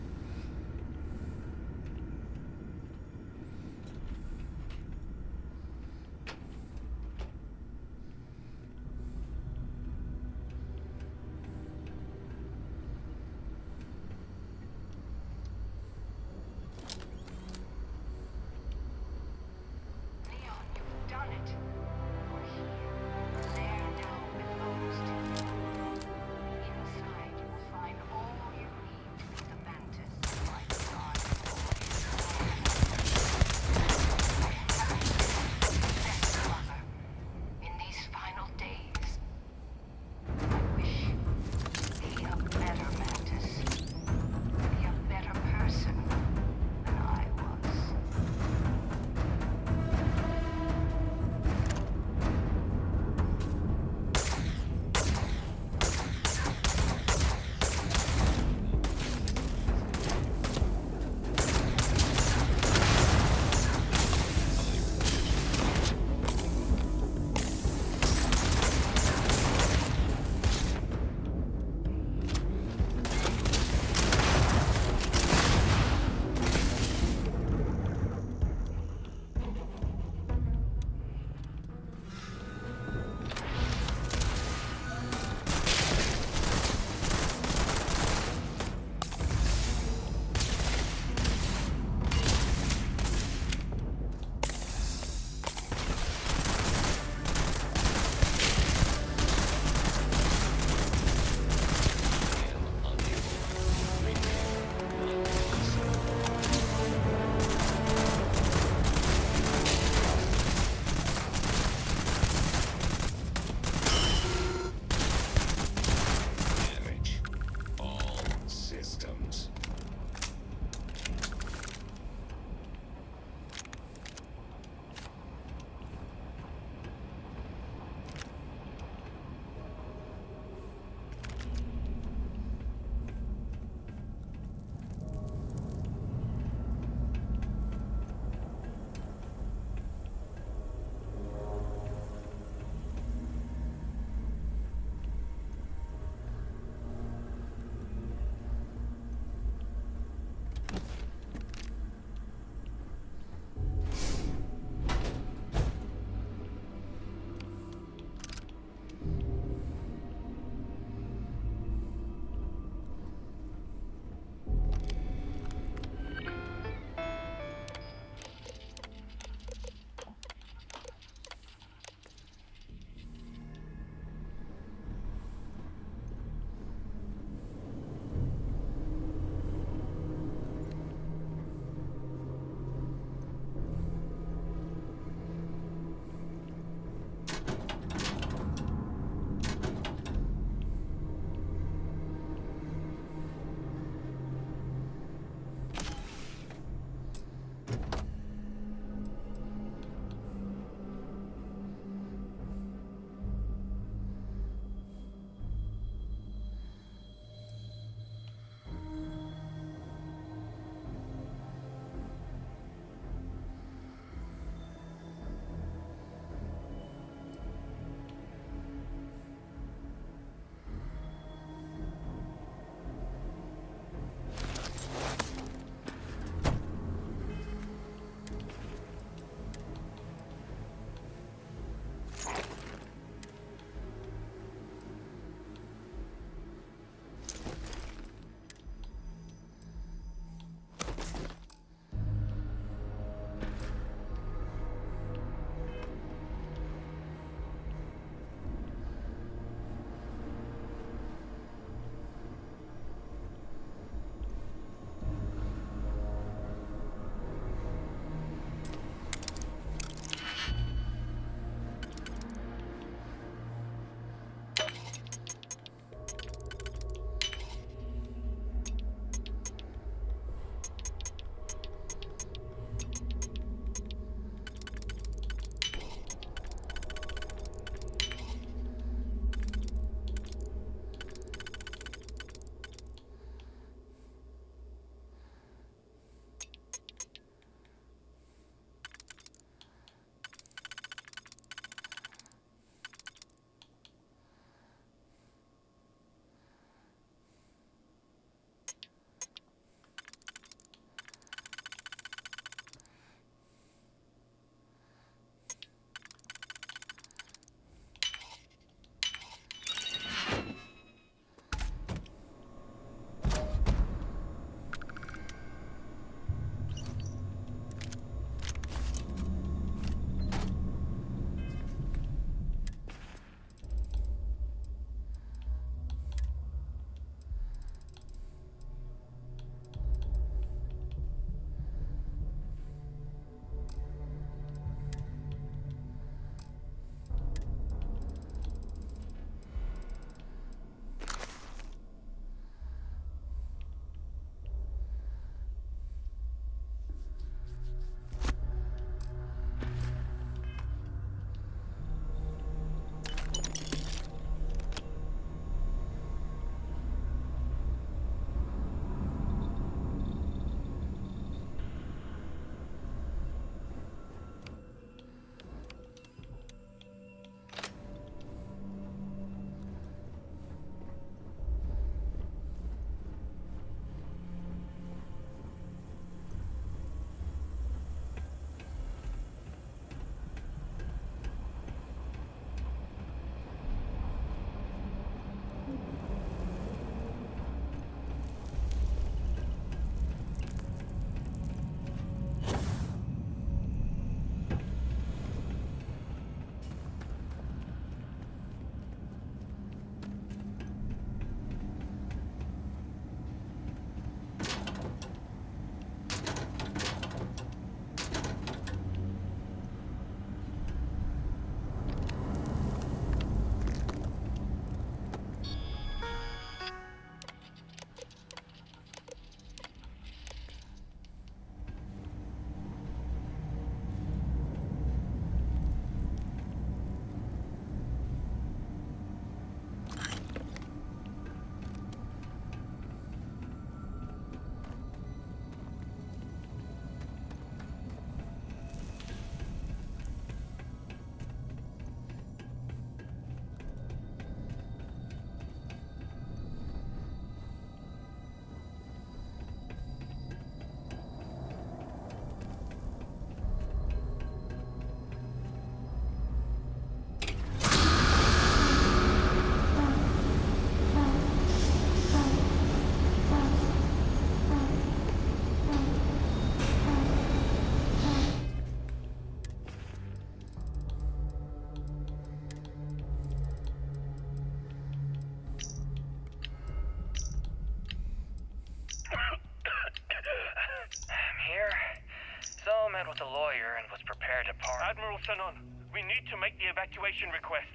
on. We need to make the evacuation request.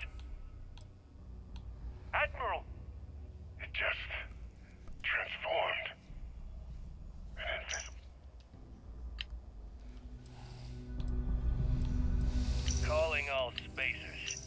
Admiral! It just transformed. Calling all spacers.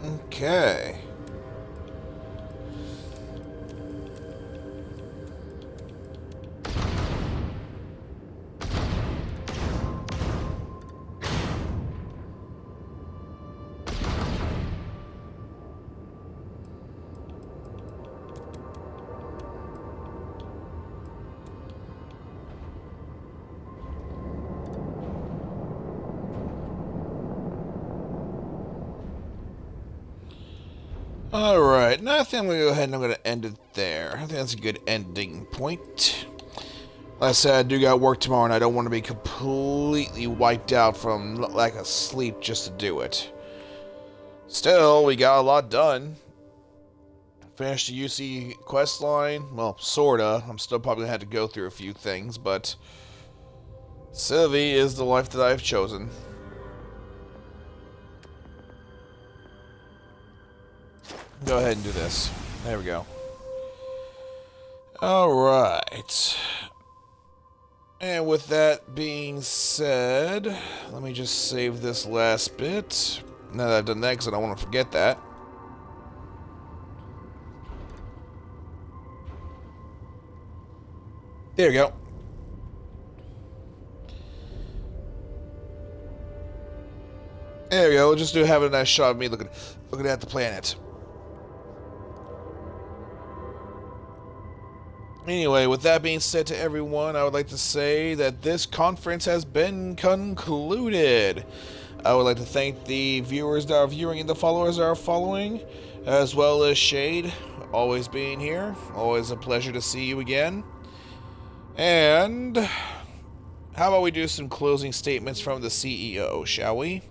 Okay. Alright, now I think I'm going to go ahead and I'm going to end it there. I think that's a good ending point. Like I said, I do got work tomorrow and I don't want to be completely wiped out from lack of sleep just to do it. Still, we got a lot done. Finished the UC quest line. Well, sorta. I'm still probably going to have to go through a few things, but Sylvie is the life that I've chosen. Go ahead and do this. There we go. Alright. And with that being said, let me just save this last bit. Now that I've done that, because I don't want to forget that. There we go. There we go. We'll just have a nice shot of me looking at the planet. Anyway, with that being said to everyone, I would like to say that this conference has been concluded. I would like to thank the viewers that are viewing and the followers that are following, as well as Shade, always being here. Always a pleasure to see you again. And how about we do some closing statements from the CEO, shall we?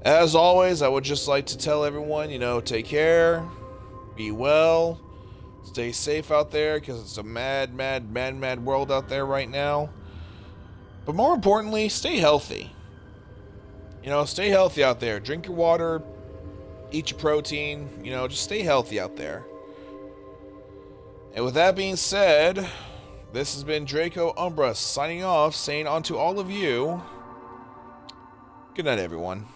As always, I would just like to tell everyone, take care, be well, stay safe out there, because it's a mad world out there right now. But more importantly, stay healthy. Stay healthy out there. Drink your water, eat your protein, just stay healthy out there. And with that being said, this has been Draco Umbra signing off, saying on to all of you, good night, everyone.